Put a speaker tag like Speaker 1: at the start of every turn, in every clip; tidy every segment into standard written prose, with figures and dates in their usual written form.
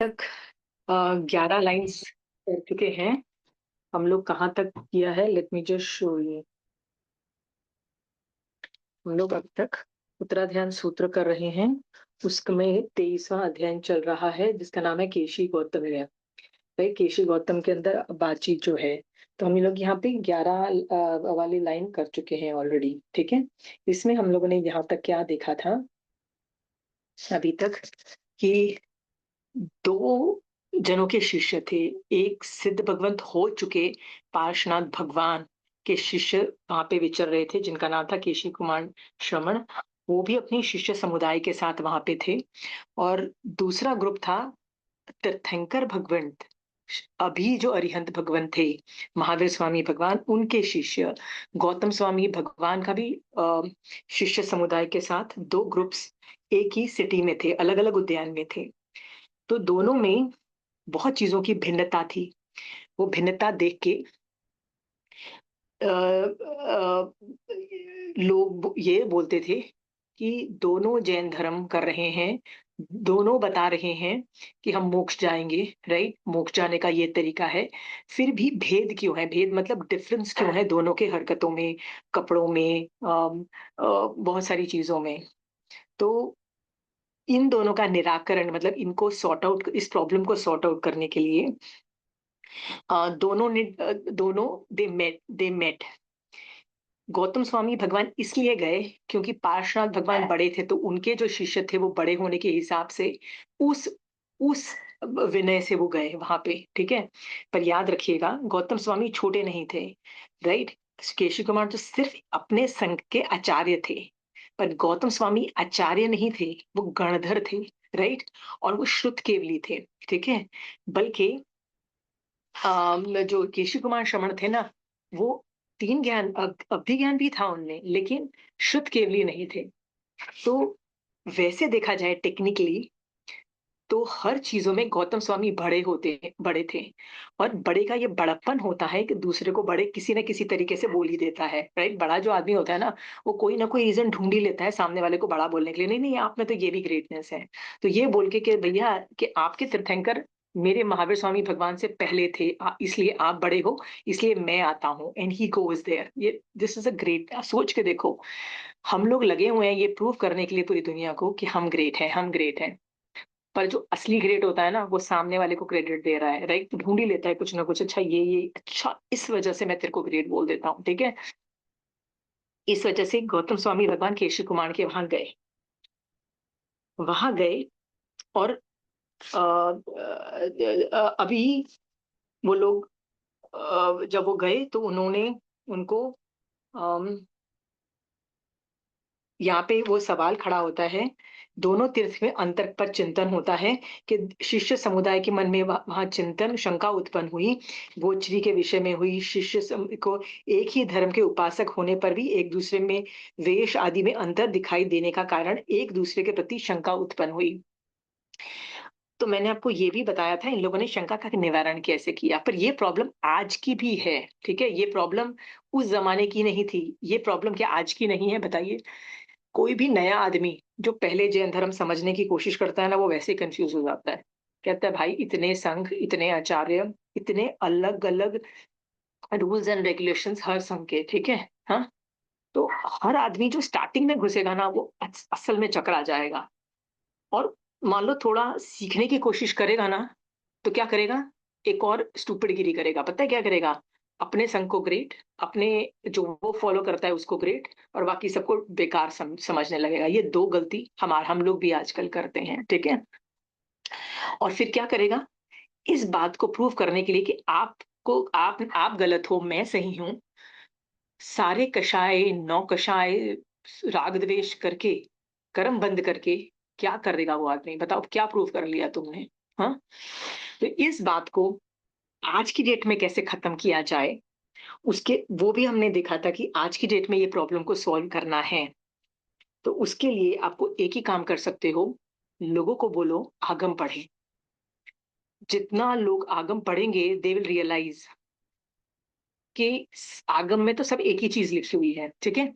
Speaker 1: तक 11 लाइन्स कर चुके हैं। हम लोग कहाँ तक किया है, let me just show you. हम लोग अब तक उत्तराध्यान सूत्र कर रहे हैं। उसमें 23वां अध्ययन चल रहा है जिसका नाम है केशी गौतम है। भाई केशी गौतम के अंदर बातचीत जो है, तो हम लोग यहाँ पे 11 वाली लाइन कर चुके हैं ऑलरेडी। ठीक है, इसमें हम लोगों ने यहाँ तक क्या देखा था अभी तक कि दो जनों के शिष्य थे। एक सिद्ध भगवंत हो चुके पार्श्वनाथ भगवान के शिष्य वहां पे विचर रहे थे, जिनका नाम था केशी कुमार श्रमण। वो भी अपनी शिष्य समुदाय के साथ वहां पे थे। और दूसरा ग्रुप था तीर्थंकर भगवंत, अभी जो अरिहंत भगवंत थे, महावीर स्वामी भगवान, उनके शिष्य गौतम स्वामी भगवान का भी शिष्य समुदाय के साथ दो ग्रुप्स एक ही सिटी में थे, अलग अलग उद्यान में थे। तो दोनों में बहुत चीजों की भिन्नता थी। वो भिन्नता देख के लोग ये बोलते थे कि दोनों जैन धर्म कर रहे हैं, दोनों बता रहे हैं कि हम मोक्ष जाएंगे, राइट? मोक्ष जाने का ये तरीका है। फिर भी भेद क्यों है? भेद मतलब डिफरेंस क्यों है दोनों के हरकतों में, कपड़ों में, बहुत सारी चीजों में। तो इन दोनों का निराकरण मतलब इनको सॉर्ट आउट, इस प्रॉब्लम को सॉर्ट आउट करने के लिए दोनों दे मेट। गौतम स्वामी भगवान इसलिए गए क्योंकि पार्श्वनाथ भगवान बड़े थे, तो उनके जो शिष्य थे वो बड़े होने के हिसाब से उस उस विनय से वो गए वहां पे। ठीक है, पर याद रखिएगा गौतम स्वामी छोटे नहीं थे, राइट? केशव कुमार जो सिर्फ अपने संघ के आचार्य थे, पर गौतम स्वामी आचार्य नहीं थे, वो गणधर थे, राइट? और वो श्रुत केवली थे। ठीक है, बल्कि जो केशव कुमार श्रमण थे ना, वो तीन ज्ञान अवधि ज्ञान भी था उनमें, लेकिन शुद्ध केवली नहीं थे। तो वैसे देखा जाए टेक्निकली, तो हर चीजों में गौतम स्वामी बड़े थे। और बड़े का ये बड़प्पन होता है कि दूसरे को बड़े किसी न किसी तरीके से बोल ही देता है, राइट? बड़ा जो आदमी होता है ना, वो कोई ना कोई रीजन ढूंढ ही लेता है सामने वाले को बड़ा बोलने के लिए। नहीं नहीं, आप में तो ये भी ग्रेटनेस है, तो ये बोल के कि भैया कि आपके तीर्थंकर मेरे महावीर स्वामी भगवान से पहले थे, इसलिए आप बड़े हो, इसलिए मैं आता हूँ, एंड ही गोज देयर। ये दिस इज अ ग्रेट, सोच के देखो। हम लोग लगे हुए हैं ये प्रूव करने के लिए पूरी दुनिया को कि हम ग्रेट हैं, हम ग्रेट हैं। पर जो असली ग्रेट होता है ना, वो सामने वाले को क्रेडिट दे रहा है, राइट? तो ढूंढ ही लेता है कुछ ना कुछ, अच्छा ये अच्छा, इस वजह से मैं तेरे को ग्रेट बोल देता हूँ। ठीक है, इस वजह से गौतम स्वामी भगवान केशव कुमार के वहां गए। और अभी वो लोग जब वो गए तो उन्होंने उनको यहाँ पे वो सवाल खड़ा होता है, दोनों तीर्थ में अंतर पर चिंतन होता है कि शिष्य समुदाय के मन में वहां चिंतन शंका उत्पन्न हुई। गोचरी के विषय में हुई, को एक ही धर्म के उपासक होने पर भी एक दूसरे में वेश आदि में अंतर दिखाई देने का कारण एक दूसरे के प्रति शंका उत्पन्न हुई। तो मैंने आपको ये भी बताया था इन लोगों ने शंका का निवारण कैसे किया, पर ये प्रॉब्लम आज की भी है। ठीक है, ये प्रॉब्लम उस जमाने की नहीं थी, ये प्रॉब्लम क्या आज की नहीं है? बताइए। कोई भी नया आदमी जो पहले जैन धर्म समझने की कोशिश करता है ना, वो वैसे ही कंफ्यूज हो जाता है। कहता है भाई इतने संघ, इतने आचार्य, इतने अलग अलग रूल्स एंड रेगुलेशंस हर संघ के। ठीक है, हाँ? तो हर आदमी जो स्टार्टिंग में घुसेगा ना, वो असल में चकरा जाएगा। और मान लो थोड़ा सीखने की कोशिश करेगा ना, तो क्या करेगा? एक और स्टूपिडगिरी करेगा। पता है क्या करेगा? अपने संघ को ग्रेट, अपने जो वो फॉलो करता है उसको ग्रेट, और बाकी सबको बेकार समझने लगेगा। ये दो गलती हम लोग भी आजकल करते हैं। ठीक है, और फिर क्या करेगा? इस बात को प्रूव करने के लिए कि आप गलत हो, मैं सही हूं, सारे कषाय नौ कषाय राग द्वेष करके, कर्म बंद करके क्या करेगा वो आदमी? बताओ, क्या प्रूव कर लिया तुमने? हाँ? तो इस बात को आज की डेट में कैसे खत्म किया जाए, उसके वो भी हमने देखा था कि आज की डेट में ये प्रॉब्लम को सॉल्व करना है। तो उसके लिए आपको एक ही काम कर सकते हो, लोगों को बोलो आगम पढ़े। जितना लोग आगम पढ़ेंगे, दे विल रियलाइज कि आगम में तो सब एक ही चीज लिखी हुई है। ठीक है,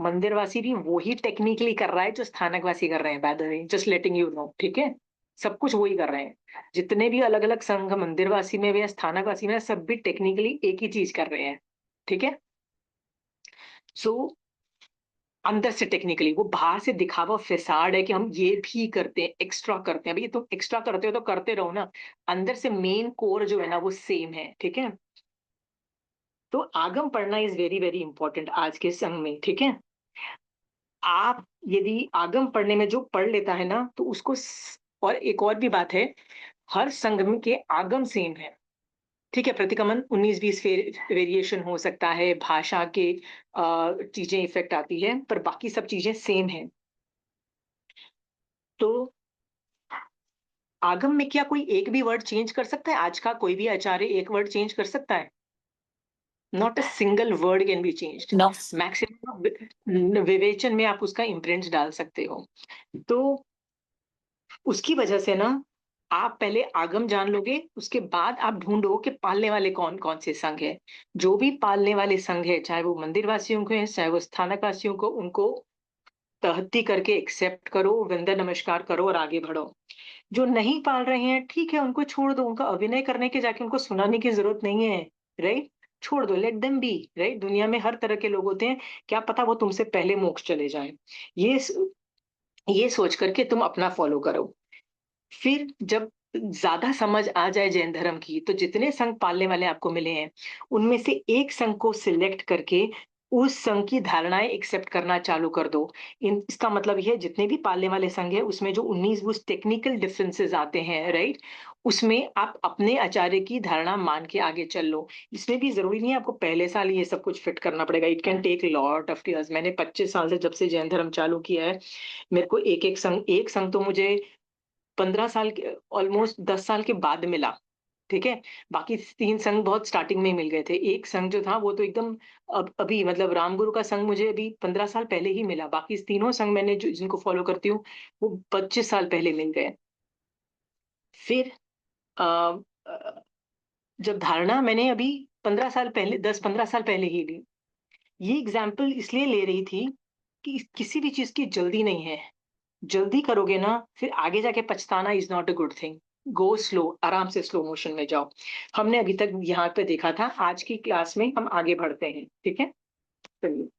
Speaker 1: मंदिरवासी भी वही टेक्निकली कर रहा है जो स्थानकवासी कर रहे हैं, by the way, just letting you know. ठीक है, सब कुछ वही कर रहे हैं। जितने भी अलग-अलग संघ मंदिरवासी में भी या स्थानकवासी में, सब भी टेक्निकली एक ही चीज़ कर रहे हैं। ठीक है? सो अंदर से टेक्निकली वो बाहर से दिखावा फैसाड है कि हम ये भी करते हैं, एक्स्ट्रा करते हैं। भई तुम एक्स्ट्रा करते हो तो करते रहो ना। अंदर से मेन कोर जो है ना वो सेम है, ठीक है? तो आगम पढ़ना इज़ वेरी, वेरी इम्पोर्टेंट आज के संघ में, ठीक है? आप यदि आगम पढ़ने में जो पढ़ लेता है ना, तो उसको स और एक और भी बात है, हर संघ में के आगम सेम है। ठीक है, प्रतिगमन 19-20 वेरिएशन हो सकता है, भाषा के चीज़ें इफ़ेक्ट आती है, पर बाकी सब चीज़ें सेम हैं। तो आगम में क्या कोई एक भी वर्ड चेंज कर सकता है? आज का कोई भी आचार्य एक वर्ड चेंज कर सकता है? Not a single word can be changed.
Speaker 2: No.
Speaker 1: Maximum विवेचन में आप उसका इम्प्रिंट डाल सकते हो। तो उसकी वजह से ना आप पहले आगम जान लोगे, उसके बाद आप ढूँढो कि पालने वाले कौन-कौन से संघ हैं। जो भी पालने वाले संघ हैं, चाहे वो मंदिरवासियों के हैं, चाहे वो स्थानकवासियों को, उनको तहत्ती करके एक्सेप्ट करो, वंदन नमस्कार करो और आगे बढ़ो। जो नहीं पाल रहे हैं, ठीक है, उनको छोड़ दो, उनका अभिनय करने के जाके उनको सुनाने की ज़रूरत नहीं है, राइट? छोड़ दो, लेट देम बी, राइट? दुनिया में हर तरह के लोग होते हैं, क्या पता वो तुमसे पहले मोक्ष चले जाएँ। ये स ये सोच कर के तुम अपना फ़ॉलो करो। फिर जब ज़्यादा समझ आ जाए जैन धर्म की, तो जितने संघ पालने वाले आपको मिले हैं, उनमें से एक संघ को सिलेक्ट करके उस संघ की धारणाएँ एक्सेप्ट करना चालू कर दो। इन इसका मतलब ये है जितने भी पालने वाले संघ हैं, उसमें जो 19-20 टेक्निकल डिफरेंसेस आते हैं, राइट? उसमें आप अपने आचार्य की धारणा मान के आगे चल लो। इसमें भी ज़रूरी नहीं है आपको पहले साल ही ये सब कुछ फिट करना पड़ेगा। It can take lot of years. मैंने 25 साल से जब से जैन धर्म चालू किया है, मेरे को एक संघ तो मुझे 15 साल के ऑलमोस्ट 10 साल के बाद मिला, ठीक है? बाकी 3 संघ बहुत स्टार्टिंग में ही मिल गए थे। एक संघ जो था वो तो एकदम अभी मतलब रामगुरु का संघ मुझे अभी 15 साल पहले ही मिला। बाकी तीनों संघ मैंने जो जिनको फ़ॉलो करती हूँ, वो 25 साल पहले मिल गए। फिर अ अ, जब धारणा मैंने अभी 15 साल पहले 10-15 साल पहले ही ली। ये एग्ज़ाम्पल इसलिए ले रही थी कि किसी भी चीज़ की जल्दी नहीं है। जल्दी करोगे ना, फिर आगे जाके पछताना is not a good thing. Go slow, आराम से स्लो मोशन में जाओ। हमने अभी तक यहाँ पे देखा था, आज की क्लास में हम आगे बढ़ते हैं, ठीक है? चलिए।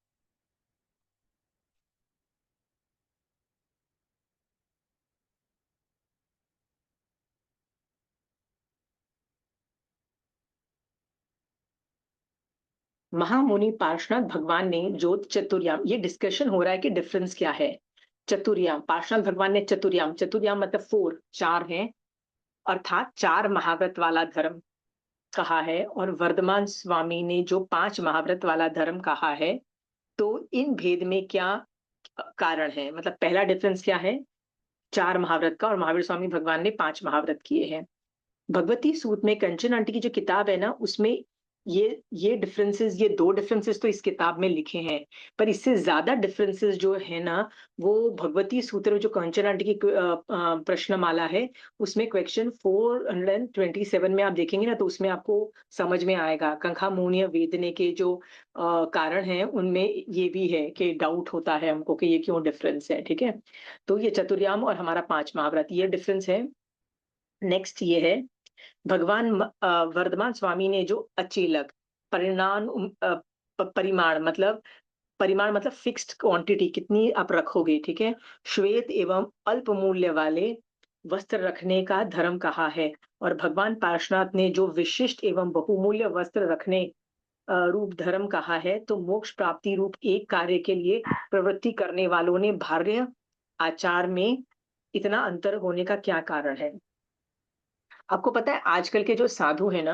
Speaker 1: महामुनि पार्श्वनाथ भगवान ने ज्योत चतुर्याम, ये डिस्कशन हो रहा है कि डिफरेंस क्या है? चतुर्याम, पार्श्वनाथ भगवान ने चतुर्याम, चतुर्याम मतलब 4, 4 हैं, अर्थात 4 महाव्रत वाला धर्म कहा है, और वर्धमान स्वामी ने जो 5 महाव्रत वाला धर्म कहा है, तो इन भेद में क्या कारण है? मतलब पहला डिफरेंस क्या है? 4 महाव्रत का, और महावीर स्वामी भगवान ने 5 महाव्रत किए हैं। भगवती सूत में कंचन आंटी की जो किताब है ना, उसमें ये 2 डिफरेंसेस तो इस किताब में लिखे हैं, पर इससे ज़्यादा डिफरेंसेस जो है ना, वो भगवती सूत्र में जो कंचन आंटी की प्रश्नमाला है, उसमें क्वेश्चन 427 में आप देखेंगे ना, तो उसमें आपको समझ में आएगा। कंखामुनिया वेदने के जो कारण हैं, उनमें ये भी है कि डाउट होता है हमको कि ये क्यों डिफरेंस है, ठीक है? तो ये चतुर्याम और हमारा 5 महाव्रत, ये डिफरेंस है। नेक्स्ट ये है, वर्धमान स्वामी ने जो अचेलक परिणाम परिमाण मतलब फिक्स्ड क्वांटिटी कितनी आप रखोगे, ठीक है? श्वेत एवं अल्प मूल्य वाले वस्त्र रखने का धर्म कहा है, और भगवान पार्श्वनाथ ने जो विशिष्ट एवं बहुमूल्य वस्त्र रखने रूप धर्म कहा है, तो मोक्ष प्राप्ति रूप एक कार्य के लिए प्रवृत्ति करने वालों ने भार्य आचार में इतना अंतर होने का क्या कारण है? आपको पता है आजकल के जो साधु हैं ना,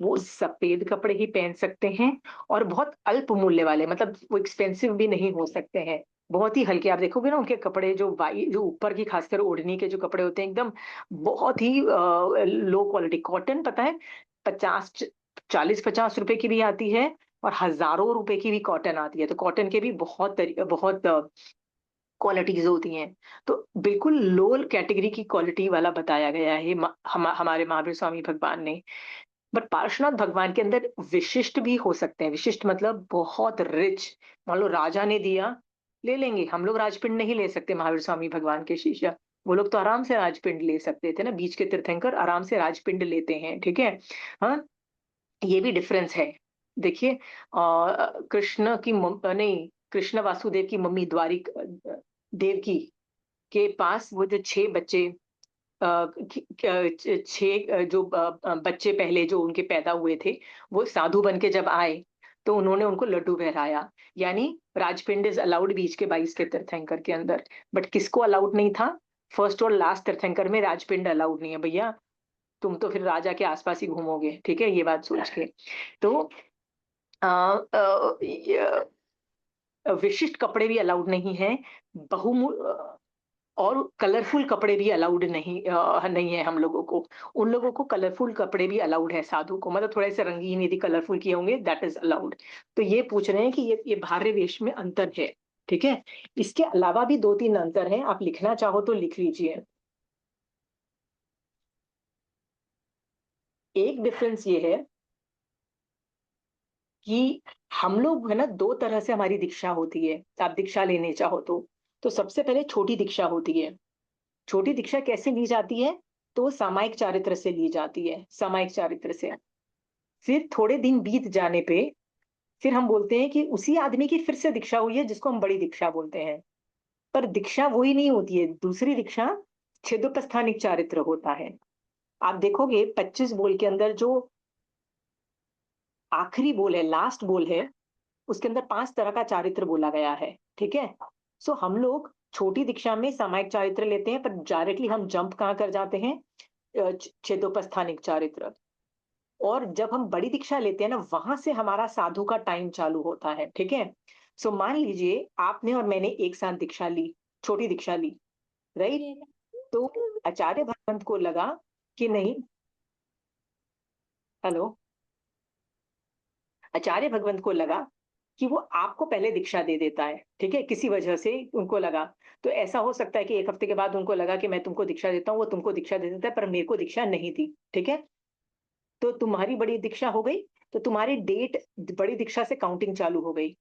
Speaker 1: वो सफ़ेद कपड़े ही पहन सकते हैं, और बहुत अल्प मूल्य वाले, मतलब वो एक्सपेंसिव भी नहीं हो सकते हैं। बहुत ही हल्के, आप देखोगे ना उनके कपड़े जो ऊपर की खासकर ओढ़नी के जो कपड़े होते हैं, एकदम बहुत ही लो क्वालिटी कॉटन, पता है 50 च 40-50 रुपए की भी आती है, और हज़ारों रुपए की भी कॉटन आती है। तो कॉटन के भी बहुत क्वालिटीज़ होती हैं। तो बिल्कुल लो कैटेगरी की क्वालिटी वाला बताया गया है हमारे महावीर स्वामी भगवान ने। बट पार्श्वनाथ भगवान के अंदर विशिष्ट भी हो सकते हैं। विशिष्ट मतलब बहुत रिच, मान लो राजा ने दिया, ले लेंगे। हम लोग राजपिंड नहीं ले सकते महावीर स्वामी भगवान के शिष्य। वो लोग तो आराम से राजपिंड ले सकते थे ना, बीच के तीर्थंकर आराम से राजपिंड लेते हैं, ठीक है। हाँ, ये भी डिफरेंस है। देखिए, कृष्ण की नहीं, कृष्ण वासुदेव की मम्मी द्वारिक देवकी के पास वो जो 6 बच्चे, छह जो बच्चे पहले जो उनके पैदा हुए थे, वो साधु बन के जब आए तो उन्होंने उनको लड्डू बहराया। यानी राजपिंड इज अलाउड बीच के 22 के तीर्थंकर के अंदर, बट किसको अलाउड नहीं था? फर्स्ट और लास्ट तीर्थंकर में राजपिंड अलाउड नहीं है भैया। तुम तो फिर राजा के आसपास ही घूमोगे, ठीक है, ये बात सोच के। तो आ, आ, विशिष्ट कपड़े भी अलाउड नहीं है, बहुमू और कलरफुल कपड़े भी अलाउड नहीं है हम लोगों को। उन लोगों को कलरफुल कपड़े भी अलाउड है, साधु को, मतलब थोड़े से रंगीन यदि कलरफुल किए होंगे दैट इज अलाउड। तो ये पूछ रहे हैं कि ये भार्य वेश में अंतर है, ठीक है। इसके अलावा भी 2-3 अंतर हैं, आप लिखना चाहो तो लिख लीजिए। एक डिफरेंस ये है कि हम लोग है ना, 2 तरह से हमारी दीक्षा होती है, आप दीक्षा लेने चाहो तो सबसे पहले छोटी दीक्षा होती है। छोटी दीक्षा कैसे ली जाती है? तो सामायिक चारित्र से ली जाती है, सामायिक चारित्र से। फिर थोड़े दिन बीत जाने पे फिर हम बोलते हैं कि उसी आदमी की फिर से दीक्षा हुई है, जिसको हम बड़ी दीक्षा बोलते हैं। पर दीक्षा वही नहीं होती है, दूसरी दीक्षा छेदोपस्थानिक चारित्र होता है। आप देखोगे 25 बोल के अंदर जो आखिरी बोल है, लास्ट बोल है, उसके अंदर 5 तरह का चारित्र बोला गया है, ठीक है। सो हम लोग छोटी दीक्षा में सामायिक चारित्र लेते हैं, पर डायरेक्टली हम जंप कहाँ कर जाते हैं? छेदोपस्थानिक चारित्र। और जब हम बड़ी दीक्षा लेते हैं ना, वहां से हमारा साधु का टाइम चालू होता है, ठीक है। सो मान लीजिए आपने और मैंने एक साथ दीक्षा ली, छोटी दीक्षा ली, राइट। तो आचार्य भगवंत को लगा कि नहीं, हेलो, आचार्य भगवंत को लगा कि वो आपको पहले दीक्षा दे देता है, ठीक है, किसी वजह से उनको लगा। तो ऐसा हो सकता है कि 1 हफ्ते के बाद उनको लगा कि मैं तुमको दीक्षा देता हूँ, वो तुमको दीक्षा दे देता है, पर मेरे को दीक्षा नहीं थी, ठीक है। तो तुम्हारी बड़ी दीक्षा हो गई, तो तुम्हारी डेट बड़ी दीक्षा से काउंटिंग चालू हो गई।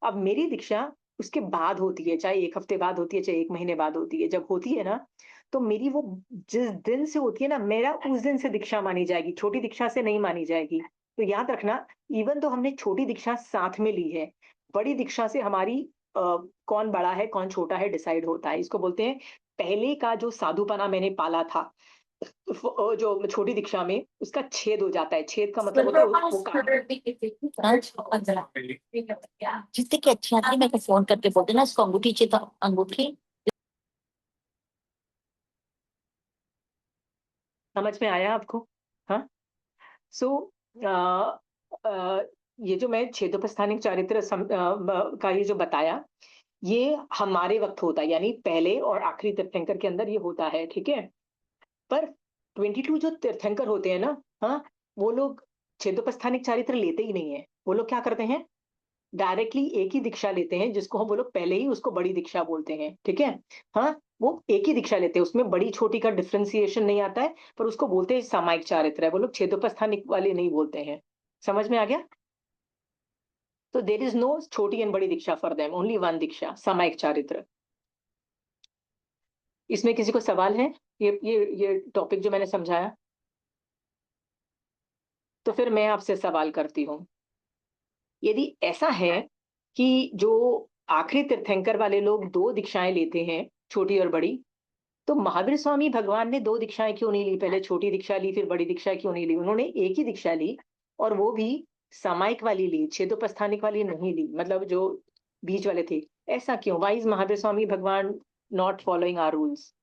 Speaker 1: अब मेरी दीक्षा उसके बाद होती है, चाहे 1 हफ्ते बाद होती है, चाहे 1 महीने बाद होती है, जब होती है ना, तो मेरी वो जिस दिन से होती है ना, मेरा उस दिन से दीक्षा मानी जाएगी, छोटी दीक्षा से नहीं मानी जाएगी। तो याद रखना, इवन तो हमने छोटी दीक्षा साथ में ली है, बड़ी दीक्षा से हमारी कौन बड़ा है कौन छोटा है डिसाइड होता है। इसको बोलते हैं पहले का जो साधुपना मैंने पाला था, जो छोटी दीक्षा में, उसका छेद हो जाता है। छेद का मतलब होता है वो
Speaker 2: जिससे कि अच्छी आदमी मेरे को फोन करके बोलते ना इसको अंगूठी चाहिए था, अंगूठी।
Speaker 1: समझ में आया आपको? हाँ। सो ये जो मैं छेदोपस्थानिक चारित्र का ये जो बताया, ये हमारे वक्त होता है, यानी पहले और आखिरी तीर्थंकर के अंदर ये होता है, ठीक है। पर 22 जो तीर्थंकर होते हैं ना, हाँ, वो लोग छेदोपस्थानिक चारित्र लेते ही नहीं है। वो लोग क्या करते हैं? डायरेक्टली एक ही दीक्षा लेते हैं, जिसको हम वो लोग पहले ही उसको बड़ी दीक्षा बोलते हैं, ठीक है। हाँ, वो एक ही दीक्षा लेते हैं, उसमें बड़ी छोटी का डिफ्रेंसिएशन नहीं आता है, पर उसको बोलते हैं सामायिक चारित्र है। वो लोग छेदोपस्थानिक वाले नहीं बोलते हैं। समझ में आ गया? तो देर इज नो छोटी एंड बड़ी दीक्षा फॉर देम, ओनली वन दीक्षा, सामायिक चारित्र। इसमें किसी को सवाल है? ये टॉपिक जो मैंने समझाया, तो फिर मैं आपसे सवाल करती हूँ। यदि ऐसा है कि जो आखिरी तीर्थंकर वाले लोग 2 दीक्षाएं लेते हैं, छोटी और बड़ी, तो महावीर स्वामी भगवान ने 2 दीक्षाएं क्यों नहीं ली? पहले छोटी दीक्षा ली, फिर बड़ी दीक्षा क्यों नहीं ली? उन्होंने एक ही दीक्षा ली, और वो भी सामायिक वाली ली, छेदोपस्थानिक वाली नहीं ली, मतलब जो बीच वाले थे। ऐसा क्यों? वाई इज महावीर स्वामी भगवान नॉट फॉलोइंग आवर रूल्स?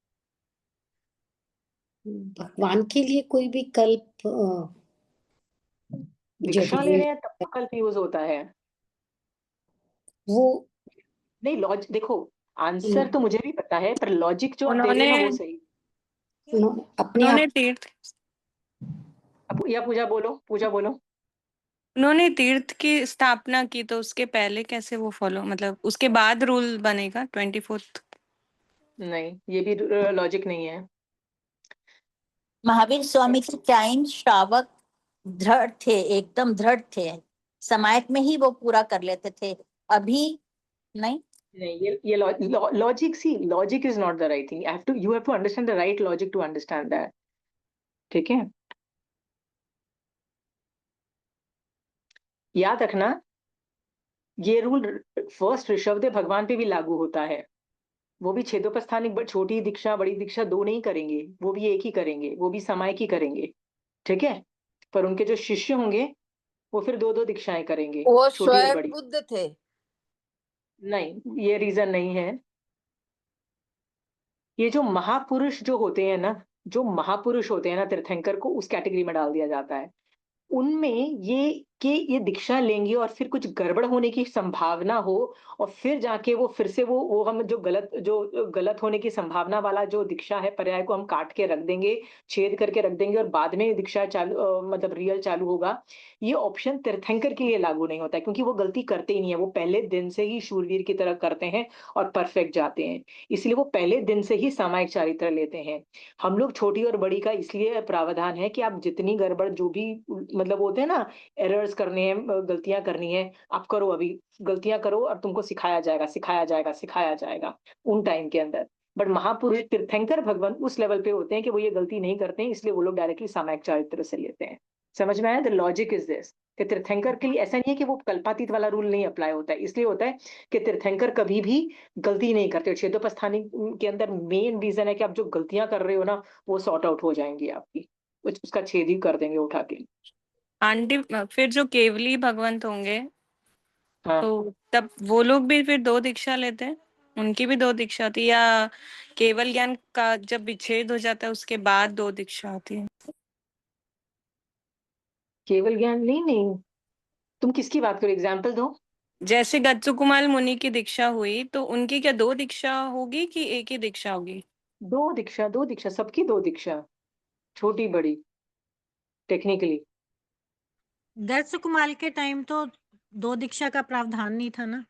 Speaker 3: भगवान के लिए कोई भी कल्प
Speaker 1: दीक्षा ले
Speaker 3: जरूरी
Speaker 1: रहे हैं तब तो कल्प यूज होता है।
Speaker 3: वो
Speaker 1: नहीं, लॉजिक देखो, आंसर तो मुझे भी पता है, पर लॉजिक जो आप दे रहे
Speaker 4: उन्होंने
Speaker 1: हो ना वो सही।
Speaker 3: अपने
Speaker 4: उन्होंने
Speaker 3: आप
Speaker 4: तीर्थ
Speaker 1: या पूजा बोलो, पूजा बोलो।
Speaker 4: उन्होंने तीर्थ की स्थापना की, तो उसके पहले कैसे वो फॉलो, मतलब उसके बाद रूल बनेगा 24th?
Speaker 1: नहीं, ये भी लॉजिक नहीं है।
Speaker 2: महावीर स्वामी के टाइम श्रावक दृढ़ थे, एकदम दृढ़ थे, समायक में ही वो पूरा कर लेते थे, अभी नहीं।
Speaker 1: नहीं, ये logic, see logic is not the right thing, you have to understand the right logic to understand that. ठीक है, याद रखना, ये रूल फर्स्ट ऋषभदेव भगवान पे भी लागू होता है। वो भी छेदोपस्थानिक छोटी दीक्षा बड़ी दीक्षा दो नहीं करेंगे, वो भी एक ही करेंगे, वो भी सामायिक ही करेंगे। ठीक है, पर उनके जो शिष्य होंगे वो फिर दो दो दीक्षाएं करेंगे,
Speaker 5: वो
Speaker 1: छोटी और
Speaker 5: स्वयं
Speaker 1: बड़ी।
Speaker 5: बुद्ध थे।
Speaker 1: नहीं, ये रीजन नहीं है। ये जो महापुरुष जो होते हैं ना, जो महापुरुष होते हैं ना, तीर्थंकर को उस कैटेगरी में डाल दिया जाता है। उनमें ये दीक्षा लेंगे और फिर कुछ गड़बड़ होने की संभावना हो, और फिर जाके वो फिर से वो हम जो गलत होने की संभावना वाला जो दीक्षा है पर्याय को हम काट के रख देंगे, छेद करके रख देंगे, और बाद में दीक्षा चालू मतलब रियल चालू होगा। ये ऑप्शन तीर्थंकर के लिए लागू नहीं होता है, क्योंकि वो गलती करते ही नहीं है, वो पहले दिन से ही शूरवीर की तरह करते हैं और परफेक्ट जाते हैं। इसलिए वो पहले दिन से ही सामायिक चारित्र लेते हैं। हम लोग छोटी और बड़ी का इसलिए प्रावधान है कि आप जितनी गड़बड़ जो भी मतलब होते हैं ना, एरर्स करने हैं, गलतियां करनी है, आप करो, अभी गलतियां करो और तुमको सिखाया जाएगा, सिखाया जाएगा, सिखाया जाएगा उन टाइम के अंदर। बट महापुरुष तीर्थंकर भगवान उस लेवल पे होते हैं कि वो ये गलती नहीं करते हैं, इसलिए वो लोग डायरेक्टली सामायिक चारित्र से लेते हैं। समझ में आया? द लॉजिक इज दिस, कि तीर्थंकर के लिए ऐसा नहीं है कि वो कल्पातीत वाला रूल नहीं अप्लाई होता है, इसलिए होता है कि तीर्थंकर कभी भी गलती नहीं करते। छेदोपस्थानी के अंदर मेन रीजन है कि आप जो गलतियां कर रहे हो ना, वो सॉर्ट आउट हो जाएंगी आपकी, उसका छेद ही कर देंगे उठा के।
Speaker 4: आंटी फिर जो केवली भगवंत होंगे
Speaker 1: हाँ,
Speaker 4: तो तब वो लोग भी फिर दो दीक्षा लेते हैं, उनकी भी दो दीक्षा होती है, या केवल ज्ञान का जब विच्छेद हो जाता है उसके बाद दो दीक्षा होती है?
Speaker 1: केवल ज्ञान नहीं, नहीं, तुम किसकी बात करो, एग्जाम्पल दो।
Speaker 4: जैसे गत्सुकुमार मुनि की दीक्षा हुई तो उनकी क्या दो दीक्षा होगी कि एक ही दीक्षा होगी?
Speaker 1: दो दीक्षा, दो दीक्षा, सबकी दो दीक्षा, छोटी बड़ी, टेक्निकली।
Speaker 6: दत्त कुमार के टाइम तो दो दीक्षा का प्रावधान नहीं था ना।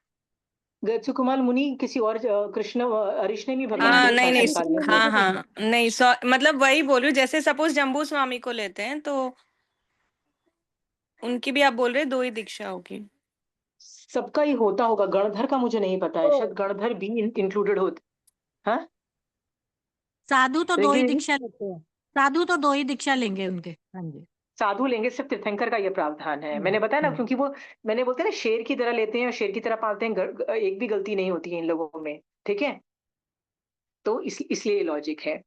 Speaker 1: गच्छकुमाल मुनि किसी और कृष्ण अरिष्णेमी भगवान
Speaker 4: हाँ
Speaker 1: के
Speaker 4: नहीं नहीं,
Speaker 1: शासनकाल में हुए।
Speaker 4: हाँ हाँ नहीं, मतलब वही बोल रही हूँ, जैसे सपोज जम्बू स्वामी को लेते हैं तो उनकी भी आप बोल रहे हैं दो ही दीक्षा होगी।
Speaker 1: सबका ही होता होगा, गणधर का मुझे नहीं पता है,
Speaker 5: तो
Speaker 1: शायद गणधर भी इंक्लूडेड होते। हाँ,
Speaker 6: साधु तो दो ही
Speaker 1: रिंकी दीदी,
Speaker 6: दीक्षा लेते हैं। साधु तो दो ही दीक्षा लेंगे उनके। हाँ जी।
Speaker 1: साधु लेंगे, सिर्फ तीर्थंकर का ये प्रावधान है,
Speaker 6: हम्म,
Speaker 1: मैंने बताया ना,
Speaker 6: हम्म।
Speaker 1: क्योंकि वो मैंने बोलते हैं ना, शेर की तरह लेते हैं और शेर की तरह पालते हैं, एक भी गलती नहीं होती है इन लोगों में। ठीक है, तो इसलिए ये लॉजिक है।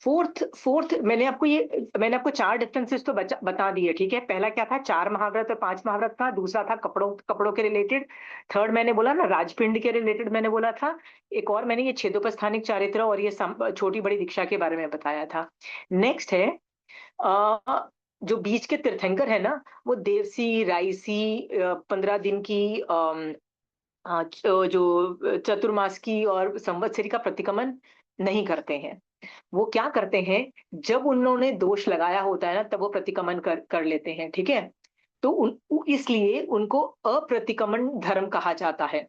Speaker 1: फोर्थ फोर्थ मैंने आपको चार डिफरेंसेस तो बता दिए। ठीक है, पहला क्या था, चार महाव्रत और पांच महाव्रत था। दूसरा था कपड़ों कपड़ों के रिलेटेड। थर्ड मैंने बोला ना, राजपिंड के रिलेटेड मैंने बोला था। एक और मैंने ये छेदोपस्थानिक चारित्र और ये छोटी बड़ी दीक्षा के बारे में बताया था। नेक्स्ट है, जो बीच के तीर्थंकर है ना, वो देवसी राइसी 15 दिन की जो चतुर्मास की और संवत्सरी का प्रतिक्रमण नहीं करते हैं। वो क्या करते हैं, जब उन्होंने दोष लगाया होता है ना, तब वो प्रतिक्रमण कर लेते हैं। ठीक है, तो इसलिए उनको अप्रतिक्रमण धर्म कहा जाता है।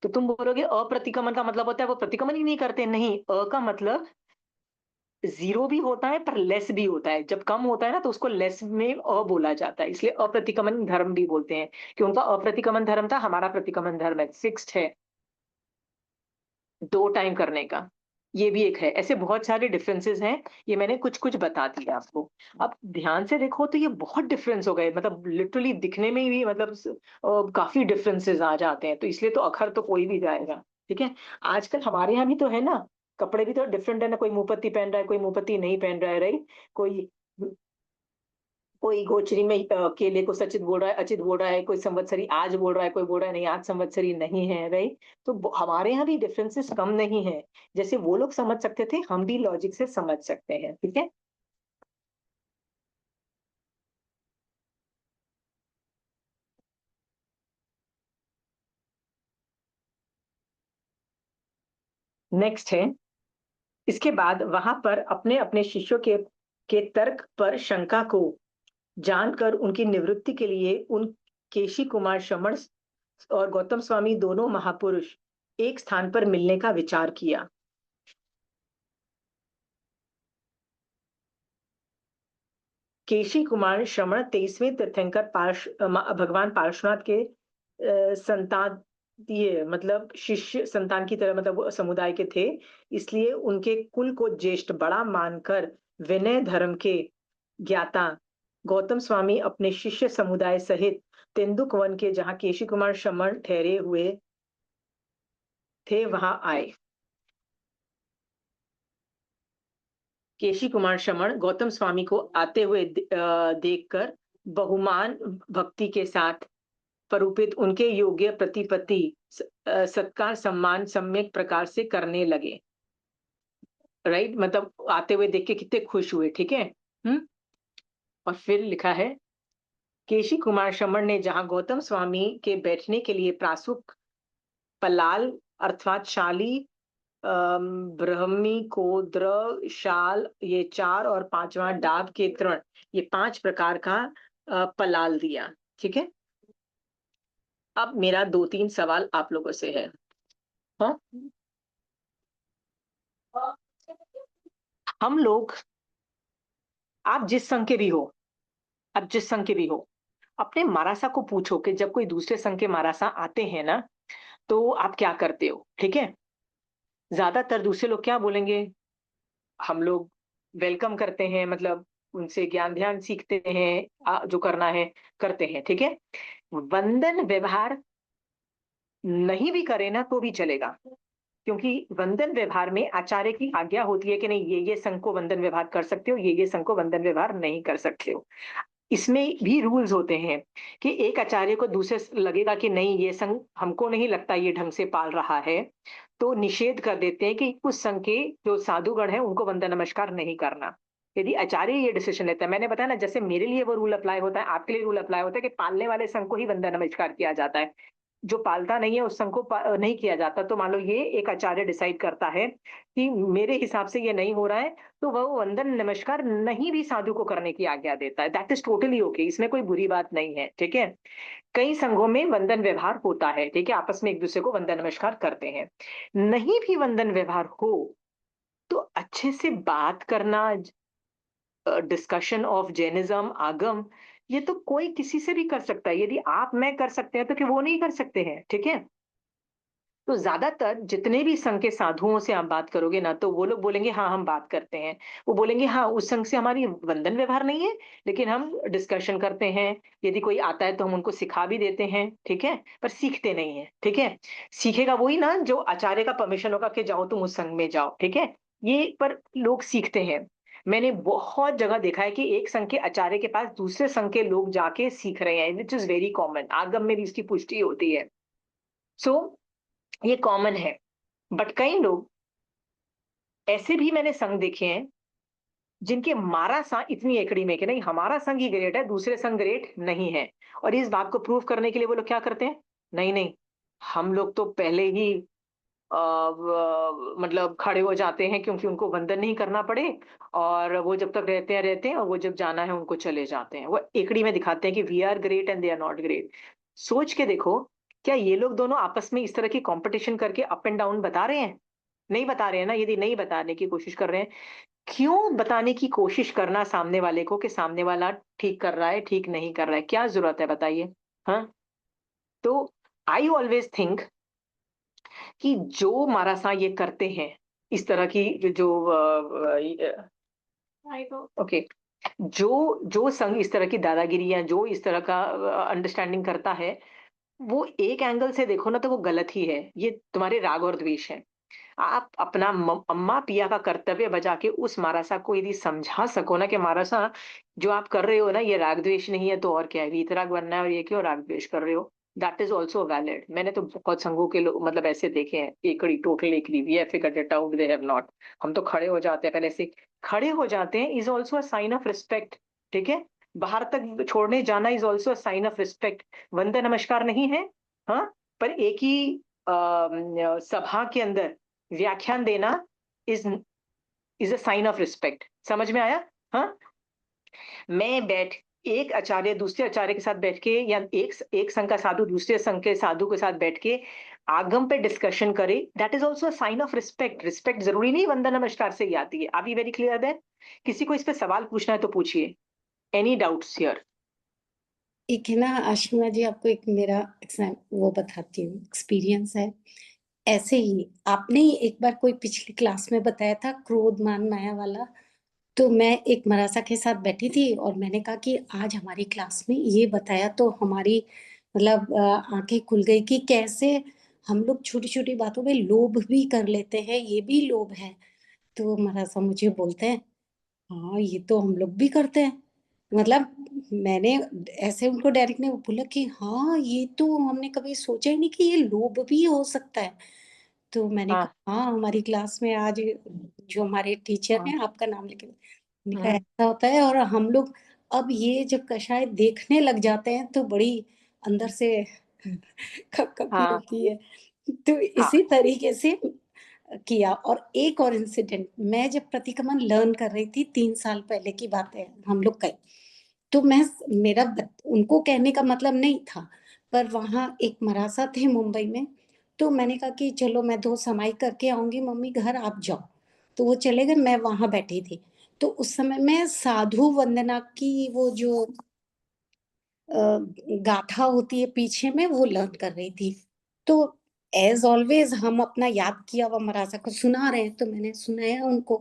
Speaker 1: तो तुम बोलोगे अप्रतिक्रमण का मतलब होता है वो प्रतिक्रमण ही नहीं करते, नहीं, अ का मतलब जीरो भी होता है पर लेस भी होता है। जब कम होता है ना तो उसको लेस में अ बोला जाता है, इसलिए अप्रतिक्रमण धर्म भी बोलते हैं, कि उनका अप्रतिक्रमण धर्म था, हमारा प्रतिक्रमण धर्म है, फिक्स्ड है, दो टाइम करने का। ये भी एक है, ऐसे बहुत सारे डिफरेंसेस हैं। ये मैंने कुछ कुछ बता दिया आपको। अब ध्यान से देखो तो ये बहुत डिफरेंस हो गए, मतलब लिटरली दिखने में भी मतलब काफी डिफरेंसेस आ जाते हैं, तो इसलिए तो अखर तो कोई भी जाएगा। ठीक है, आजकल हमारे यहाँ भी तो है ना, कपड़े भी तो डिफरेंट है ना, कोई मुंहपत्ती पहन रहा है, कोई मुंहपत्ती नहीं पहन रहा है, राइट। कोई कोई गोचरी में केले को सचित बोल रहा है, अचित बोल रहा है, कोई संवत्सरी आज बोल रहा है, कोई बोल रहा है नहीं आज संवत्सरी नहीं है, राइट। तो हमारे यहाँ भी डिफरेंसेस कम नहीं है, जैसे वो लोग समझ सकते थे हम भी लॉजिक से समझ सकते हैं। ठीक है, नेक्स्ट है, इसके बाद वहां पर अपने अपने शिष्यों के तर्क पर शंका को जानकर उनकी निवृत्ति के लिए उन केशी कुमार श्रमण और गौतम स्वामी दोनों महापुरुष एक स्थान पर मिलने का विचार किया। केशी कुमार श्रमण 23वें तीर्थंकर भगवान पार्श्वनाथ के संतान ये मतलब शिष्य संतान की तरह, मतलब वो समुदाय के थे, इसलिए उनके कुल को ज्येष्ठ बड़ा मानकर विनय धर्म के ज्ञाता गौतम स्वामी अपने शिष्य समुदाय सहित तेंदुक वन के, जहाँ केशी कुमार शमन ठहरे हुए थे, वहां आए। केशी कुमार शमन गौतम स्वामी को आते हुए देखकर बहुमान भक्ति के साथ परूपित उनके योग्य प्रतिपत्ति सत्कार सम्मान सम्यक प्रकार से करने लगे। राइट, मतलब आते हुए देख के कितने खुश हुए। ठीक है। और फिर लिखा है, केशी कुमार शमन ने जहां गौतम स्वामी के बैठने के लिए प्रासुक पलाल अर्थात शाली, ब्रह्मी कोद्र शाल, ये 4 और 5वां डाब के तृण, ये 5 प्रकार का पलाल दिया। ठीक है। अब मेरा 2-3 सवाल आप लोगों से है। हाँ, हम लोग, आप जिस संघ के भी हो, आप जिस संघ के भी हो, अपने मारासा को पूछो कि जब कोई दूसरे संघ के मारासा आते हैं ना, तो आप क्या करते हो। ठीक है। ज्यादातर दूसरे लोग क्या बोलेंगे, हम लोग वेलकम करते हैं, मतलब उनसे ज्ञान ध्यान सीखते हैं, जो करना है करते हैं। ठीक है। वंदन व्यवहार नहीं भी करे ना तो भी चलेगा, क्योंकि वंदन व्यवहार में आचार्य की आज्ञा होती है कि नहीं, ये संघ को वंदन व्यवहार कर सकते हो, ये संघ को वंदन व्यवहार नहीं कर सकते हो। इसमें भी रूल्स होते हैं कि एक आचार्य को दूसरे लगेगा कि नहीं, ये संघ हमको नहीं लगता ये ढंग से पाल रहा है, तो निषेध कर देते हैं कि उस संघ के जो साधुगण है उनको वंदन नमस्कार नहीं करना। यदि आचार्य ये डिसीजन लेता है, मैंने बताया ना, जैसे मेरे लिए वो रूल अप्लाई होता है, आपके लिए रूल अप्लाई होता है कि पालने वाले संघ को ही वंदन नमस्कार किया जाता है, जो पालता नहीं है उस संघ को नहीं किया जाता। तो मान लो ये एक आचार्य डिसाइड करता है कि मेरे हिसाब से ये नहीं हो रहा है, तो वह वंदन नमस्कार नहीं भी साधु को करने की आज्ञा देता है। दैट इज टोटली ओके, इसमें कोई बुरी बात नहीं है। ठीक है। कई संघों में वंदन व्यवहार होता है। ठीक है, आपस में एक दूसरे को वंदन नमस्कार करते हैं। नहीं भी वंदन व्यवहार हो तो अच्छे से बात करना, डिस्कशन ऑफ जैनिज्म आगम, ये तो कोई किसी से भी कर सकता है। यदि आप मैं कर सकते हैं तो कि वो नहीं कर सकते हैं। ठीक है। तो ज्यादातर जितने भी संघ के साधुओं से आप बात करोगे ना, तो वो लोग बोलेंगे हाँ हम बात करते हैं। वो बोलेंगे हाँ उस संघ से हमारी वंदन व्यवहार नहीं है, लेकिन हम डिस्कशन करते हैं, यदि कोई आता है तो हम उनको सिखा भी देते हैं। ठीक है, पर सीखते नहीं है। ठीक है। सीखेगा वही ना जो आचार्य का परमिशन होगा कि जाओ तुम उस संघ में जाओ। ठीक है। ये पर लोग सीखते हैं। मैंने बहुत जगह देखा है कि एक संघ के आचार्य के पास दूसरे संघ के लोग जाके सीख रहे हैं, विच इज वेरी कॉमन। आगम में भी इसकी पुष्टि होती है। सो ये कॉमन है। बट कई लोग ऐसे भी मैंने संघ देखे हैं जिनके मारा सा इतनी एकड़ी में कि नहीं, हमारा संघ ही ग्रेट है, दूसरे संघ ग्रेट नहीं है। और इस बात को प्रूव करने के लिए वो लोग क्या करते हैं, नहीं नहीं, हम लोग तो पहले ही मतलब खड़े हो जाते हैं, क्योंकि उनको वंदन नहीं करना पड़े, और वो जब तक रहते हैं और वो जब जाना है उनको चले जाते हैं। वो एकड़ी में दिखाते हैं कि we are great and they are not great. सोच के देखो, क्या ये लोग दोनों आपस में इस तरह की कंपटीशन करके अप एंड डाउन बता रहे हैं? नहीं बता रहे हैं ना। यदि नहीं बताने की कोशिश कर रहे हैं, क्यों बताने की कोशिश करना सामने वाले को कि सामने वाला ठीक कर रहा है ठीक नहीं कर रहा है, क्या जरूरत है बताइए। हाँ, तो आई ऑलवेज थिंक कि जो मारासा ये करते हैं, इस तरह की जो ओके, जो जो संघ इस तरह की दादागिरी या जो इस तरह का अंडरस्टैंडिंग करता है, वो एक एंगल से देखो ना तो वो गलत ही है। ये तुम्हारे राग और द्वेष है। आप अपना अम्मा पिया का कर्तव्य बजा के उस मारासा को यदि समझा सको ना कि मारासा जो आप कर रहे हो ना ये राग द्वेष नहीं है तो और क्या है, वीतराग बनना है और ये क्यों राग द्वेष कर रहे हो, दैट इज ऑल्सो वैलिड। मैंने तो बहुत संघों के लोग मतलब ऐसे देखे हैं, एकड़ी टोटल एकड़ी, we have figured it out, they have not. हम तो खड़े हो जाते हैं, पहले से खड़े हो जाते हैं, is also a sign of respect. ठीक है। बाहर तक छोड़ने जाना is also a sign of respect. वंदन नमस्कार नहीं है। हाँ, पर एक ही सभा के अंदर व्याख्यान देना is is a sign of respect. समझ में आया? हाँ, मैं बैठ एक आचार्य दूसरे आचार्य के साथ बैठ के, या एक संघ का साधु दूसरे संघ के साधु के साथ बैठ के आगम पे डिस्कशन करे, that is also sign of respect. Respect जरूरी नहीं वंदन नमस्कार से ही आती है। Are we very clear then? किसी को इस पे सवाल पूछना है तो पूछिए। Any doubts here?
Speaker 3: एक है ना आशिमा जी, आपको एक मेरा वो बताती हूँ, एक्सपीरियंस है। ऐसे ही आपने ही एक बार कोई पिछली क्लास में बताया था क्रोध मान माया वाला। तो मैं एक मरासा के साथ बैठी थी और मैंने कहा कि आज हमारी क्लास में ये बताया तो हमारी मतलब आंखें खुल गई कि कैसे हम लोग छोटी छोटी बातों में लोभ भी कर लेते हैं, ये भी लोभ है। तो मरासा मुझे बोलते हैं, हाँ, ये तो हम लोग भी करते हैं। मतलब मैंने ऐसे उनको डायरेक्ट नहीं बोला कि हाँ, ये तो हमने कभी सोचा ही नहीं कि ये लोभ भी हो सकता है। तो मैंने
Speaker 1: हाँ,
Speaker 3: कहा, हाँ, हमारी क्लास में आज जो हमारे टीचर
Speaker 1: हाँ,
Speaker 3: हैं, आपका नाम लेके मैंने कहा
Speaker 1: हम्म,
Speaker 3: ऐसा होता है और हम लोग अब ये जब कषाय देखने लग जाते हैं, तो बड़ी अंदर से कँपकँपी
Speaker 1: हाँ,
Speaker 3: होती है। तो
Speaker 1: हाँ,
Speaker 3: इसी तरीके से किया। और एक और इंसिडेंट, मैं जब प्रतिक्रमण लर्न कर रही थी 3 साल पहले की बात है, हम लोग गए। तो मैं मेरा उनको कहने का मतलब नहीं था, पर वहाँ एक मरासा थे मुंबई में, तो मैंने कहा कि चलो मैं 2 समाई करके आऊँगी मम्मी घर, आप जाओ। तो वो चले गए, मैं वहाँ बैठी थी। तो उस समय मैं साधु वंदना की वो जो अ, गाथा होती है पीछे में, वो लर्न कर रही थी। तो एज़ ऑलवेज़ हम अपना याद किया हुआ मरासा को सुना रहे हैं, तो मैंने सुनाया उनको।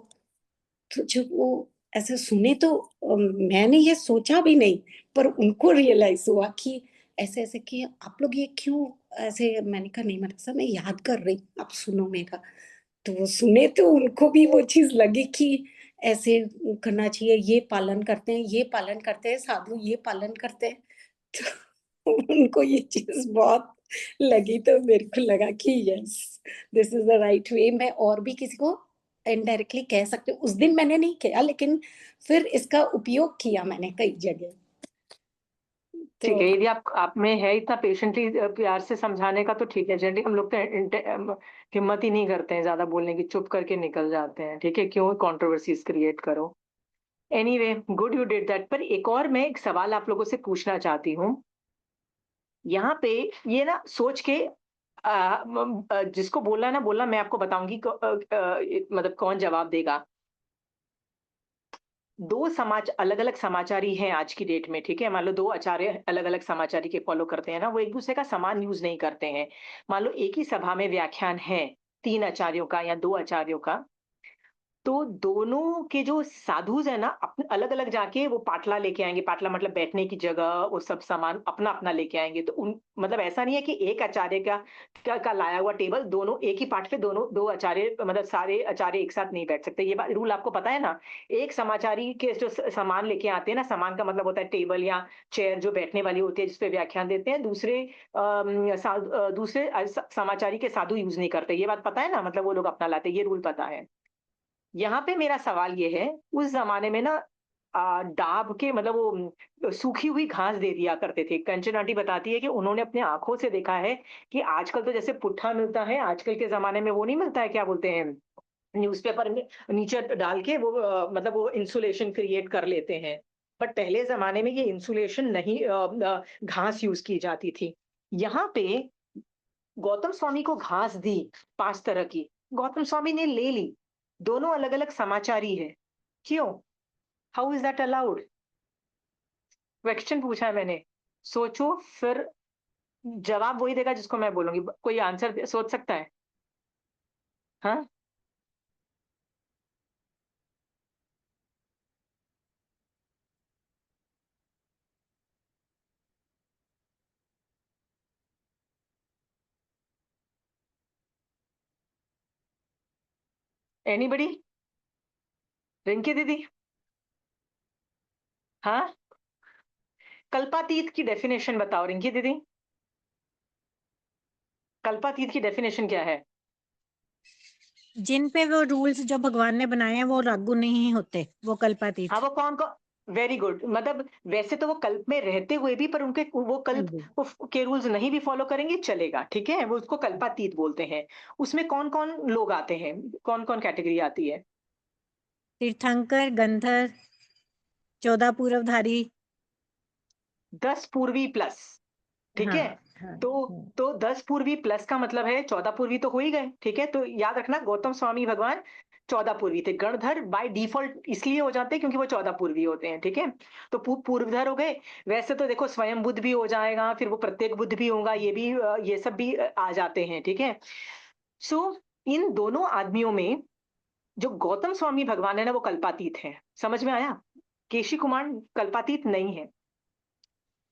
Speaker 3: तो जब वो ऐसे सुने तो मैंने ये सोचा भी नहीं, पर उनको रियलाइज़ हुआ कि ऐसे-ऐसे कि आप लोग ये क्यों ऐसे, मैंने कहा नहीं मरासा मैं याद कर रही हूँ, आप सुनो मेरा। तो वो सुने तो उनको भी वो चीज़ लगी कि ऐसे करना चाहिए, ये पालन करते हैं, ये पालन करते हैं, साधु ये पालन करते हैं। तो उनको ये चीज़ बहुत लगी, तो मेरे को लगा कि yes, this is the right way. मैं और भी किसी को इनडायरेक्टली कह सकती हूँ। उस दिन मैंने नहीं किया, लेकिन फिर इसका उपयोग किया मैंने कई जगह।
Speaker 1: ठीक
Speaker 3: तो
Speaker 1: है। यदि आप में है इतना पेशेंटली प्यार से समझाने का तो ठीक है। जनरली हम लोग तो हिम्मत ही नहीं करते हैं ज्यादा बोलने की, चुप करके निकल जाते हैं। ठीक है, क्यों कंट्रोवर्सीज क्रिएट करो। Anyway, good you did that. पर एक और मैं एक सवाल आप लोगों से पूछना चाहती हूँ। यहाँ पे ये ना सोच के जिसको बोलना है ना बोलना, मैं आपको बताऊंगी मतलब कौन जवाब देगा। दो समाज अलग अलग समाचारी हैं आज की डेट में। ठीक है, मान लो दो आचार्य अलग अलग समाचारी के फॉलो करते हैं ना, वो एक दूसरे का समान यूज नहीं करते हैं। मान लो एक ही सभा में व्याख्यान है तीन आचार्यों का या दो आचार्यों का, तो दोनों के जो साधुज है ना अलग अलग जाके वो पाटला लेके आएंगे। पाटला मतलब बैठने की जगह, वो सब सामान अपना अपना लेके आएंगे। तो उन मतलब ऐसा नहीं है कि एक आचार्य का लाया हुआ टेबल दोनों एक ही पाट पे दोनों दो आचार्य मतलब सारे आचार्य एक साथ नहीं बैठ सकते। ये बात रूल आपको पता है ना। एक समाचारी के जो सामान लेके आते हैं ना, सामान का मतलब होता है टेबल या चेयर जो बैठने वाली होती है जिसपे व्याख्यान देते हैं। दूसरे समाचारी के साधु यूज नहीं करते। ये बात पता है ना, मतलब वो लोग अपना लाते हैं, ये रूल पता है। यहाँ पे मेरा सवाल ये है, उस जमाने में ना डाब के मतलब वो सूखी हुई घास दे दिया करते थे। कंचन आंटी बताती है कि उन्होंने अपने आंखों से देखा है कि आजकल तो जैसे पुट्ठा मिलता है, आजकल के जमाने में वो नहीं मिलता है, क्या बोलते हैं, न्यूज़पेपर में नीचे डाल के वो मतलब वो इंसुलेशन क्रिएट कर लेते हैं। बट पहले जमाने में ये इंसुलेशन नहीं, घास यूज की जाती थी। यहाँ पे गौतम स्वामी को घास दी 5 तरह की, गौतम स्वामी ने ले ली। दोनों अलग-अलग समाचारी है। क्यों? How is that allowed? Question पूछा है मैंने। सोचो फिर जवाब वही देगा जिसको मैं बोलूँगी। कोई आंसर सोच सकता है? हाँ? एनीबॉडी? रिंकी दीदी? हाँ? कल्पातीत की डेफिनेशन बताओ रिंकी दीदी। कल्पातीत की डेफिनेशन क्या है?
Speaker 6: जिन पे वो रूल्स जो भगवान ने बनाए हैं वो लागू नहीं होते, वो
Speaker 1: हाँ,
Speaker 6: कल्पातीत।
Speaker 1: वो कौन वेरी गुड। मतलब वैसे तो वो कल्प में रहते हुए भी, पर उनके वो
Speaker 6: हाँ
Speaker 1: कल्प
Speaker 6: जी।
Speaker 1: के रूल्स नहीं भी फॉलो करेंगे चलेगा। ठीक है, वो उसको कल्पातीत बोलते हैं। उसमें कौन कौन लोग आते हैं, कौन कौन कैटेगरी आती है?
Speaker 6: तीर्थंकर, गंधर, 14 पूर्वधारी।
Speaker 1: 10 पूर्वी प्लस। ठीक
Speaker 6: हाँ,
Speaker 1: है,
Speaker 6: हाँ,
Speaker 1: तो
Speaker 6: हाँ।
Speaker 1: 10 पूर्वी प्लस का मतलब है 14 पूर्वी तो हो ही गए। ठीक है, तो याद रखना गौतम स्वामी भगवान 14 पूर्वी थे। गणधर बाय डिफॉल्ट इसलिए हो जाते हैं क्योंकि वो 14 पूर्वी होते हैं, ठीक है? तो पूर्वधर हो गए। वैसे तो देखो स्वयं बुद्ध भी हो जाएगा, फिर वो प्रत्येक बुद्ध भी होगा, ये भी ये सब भी आ जाते हैं, ठीक है? सो इन दोनों आदमियों में जो गौतम स्वामी भगवान है ना, वो कल्पातीत है। समझ में आया? केशी कुमार कल्पातीत नहीं है।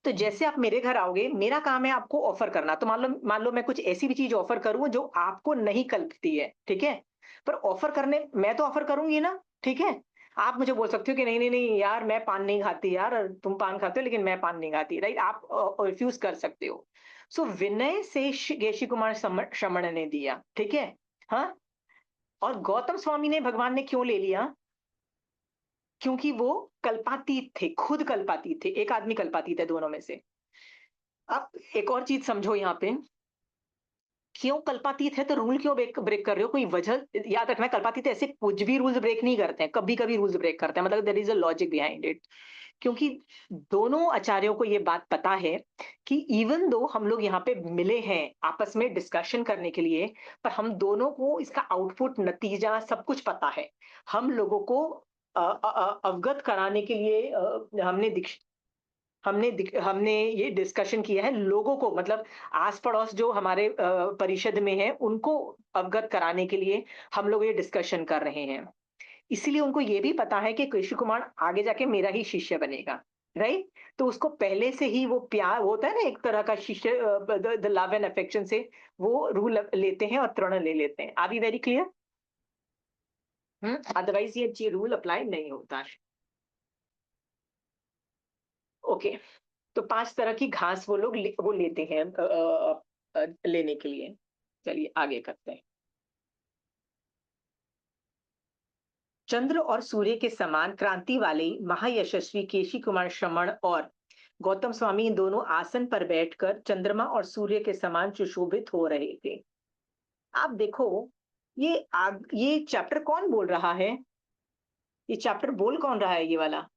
Speaker 1: तो जैसे आप मेरे घर आओगे, मेरा काम है आपको ऑफर करना। तो मान लो मैं कुछ ऐसी भी चीज ऑफर करूं जो आपको नहीं कल्पती है, ठीक है? पर ऑफर करने मैं तो ऑफर करूंगी ना, ठीक है? आप मुझे बोल सकते हो कि नहीं नहीं नहीं यार, मैं पान नहीं खाती यार, तुम पान खाते हो लेकिन मैं पान नहीं खाती, राइट? आप रिफ्यूज कर सकते हो। सो विनय से केशी कुमार श्रमण ने दिया, ठीक है? हाँ। और गौतम स्वामी ने भगवान ने क्यों ले लिया? क्योंकि वो कल्पातीत थे, खुद कल्पातीत थे। एक आदमी कल्पातीत है दोनों में से। अब एक और चीज समझो यहाँ पे, क्यों कल्पातीत है तो रूल क्यों ब्रेक कर रहे हो? कोई वजह याद रखना, कल्पातीत ऐसे कुछ भी रूल्स ब्रेक नहीं करते हैं, कभी कभी रूल्स ब्रेक करते हैं, मतलब there is a logic behind it. क्योंकि दोनों आचार्यों को ये बात पता है कि इवन दो हम लोग यहाँ पे मिले हैं आपस में डिस्कशन करने के लिए, पर हम दोनों को इसका आउटपुट, नतीजा सब कुछ पता है। हम लोगों को अवगत कराने के लिए हमने ये डिस्कशन किया है लोगों को, मतलब आस पड़ोस जो हमारे परिषद में है उनको अवगत कराने के लिए हम लोग ये डिस्कशन कर रहे हैं। इसीलिए उनको ये भी पता है कि कृष्ण कुमार आगे जाके मेरा ही शिष्य बनेगा, राइट? तो उसको पहले से ही वो प्यार होता है ना, एक तरह का शिष्य, द लव एंड अफेक्शन से वो रूल लेते हैं और तृण ले लेते हैं। Are we very clear? Otherwise ये रूल अप्लाई नहीं होता है। ओके। तो 5 तरह की घास वो लोग वो लेते हैं लेने के लिए। चलिए आगे करते हैं। चंद्र और सूर्य के समान क्रांति वाले महायशस्वी केशी कुमार श्रमण और गौतम स्वामी इन दोनों आसन पर बैठकर चंद्रमा और सूर्य के समान सुशोभित हो रहे थे। आप देखो, ये चैप्टर कौन बोल रहा है? ये चैप्टर बोल कौन रहा है? ये वाला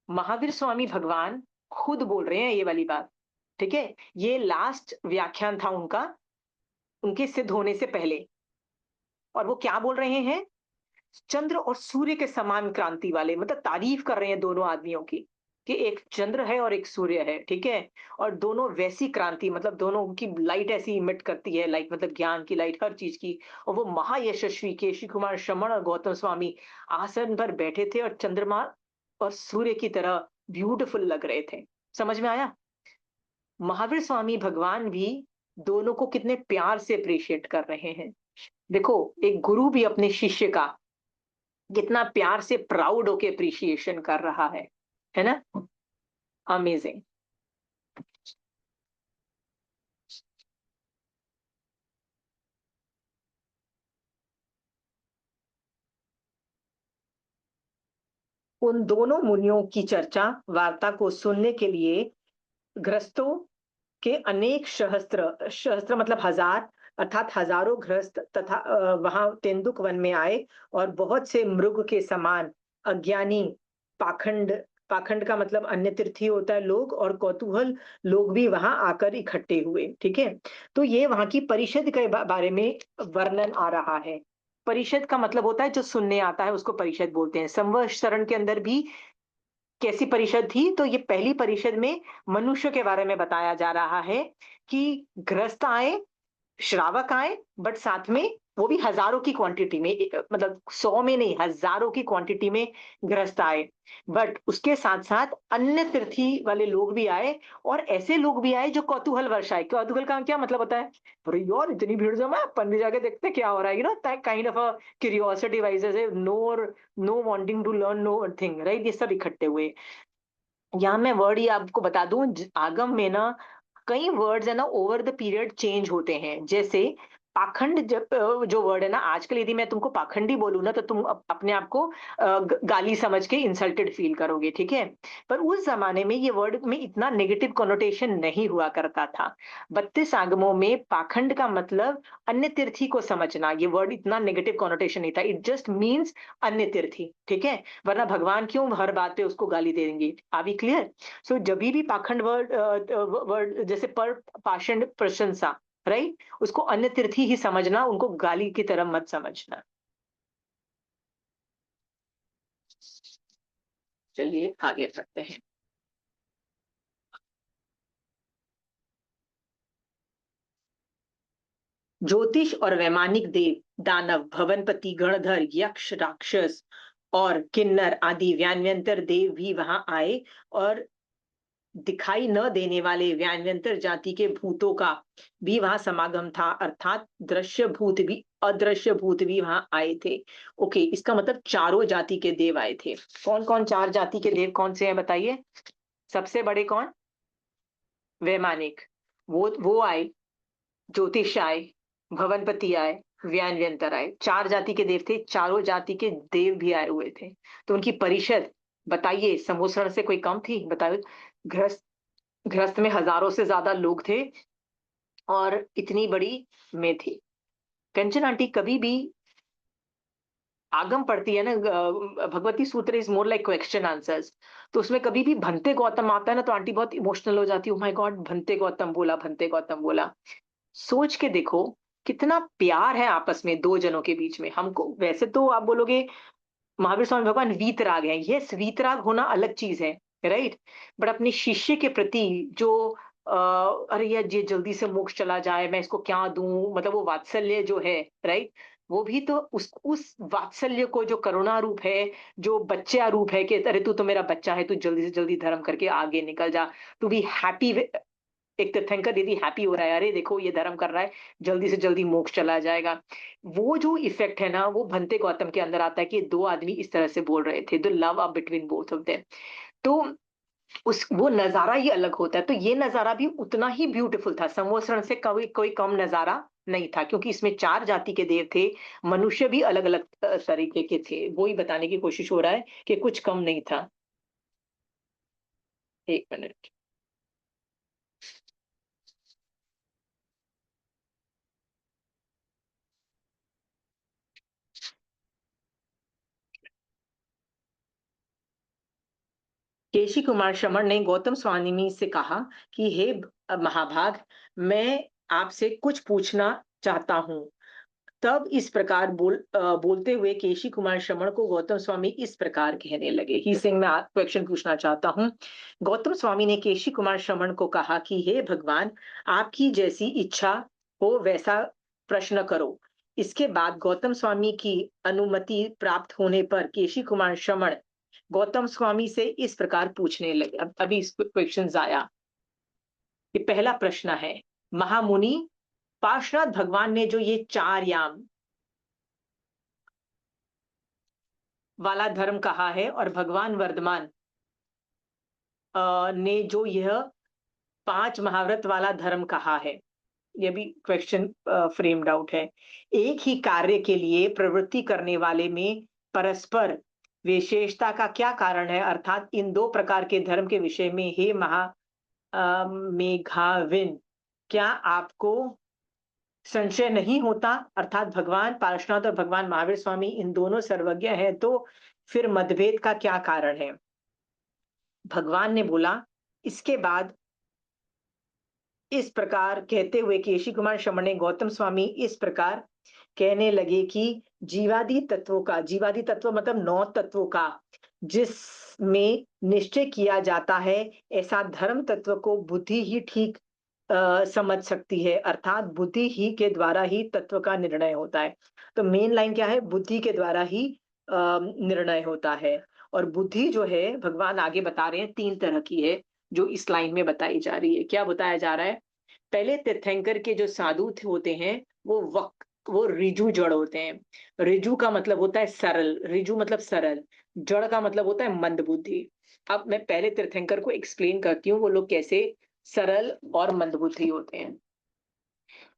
Speaker 1: महावीर स्वामी भगवान खुद बोल रहे हैं ये वाली बात, ठीक है? ये लास्ट व्याख्यान था उनका, उनके सिद्ध होने से पहले। और वो क्या बोल रहे हैं? चंद्र और सूर्य के समान क्रांति वाले, मतलब तारीफ कर रहे हैं दोनों आदमियों की कि एक चंद्र है और एक सूर्य है, ठीक है? और दोनों वैसी क्रांति, मतलब दोनों की लाइट ऐसी इमिट करती है, लाइट मतलब ज्ञान की लाइट, हर चीज की। और वो महायशस्वी केशी कुमार श्रमण और गौतम स्वामी आसन पर बैठे थे और चंद्रमा और सूर्य की तरह ब्यूटीफुल लग रहे थे। समझ में आया? महावीर स्वामी भगवान भी दोनों को कितने प्यार से अप्रिशिएट कर रहे हैं। देखो, एक गुरु भी अपने शिष्य का कितना प्यार से प्राउड होके अप्रिशिएशन कर रहा है ना? अमेजिंग। उन दोनों मुनियों की चर्चा वार्ता को सुनने के लिए गृहस्थों के अनेक सहस्त्र, सहस्त्र मतलब हजार, अर्थात हजारों गृहस्थ तथा वहां तेंदुक वन में आए और बहुत से मृग के समान अज्ञानी, पाखंड, पाखंड का मतलब अन्य तीर्थी होता है लोग, और कौतूहल लोग भी वहां आकर इकट्ठे हुए, ठीक है? तो ये वहां की परिषद के बारे में वर्णन आ रहा है। परिषद का मतलब होता है जो सुनने आता है उसको परिषद बोलते हैं। संवत्सरण के अंदर भी कैसी परिषद थी? तो ये पहली परिषद में मनुष्य के बारे में बताया जा रहा है कि गृहस्थ आए, श्रावक आए, बट साथ में वो भी हजारों की क्वांटिटी में, मतलब 100 में नहीं, हजारों की क्वांटिटी में गृहस्थ आए। बट उसके साथ साथ अन्य तीर्थी वाले लोग भी आए, और ऐसे लोग भी आए जो कौतूहल वर्षाए। कौतूहल का क्या मतलब होता है? अरे यार इतनी भीड़ जमा है, अपन भी जाके देखते हैं क्या हो रहा है, kind of a curiosity wise, no wanting to learn nothing, right? ये सब इकट्ठे हुए। यहाँ मैं वर्ड ये आपको बता दूं, आगम में ना कई वर्ड्स है ना ओवर द पीरियड चेंज होते हैं। जैसे पाखंड, जब जो वर्ड है ना, आजकल यदि मैं तुमको पाखंडी बोलूं ना तो तुम अपने आप को गाली समझ के इंसल्टेड फील करोगे, ठीक है? पर उस जमाने में ये वर्ड में इतना नेगेटिव कोनोटेशन नहीं हुआ करता था। 32 आगमों में पाखंड का मतलब अन्य तीर्थी को समझना, ये वर्ड इतना नेगेटिव कोनोटेशन नहीं था। इट जस्ट मीन्स अन्य तीर्थी, ठीक है? वरना भगवान क्यों हर बात पे उसको गाली दे देंगे? Are we clear? सो जब भी पाखंड वर्ड जैसे पर पाषंड प्रशंसा, राइट? उसको अन्य तीर्थी ही समझना, उनको गाली की तरह मत समझना। चलिए आगे बढ़ते हैं। ज्योतिष और वैमानिक देव, दानव, भवनपति, गणधर, यक्ष, राक्षस और किन्नर आदि व्यान्यंतर देव भी वहां आए, और दिखाई न देने वाले व्यान्यंतर जाति के भूतों का भी वहां समागम था, अर्थात दृश्य भूत भी अदृश्य भूत भी वहां आए थे। ओके, इसका मतलब चारों जाति के देव आए थे। कौन कौन चार जाति के देव कौन से हैं बताइए? सबसे बड़े कौन? वैमानिक, वो आए, ज्योतिष आए, भवनपति आए, व्यान्यंतर आए। चार जाति के देव थे, चारों जाति के देव भी आए हुए थे। तो उनकी परिषद बताइए संवत्सरण से कोई कम थी? बताओ। गृहस्थ गृहस्थ में हजारों से ज्यादा लोग थे और इतनी बड़ी में थी। कंचन आंटी कभी भी आगम पढ़ती है ना, भगवती सूत्र is more like question answers, तो उसमें कभी भी भंते गौतम आता है ना तो आंटी बहुत इमोशनल हो जाती है। Oh my God, Bhante Gautam बोला, भंते गौतम बोला। सोच के देखो कितना प्यार है आपस में दो जनों के बीच में। हमको वैसे तो आप बोलोगे महावीर स्वामी भगवान वीतराग है, यस वीतराग होना अलग चीज है, राइट? बट अपने शिष्य के प्रति जो अरे यार ये जल्दी से मोक्ष चला जाए, मैं इसको क्या दूं, मतलब वो वात्सल्य जो है, राइट? वो भी तो उस वात्सल्य को, जो करुणा रूप है, जो बच्चा रूप है कि अरे तू तो मेरा बच्चा है, तू जल्दी से जल्दी धर्म करके आगे निकल जा, टू बी हैप्पी। एक तीर्थंकर यदि हैप्पी हो रहा है, अरे देखो ये धर्म कर रहा है, जल्दी से जल्दी मोक्ष चला जाएगा, वो जो इफेक्ट है ना, वो भंते गौतम के अंदर आता है कि दो आदमी इस तरह से बोल रहे थे, the love up between both of them. तो उस वो नजारा ही अलग होता है। तो ये नजारा भी उतना ही ब्यूटीफुल था, संवत्सरण से कोई कोई कम नजारा नहीं था, क्योंकि इसमें चार जाति के देव थे, मनुष्य भी अलग अलग तरीके के थे। वो ही बताने की कोशिश हो रहा है कि कुछ कम नहीं था। एक मिनट। केशी कुमार श्रमण ने गौतम स्वामी से कहा कि हे महाभाग, मैं आपसे कुछ पूछना चाहता हूँ। तब इस प्रकार बोलते हुए केशी कुमार श्रमण को गौतम स्वामी इस प्रकार कहने लगे। ही सिंह, मैं क्वेश्चन पूछना चाहता हूँ। गौतम स्वामी ने केशी कुमार श्रमण को कहा कि हे भगवान, आपकी जैसी इच्छा हो वैसा प्रश्न करो। इसके बाद गौतम स्वामी की अनुमति प्राप्त होने पर केशी कुमार श्रमण गौतम स्वामी से इस प्रकार पूछने लगे। अब अभी इस क्वेश्चन आया। ये पहला प्रश्न है, महामुनि, पार्श्वनाथ भगवान ने जो ये चार याम वाला धर्म कहा है, और भगवान वर्धमान ने जो यह पांच महाव्रत वाला धर्म कहा है, ये भी क्वेश्चन फ्रेम्ड आउट है। एक ही कार्य के लिए प्रवृत्ति करने वाले में परस्पर विशेषता का क्या कारण है? अर्थात इन दो प्रकार के धर्म के विषय में हे मेघाविन, क्या आपको संशय नहीं होता? अर्थात भगवान पार्श्वनाथ और भगवान महावीर स्वामी इन दोनों सर्वज्ञ हैं, तो फिर मतभेद का क्या कारण है? भगवान ने बोला। इसके बाद इस प्रकार कहते हुए केशी कुमार श्रमण ने गौतम स्वामी इस प्रकार कहने लगे कि जीवादि तत्वों का, जीवादि तत्व मतलब नौ तत्वों का, जिसमें निश्चय किया जाता है, ऐसा धर्म तत्व को बुद्धि ही ठीक समझ सकती है, अर्थात बुद्धि ही के द्वारा ही तत्व का निर्णय होता है। तो मेन लाइन क्या है? बुद्धि के द्वारा ही निर्णय होता है। और बुद्धि जो है, भगवान आगे बता रहे हैं, तीन तरह की है, जो इस लाइन में बताई जा रही है। क्या बताया जा रहा है? पहले तीर्थंकर के जो साधु होते हैं, वो ऋजु जड़ होते हैं। ऋजु का मतलब होता है सरल, ऋजु मतलब सरल, जड़ का मतलब होता है मंद बुद्धि। अब मैं पहले तीर्थंकर को एक्सप्लेन करती हूँ, वो लोग कैसे सरल और मंदबुद्धि होते हैं।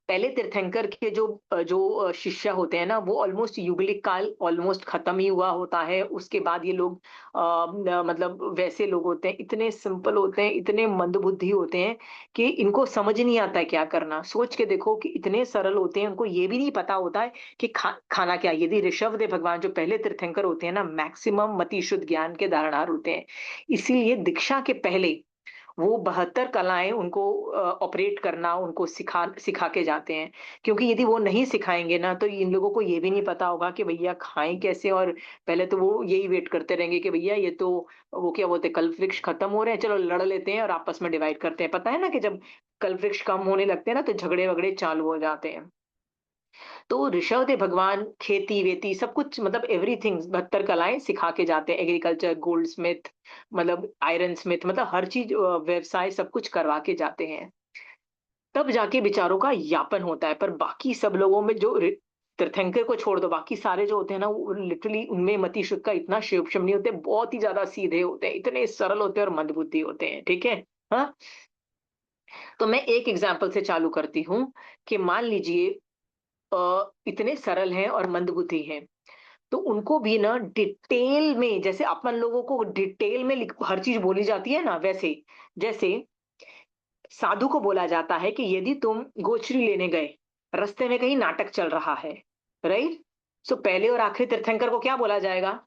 Speaker 1: पहले तीर्थंकर के जो जो शिष्य होते हैं ना, वो ऑलमोस्ट युगलिक काल ऑलमोस्ट खत्म ही हुआ होता है। उसके बाद ये लोग मतलब वैसे लोग होते हैं, इतने सिंपल होते हैं, इतने मंदबुद्धि होते हैं कि इनको समझ नहीं आता है क्या करना। सोच के देखो कि इतने सरल होते हैं, उनको ये भी नहीं पता होता है कि खाना क्या है। यदि ऋषभदेव भगवान जो पहले तीर्थंकर होते हैं ना, मैक्सिमम मति शुद्ध ज्ञान के धारणार होते हैं, इसीलिए दीक्षा के पहले वो 72 कलाएँ उनको ऑपरेट करना, उनको सिखा के जाते हैं। क्योंकि यदि वो नहीं सिखाएँगे ना, तो इन लोगों को ये भी नहीं पता होगा कि भैया खाएँ कैसे, और पहले तो वो यही वेट करते रहेंगे कि भैया ये तो वो क्या बोलते हैं, कल्प वृक्ष खत्म हो रहे हैं, चलो लड़ लेते हैं और आपस में डिवाइड करते हैं। पता है ना कि जब कल्प वृक्ष कम होने लगते हैं ना, तो झगड़े-वगड़े चालू हो जाते हैं। तो ऋषभदेव भगवान खेती-वेती सब कुछ, मतलब एवरीथिंग 72 कलाएँ सिखा के जाते हैं। एग्रीकल्चर, गोल्डस्मिथ, मतलब आयरन स्मिथ, मतलब हर चीज़, व्यवसाय सब कुछ करवा के जाते हैं। तब जाके बेचारों का यापन होता है। पर बाकी सब लोगों में जो तीर्थंकर को छोड़ दो, बाकी सारे जो होते हैं ना, वो लिटरली उनमें मति शुद्ध का इतना शिव-शम नहीं होते, बहुत ही ज़्यादा सीधे होते हैं, इतने सरल होते हैं और मंदबुद्धि होते हैं, ठीक है? हाँ? तो मैं एक एग्ज़ाम्पल से चालू करती हूँ कि मान लीजिए इतने सरल हैं और मंदबुद्धि हैं, तो उनको भी ना डिटेल में, जैसे अपन लोगों को डिटेल में हर चीज़ बोली जाती है ना, वैसे जैसे साधु को बोला जाता है कि यदि तुम गोचरी लेने गए, रास्ते में कहीं नाटक चल रहा है, राइट? सो पहले और आखिरी तीर्थंकर को क्या बोला जाएगा?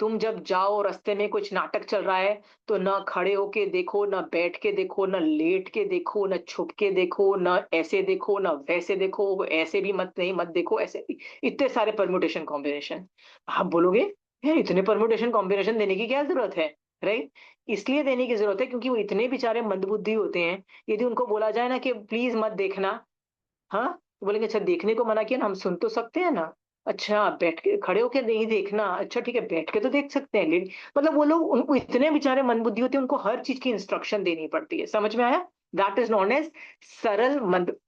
Speaker 1: तुम जब जाओ, रास्ते में कुछ नाटक चल रहा है, तो ना खड़े होके देखो, ना बैठ के देखो, ना लेट के देखो, ना छुप के देखो, ना ऐसे देखो, ना वैसे देखो, ऐसे भी मत नहीं मत देखो, ऐसे भी। इतने सारे परम्यूटेशन कॉम्बिनेशन। आप बोलोगे, यार इतने परम्यूटेशन कॉम्बिनेशन देने की क्या ज़रूरत है? राइट? इसलिए देने की ज़रूरत है क्योंकि वो इतने बेचारे मंदबुद्धि होते हैं, यदि उनको बोला जाए ना कि प्लीज़ मत देखना, हाँ? तो बोलेंगे अच्छा देखने को मना किया ना, हम सुन तो सकते हैं ना। अच्छा बैठ के खड़े होके नहीं देखना, अच्छा ठीक है बैठ के तो देख सकते हैं, लेट मतलब वो लोग, उनको इतने बेचारे मंदबुद्धि होते हैं, उनको हर चीज़ की इंस्ट्रक्शन देनी पड़ती है। समझ में आया? दैट इज़ नोन एज़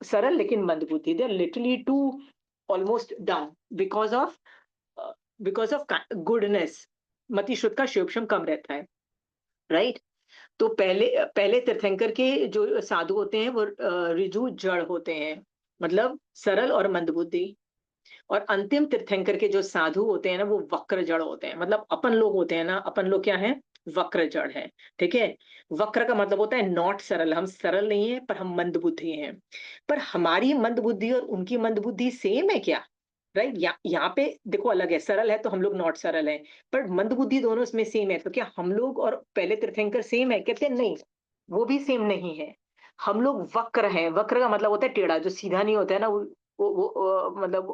Speaker 1: सरल लेकिन मंदबुद्धि। They are literally to almost done because of because of क गुडनेस। मति शुद्ध का शुभ-शम कम रहता है, राइट? तो पहले तीर्थंकर के जो साधु होते हैं वो ऋजु जड़ होते हैं, मतलब सरल और मंदबुद्धि। और अंतिम तीर्थंकर के जो साधु होते हैं ना, वो वक्र जड़ होते हैं, मतलब अपन लोग होते हैं ना, अपन लोग क्या है, वक्र जड़ है, ठीक है? वक्र का मतलब होता है नॉट सरल, हम सरल नहीं है पर हम मंदबुद्धि हैं। पर हमारी मंदबुद्धि और उनकी मंदबुद्धि सेम है क्या? राइट? यहाँ पे देखो अलग है, सरल है तो हम लोग नॉट सरल है, पर मंदबुद्धि दोनों इसमें सेम है, तो क्या हम लोग और पहले तीर्थंकर सेम है? कहते हैं नहीं, वो भी सेम नहीं है। हम लोग वक्र हैं, वक्र का मतलब होता है टेढ़ा, जो सीधा नहीं होता है ना, वो मतलब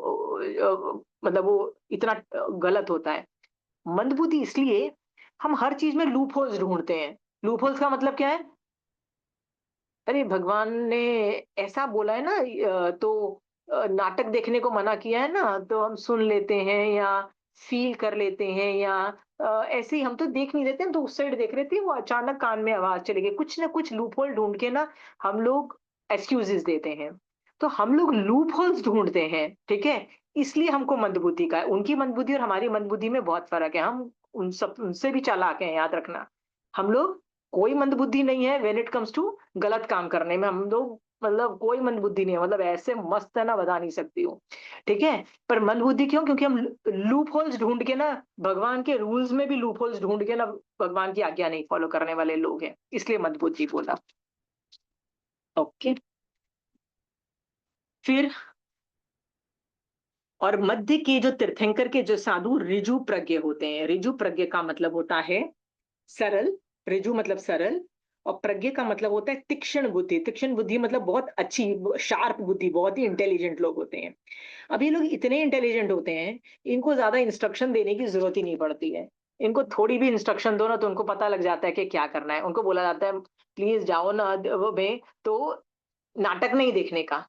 Speaker 1: वो इतना गलत होता है। मंदबुद्धि इसलिए हम हर चीज़ में लूप होल्स ढूँढते हैं। लूप होल्स का मतलब क्या है? अरे भगवान ने ऐसा बोला है ना, तो नाटक देखने को मना किया है ना, तो हम सुन लेते हैं या फ़ील कर लेते हैं, या ऐसे ही हम तो देख नहीं देते, हम तो उस साइड देख रहे थे, वो अचानक कान में आवाज़ चली गई। कुछ ना कुछ लूप होल ढूँढ के ना हम लोग एक्सक्यूज़ेज़ देते हैं। तो हम लोग लूप होल्स ढूँढते हैं, ठीक है? इसलिए हमको मंदबुद्धि का है। उनकी मंदबुद्धि और हमारी मंदबुद्धि में बहुत फ़र्क है। हम उनसे भी चालाक हैं, याद रखना। हम लोग कोई मंदबुद्धि नहीं है व्हेन इट कम्स टू गलत काम करने में, हम लोग मतलब कोई मंदबुद्धि नहीं है, मतलब ऐसे मस्त है ना, बता नहीं सकती हूँ, ठीक है? पर मंदबुद्धि क्यों? क्योंकि हम लूप होल्स ढूँढ के ना, भगवान के रूल्स में भी लूप होल्स ढूँढ के ना, भगवान की आज्ञा नहीं फॉलो करने वाले लोग हैं, इसलिए मंदबुद्धि बोला। ओके, फिर और मध्य के जो तीर्थंकर के जो साधु ऋजु प्रज्ञ होते हैं, ऋजु प्रज्ञ का मतलब होता है सरल, ऋजु मतलब सरल, और प्रज्ञ का मतलब होता है तीक्ष्ण बुद्धि। तीक्ष्ण बुद्धि मतलब बहुत अच्छी, शार्प बुद्धि, बहुत ही इंटेलिजेंट लोग होते हैं। अब ये लोग इतने इंटेलिजेंट होते हैं, इनको ज्यादा इंस्ट्रक्शन देने की जरूरत ही नहीं पड़ती है। इनको थोड़ी भी इंस्ट्रक्शन दो ना, तो उनको पता लग जाता है कि क्या करना है। उनको बोला जाता है प्लीज जाओ ना वो में, तो नाटक नहीं देखने का,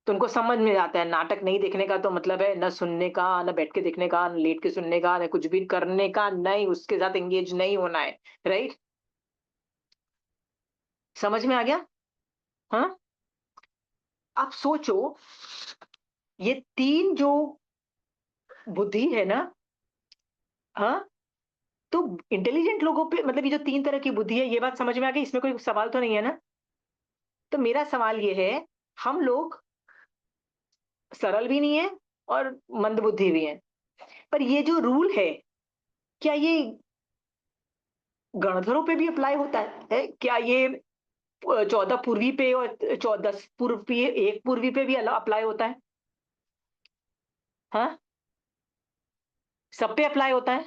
Speaker 1: तो उनको समझ में आता है नाटक नहीं देखने का तो मतलब है न सुनने का, न बैठ के देखने का, न लेट के सुनने का, न कुछ भी करने का, नहीं उसके साथ एंगेज नहीं होना है, राइट? समझ में आ गया? हाँ, आप सोचो, ये तीन जो बुद्धि है ना, हाँ, तो इंटेलिजेंट लोगों पे, मतलब ये जो तीन तरह की बुद्धि है, ये बात समझ में आ गई, इसमें कोई सवाल तो नहीं है ना? तो मेरा सवाल ये है, हम लोग सरल भी नहीं है और मंदबुद्धि भी है, पर ये जो रूल है, क्या ये गणधरों पे भी अप्लाई होता है? क्या ये 14 पूर्वी पे और 10 पूर्व पे, 1 पूर्वी पे भी अप्लाई होता है? हाँ, सब पे अप्लाई होता है?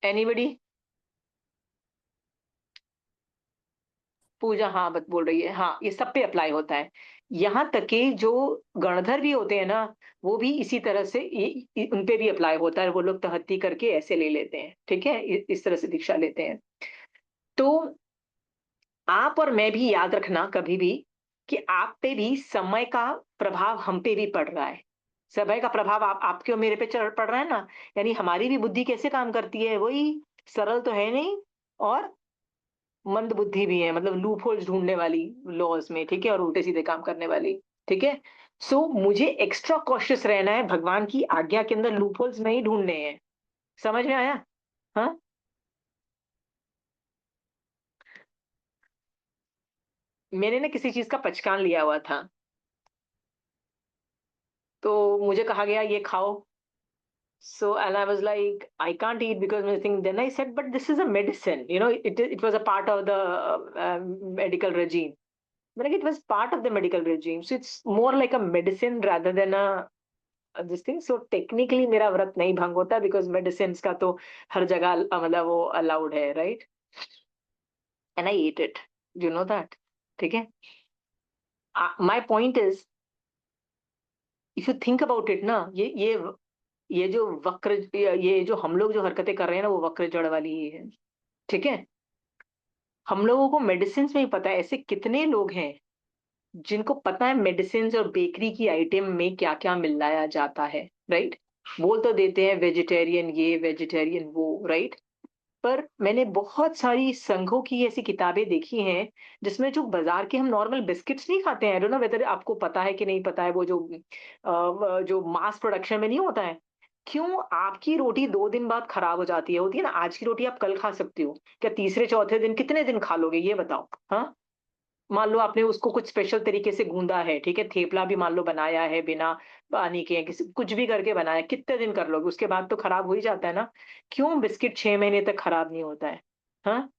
Speaker 1: एनीबॉडी? पूजा, हाँ, बत बोल रही है, हाँ, ये सब पे अप्लाई होता है। यहाँ तक कि जो गणधर भी होते हैं ना, वो भी इसी तरह से उन पे भी अप्लाई होता है, वो लोग तहत्ती करके ऐसे ले लेते हैं, ठीक है? इस तरह से दीक्षा लेते हैं। तो आप और मैं भी याद रखना कभी भी कि आप पे भी समय का प्रभाव हम पे भी पड़ रहा है। समय का प्रभाव आपके और मेरे पे पड़ रहा है ना, यानी हमारी भी बुद्धि कैसे काम करती है, वही सरल तो है नहीं, और मंद बुद्धि भी है, मतलब लूप होल्स ढूंढने वाली लॉज में, ठीक है, और उल्टे सीधे काम करने वाली, ठीक है। सो मुझे एक्स्ट्रा कॉशियस रहना है, भगवान की आज्ञा के अंदर लूप होल्स नहीं ढूंढने हैं। समझ में आया? हाँ, मैंने ना किसी चीज का पचकान लिया हुआ था, तो मुझे कहा गया ये खाओ। So, and I was like, I can't eat because I think. Then I said, but this is a medicine. It was a part of the medical regime. But like, it was part of the medical regime, so it's more like a medicine rather than a this thing. So technically, मेरा व्रत नहीं भंग होता because medicines का तो हर जगह मतलब वो allowed है, right? And I ate it. You know that? ठीक है? My point is, if you think about it ना, ये जो वक्र, ये जो हम लोग जो हरकतें कर रहे हैं ना, वो वक्र जड़ वाली ही है, ठीक है। हम लोगों को मेडिसिन में ही पता है, ऐसे कितने लोग हैं जिनको पता है मेडिसिन और बेकरी की आइटम में क्या क्या मिलाया जाता है, राइट? बोल तो देते हैं वेजिटेरियन ये वेजिटेरियन वो, राइट? पर मैंने बहुत सारी संघों की ऐसी किताबें देखी हैं जिसमें जो बाजार के हम नॉर्मल बिस्किट्स नहीं खाते हैं, आई डोंट नो वेदर आपको पता है कि नहीं पता है, वो जो मास प्रोडक्शन में नहीं होता है। क्यों आपकी रोटी 2 दिन बाद खराब हो जाती है? होती है ना, आज की रोटी आप कल खा सकते हो, क्या तीसरे चौथे दिन कितने दिन खा लोगे ये बताओ? हाँ, मान लो आपने उसको कुछ स्पेशल तरीके से गूंदा है, ठीक है, थेपला भी मान लो बनाया है बिना पानी के, किसी कुछ भी करके बनाया, कितने दिन कर लोगे? उसके बाद तो खराब हो ही जाता है ना। क्यों बिस्किट 6 महीने तक खराब नहीं होता है? हाँ,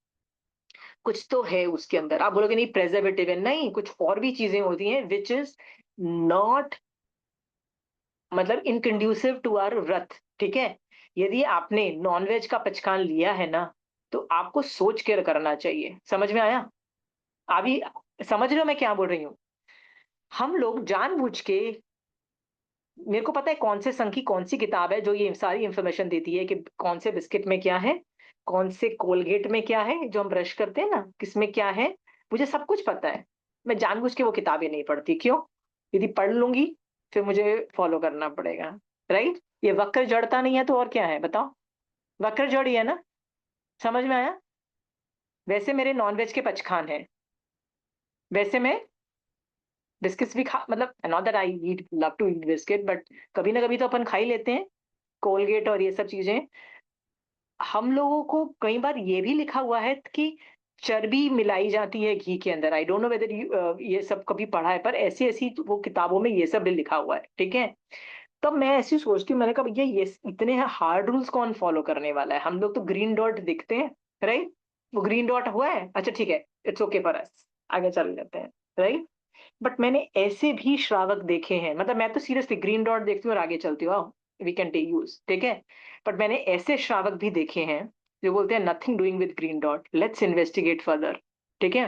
Speaker 1: कुछ तो है उसके अंदर। आप बोलोगे नहीं प्रेजर्वेटिव है, नहीं, कुछ और भी चीजें होती हैं विच इज नॉट, मतलब इनकंड्यूसिव टू आवर व्रत, ठीक है। यदि आपने नॉनवेज का पचकान लिया है ना, तो आपको सोच कर करना चाहिए। समझ में आया? अभी समझ रहे हो मैं क्या बोल रही हूँ? हम लोग जानबूझ के, मेरे को पता है कौन से संघ की कौन सी किताब है जो ये सारी इंफॉर्मेशन देती है कि कौन से बिस्किट में क्या है, कौन से कोलगेट में क्या है, जो हम ब्रश करते हैं ना किसमें क्या है, मुझे सब कुछ पता है। मैं जानबूझ के वो किताबें नहीं पढ़ती, क्यों? यदि पढ़ लूंगी फिर मुझे फॉलो करना पड़ेगा, राइट? ये वक्र जड़ता नहीं है तो और क्या है बताओ? वक्र जड़ ही है ना। समझ में आया? वैसे मेरे नॉनवेज के पचखान है, वैसे मैं बिस्किट्स भी खा, मतलब not that I eat love to eat biscuit, but कभी ना कभी तो अपन खा ही लेते हैं कोलगेट और ये सब चीजें। हम लोगों को कई बार ये भी लिखा हुआ है कि चर्बी मिलाई जाती है घी के अंदर। आई डोंट नो वेदर ये सब कभी पढ़ा है, पर ऐसी ऐसी वो किताबों में ये सब भी लिखा हुआ है, ठीक है। तब मैं ऐसी सोचती हूँ, मैंने कहा भैया ये इतने हार्ड रूल्स कौन फॉलो करने वाला है? हम लोग तो ग्रीन डॉट दिखते हैं, राइट? वो ग्रीन डॉट हुआ है, अच्छा ठीक है, इट्स ओके फॉर अस, आगे चल जाते हैं, राइट? बट मैंने ऐसे भी श्रावक देखे हैं, मतलब मैं तो सीरियसली ग्रीन डॉट देखती हूँ और आगे चलती हूँ, वी कैन टेक यूज, ठीक है। बट मैंने ऐसे श्रावक भी देखे हैं जो बोलते हैं nothing doing with green dot, let's investigate further, ठीक है।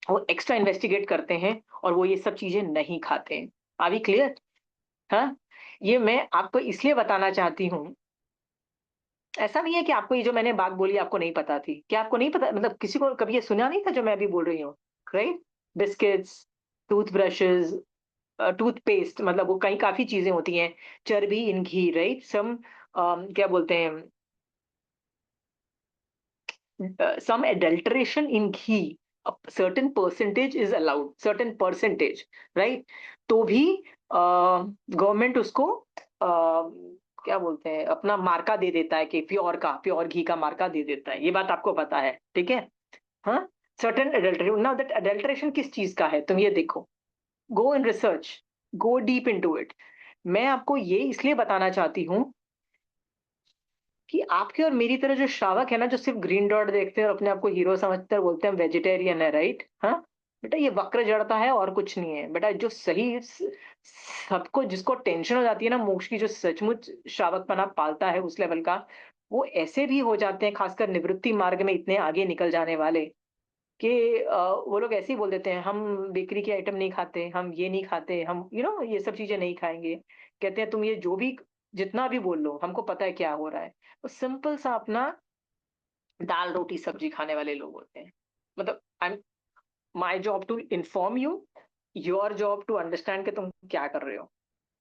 Speaker 1: वो एक्स्ट्रा इन्वेस्टिगेट करते हैं और वो ये सब चीजें नहीं खाते हैं। Are we clear? हाँ, ये मैं आपको इसलिए बताना चाहती हूँ, ऐसा नहीं है कि आपको ये जो मैंने बात बोली आपको नहीं पता थी। क्या आपको नहीं पता, मतलब किसी को कभी ये सुना नहीं था जो मैं अभी बोल रही हूँ, राइट? बिस्किट्स, टूथब्रशेस, टूथपेस्ट, मतलब वो कई काफी चीजें होती हैं, चर्बी इन घी, राइट? सम क्या बोलते हैं, some adulteration in ghee, a certain percentage is allowed, certain percentage, right? तो भी गवर्नमेंट उसको क्या बोलते हैं, अपना मार्का दे देता है कि प्योर घी का मार्का दे देता है। ये बात आपको पता है, ठीक है? हाँ, certain adulteration. Now that adulteration किस चीज का है तुम ये देखो, go in research, go deep into it. मैं आपको ये इसलिए बताना चाहती हूँ कि आपके और मेरी तरह जो श्रावक है ना, जो सिर्फ ग्रीन डॉट देखते हैं और अपने आप को हीरो समझते हैं, बोलते हैं वेजिटेरियन है, राइट? हाँ बेटा, ये वक्र जड़ता है और कुछ नहीं है बेटा। जो सही सबको जिसको टेंशन हो जाती है ना मोक्ष की, जो सचमुच श्रावकपना पालता है उस लेवल का, वो ऐसे भी हो जाते हैं, खासकर निवृत्ति मार्ग में इतने आगे निकल जाने वाले, कि वो लोग ऐसे ही बोल देते हैं, हम बेकरी के आइटम नहीं खाते, हम ये नहीं खाते, हम ये सब चीज़ें नहीं खाएँगे। कहते हैं तुम ये जो भी जितना भी बोल लो, हमको पता है क्या हो रहा है। तो सिंपल सा अपना दाल, रोटी, सब्जी खाने वाले लोग होते हैं। मतलब I am my job to inform you, your job to understand कि तुम क्या कर रहे हो।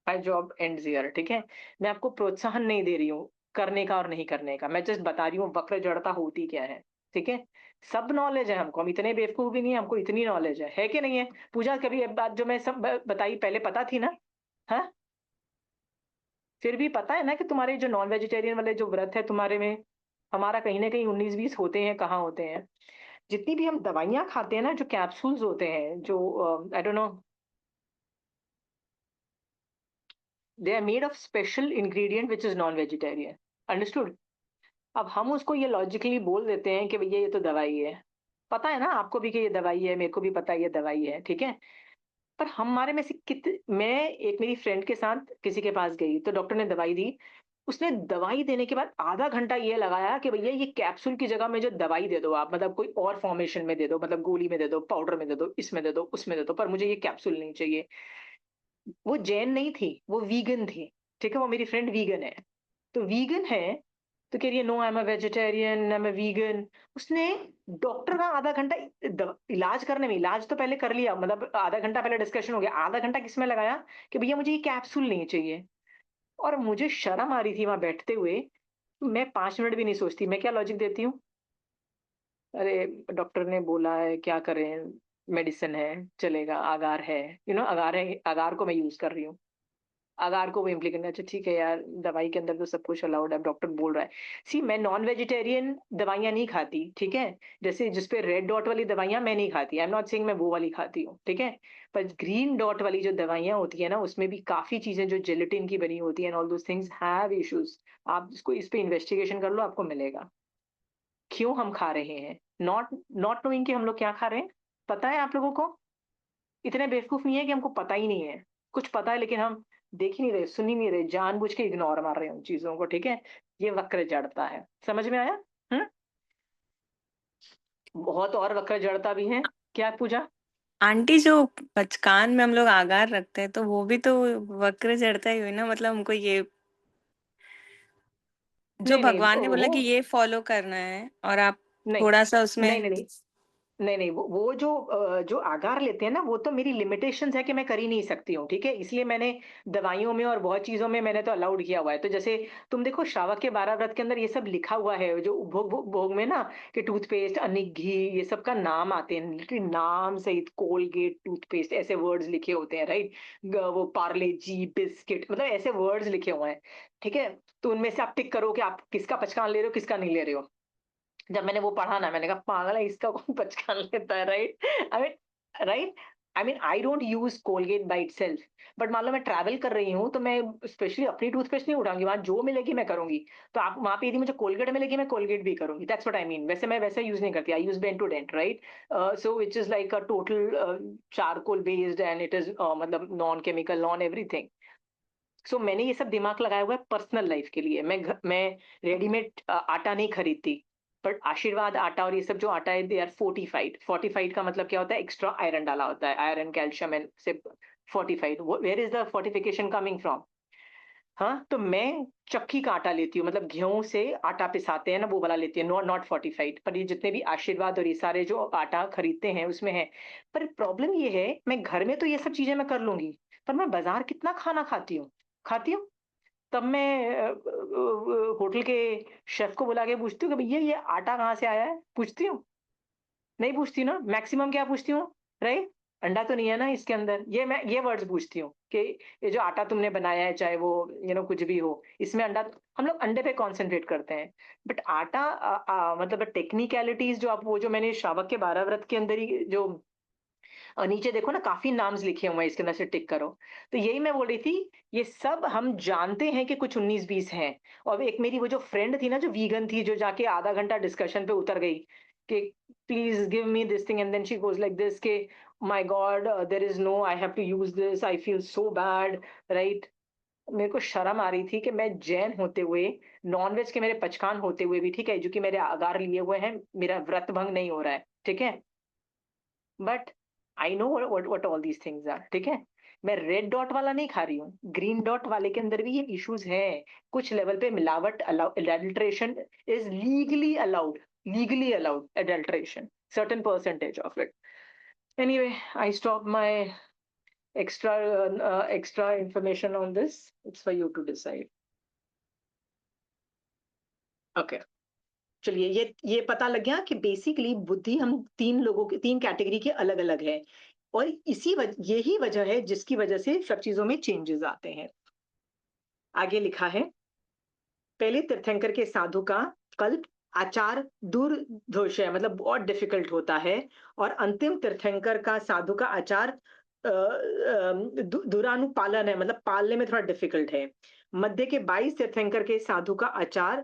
Speaker 1: माय जॉब एंड्स हियर, ठीक है? मैं आपको प्रोत्साहन नहीं दे रही हूँ करने का और नहीं करने का। मैं जस्ट बता रही हूँ वक्र जड़ता होती क्या है, ठीक है? सब नॉलेज है हमको, हम इतने बेवकूफ भी नहीं है, हमको इतनी नॉलेज है कि नहीं है? पूजा कभी ये बात जो मैं सब बताई पहले पता थी ना? हाँ? फिर भी पता है ना कि तुम्हारे जो नॉन वेजिटेरियन वाले जो व्रत है तुम्हारे में, हमारा कहीं ना कहीं 19-20 होते हैं, कहाँ होते हैं? जितनी भी हम दवाइयाँ खाते हैं ना, जो कैप्सूल्स होते हैं, जो I don't know, they are made of special ingredient which is non vegetarian. Understood? अब हम उसको ये लॉजिकली बोल देते हैं कि भैया ये तो दवाई है। पता है ना आपको भी कि ये दवाई है, मेरे को भी पता है ये दवाई है, ठीक है? पर हमारे में से मैं एक मेरी फ्रेंड के साथ किसी के पास गई, तो डॉक्टर ने दवाई दी। उसने दवाई देने के बाद आधा घंटा ये लगाया कि भैया ये कैप्सूल की जगह मुझे दवाई दे दो आप, मतलब कोई और फॉर्मेशन में दे दो, मतलब गोली में दे दो, पाउडर में दे दो, इसमें दे दो, उसमें दे दो, पर मुझे ये कैप्सूल नहीं चाहिए। वो जैन नहीं थी, वो वीगन थी, ठीक है? वो मेरी फ्रेंड वीगन है। तो वीगन है, तो कह रही है no I am a vegetarian, I am a vegan. उसने डॉक्टर का आधा घंटा इलाज करने में, इलाज तो पहले कर लिया, मतलब आधा घंटा पहले डिस्कशन हो गया, आधा घंटा किसमें लगाया कि भैया मुझे ये कैप्सूल नहीं चाहिए। और मुझे शर्म आ रही थी वहां बैठते हुए। मैं 5 मिनट भी नहीं सोचती, मैं क्या लॉजिक देती हूँ, अरे डॉक्टर ने बोला है क्या करें, मेडिसिन है, चलेगा, आगार है, आगार है, आगार को मैं यूज कर रही हूँ, अगार को वो इम्प्लीकेट करना। अच्छा ठीक है यार, दवाई के अंदर तो सब कुछ अलाउड है, डॉक्टर बोल रहा है। सी मैं नॉन वेजिटेरियन दवाइयाँ नहीं खाती, ठीक है? जैसे जिसपे रेड डॉट वाली दवाइयाँ मैं नहीं खाती, आई एम नॉट सेइंग मैं वो वाली खाती हूँ, ठीक है? पर ग्रीन डॉट वाली जो दवाइयाँ होती है ना, उसमें भी काफी चीजें जो जेलेटिन की बनी होती है, and all those things have issues. आप इसको इस पे इन्वेस्टिगेशन कर लो, आपको मिलेगा क्यों हम खा रहे हैं। नॉट नॉट नोइंग कि हम लोग क्या खा रहे हैं। पता है आप लोगों को? इतने बेवकूफ नहीं है कि हमको पता ही नहीं है। कुछ पता है लेकिन हम देख ही नहीं रहे, सुन ही नहीं रहे, जानबूझ के इग्नोर मार रहे हैं उन चीजों को, ठीक है? ये वक्र जड़ता है, समझ में आया? हम्म। बहुत और वक्र जड़ता भी है। क्या पूजा?
Speaker 4: आंटी, जो पचकान में हम लोग आगार रखते हैं तो वो भी तो वक्र जड़ता ही हुई ना, मतलब हमको ये जो
Speaker 1: नहीं नहीं
Speaker 4: भगवान ने बोला
Speaker 1: वो
Speaker 4: कि ये फॉलो करना है और आप
Speaker 1: नहीं
Speaker 4: थोड़ा सा
Speaker 1: नहीं
Speaker 4: उसमें।
Speaker 1: नहीं नहीं नहीं नहीं वो जो आगार लेते हैं ना, वो तो मेरी लिमिटेशंस है कि मैं कर ही नहीं सकती हूँ, ठीक है? इसलिए मैंने दवाइयों में और बहुत चीजों में मैंने तो अलाउड किया हुआ है। तो जैसे तुम देखो श्रावक के 12 व्रत के अंदर ये सब लिखा हुआ है, जो भोग में ना, कि टूथपेस्ट, अनिक घी, ये सब का नाम आते हैं, लिटरली नाम सहित, कोलगेट टूथपेस्ट ऐसे वर्ड्स लिखे होते हैं, राइट? वो पार्ले जी बिस्किट, मतलब ऐसे वर्ड्स लिखे हुए हैं, ठीक है? तो उनमें से आप टिक करो कि आप किसका पहचान ले रहे हो, किसका नहीं ले रहे हो। जब मैंने वो पढ़ा ना, मैंने कहा पागल है, इसका कौन पहचान लेता है, right? I mean right, I don't use Colgate by itself. But मान लो मैं ट्रैवल कर रही हूँ, तो मैं स्पेशली अपनी टूथपेस्ट नहीं उठाऊंगी, वहां जो मिलेगी मैं करूंगी। तो आप वहां पे यदि मुझे कोलगेट मिलेगी, मैं कोलगेट भी करूंगी, दैट्स व्हाट आई मीन। वैसे मैं वैसे यूज नहीं करती, I use dent to dent, right? So which is like a total charcoal based, and it is मतलब non chemical, non everything. So मैंने ये सब दिमाग लगाया हुआ है पर्सनल लाइफ के लिए। मैं रेडीमेड आटा नहीं खरीदती। बट आशीर्वाद आटा और ये सब जो आटा है, दे आर फोर्टिफाइड। फोर्टिफाइड का मतलब क्या होता है? एक्स्ट्रा आयरन डाला होता है, आयरन, कैल्शियम एंड से fortified. Where is the fortification coming from? हाँ, तो मैं चक्की का आटा लेती हूँ, मतलब गेहूं से आटा पिसाते हैं ना, वो वाला लेती है, नॉट नॉट फोर्टिफाइड। पर ये जितने भी आशीर्वाद और ये सारे जो आटा खरीदते हैं उसमें है। पर प्रॉब्लम ये है, मैं घर में तो ये सब चीजें मैं कर लूंगी, पर मैं बाजार कितना खाना खाती हूँ, खाती हूँ। तब मैं होटल के शेफ को बुला के पूछती हूँ कि भैया ये आटा कहाँ से आया है, पूछती हूँ? नहीं पूछती ना। मैक्सिमम क्या पूछती हूँ, राइट? अंडा तो नहीं है ना इसके अंदर, ये मैं ये वर्ड्स पूछती हूँ कि ये जो आटा तुमने बनाया है, चाहे वो कुछ भी हो, इसमें अंडा। हम लोग अंडे पे कॉन्सेंट्रेट करते हैं। बट आटा मतलब टेक्निकलिटीज जो आप, वो जो मैंने श्रावक के 12 व्रत के अंदर ही जो नीचे देखो ना, काफी नाम्स लिखे हुए हैं, इसके अंदर से टिक करो। तो यही मैं बोल रही थी, ये सब हम जानते हैं कि कुछ 19-20 हैं। और एक मेरी वो जो फ्रेंड थी ना, जो वीगन थी, जो जाके आधा घंटा डिस्कशन पे उतर गई कि please give me this thing, and then she goes like this के my god, there is no, I have to use this, I feel so bad, right? मेरे को शर्म आ रही थी कि मैं जैन होते हुए, नॉनवेज के मेरे पचकान होते हुए भी, ठीक है, जो कि मेरे आगार लिए हुए हैं, मेरा व्रत भंग नहीं हो रहा है, ठीक है? But I know what all these things are, ठीक है। मैं रेड डॉट वाला नहीं खा रही हूँ, ग्रीन डॉट वाले के अंदर भी ये इश्यूज है। कुछ लेवल पे मिलावट, adulteration is legally allowed adulteration, certain percentage of it. Anyway, I stop my extra information on this. It's for you to decide. Okay. चलिए, ये पता लग गया कि बेसिकली बुद्धि हम तीन कैटेगरी के अलग अलग है, और यही वजह है जिसकी वजह से सब चीजों में चेंजेस आते हैं। आगे लिखा है, पहले तीर्थंकर के साधु का कल्प आचार दुर्धोषय, मतलब बहुत डिफिकल्ट होता है, और अंतिम तीर्थंकर का साधु का आचार दुरानुपालन है, मतलब पालने में थोड़ा डिफिकल्ट है। मध्य के 22 तीर्थंकर के साधु का आचार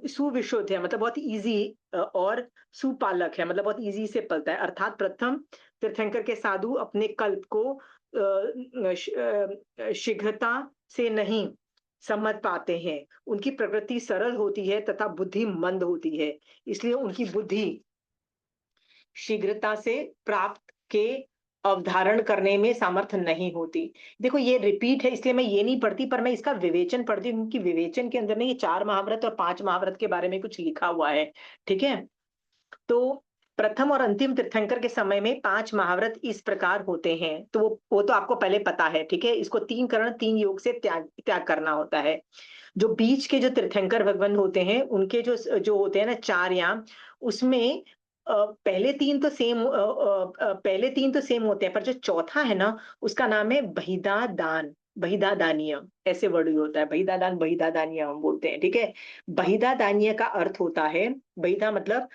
Speaker 1: सुविशुद्ध है, मतलब बहुत इजी, और सुपालक है, मतलब बहुत इजी से पलता है। अर्थात प्रथम तीर्थंकर के साधु अपने कल्प को शीघ्रता से नहीं समझ पाते हैं, उनकी प्रकृति सरल होती है तथा बुद्धि मंद होती है, इसलिए उनकी बुद्धि शीघ्रता से प्राप्त के अवधारण करने में सामर्थ्य नहीं होती। देखो, ये रिपीट है इसलिए मैं ये नहीं पढ़ती, पर मैं इसका विवेचन पढ़ती हूँ, क्योंकि विवेचन के अंदर ना ये 4 महाव्रत और 5 महाव्रत के बारे में कुछ लिखा हुआ है, ठीक है। तो प्रथम और अंतिम तीर्थंकर के समय में 5 महाव्रत इस प्रकार होते हैं, तो वो तो आपको पहले पता है, ठीक है। इसको 3 करण 3 योग से त्याग करना होता है। जो बीच के जो तीर्थंकर भगवान होते हैं, उनके जो होते हैं ना 4 याम, उसमें पहले 3 तो सेम होते हैं, पर जो चौथा है ना, उसका नाम है बहिदादानीय, ऐसे वर्ड होता है, बहिदादानीय हम बोलते हैं, ठीक है। बहिदादानीय का अर्थ होता है, बहिदा मतलब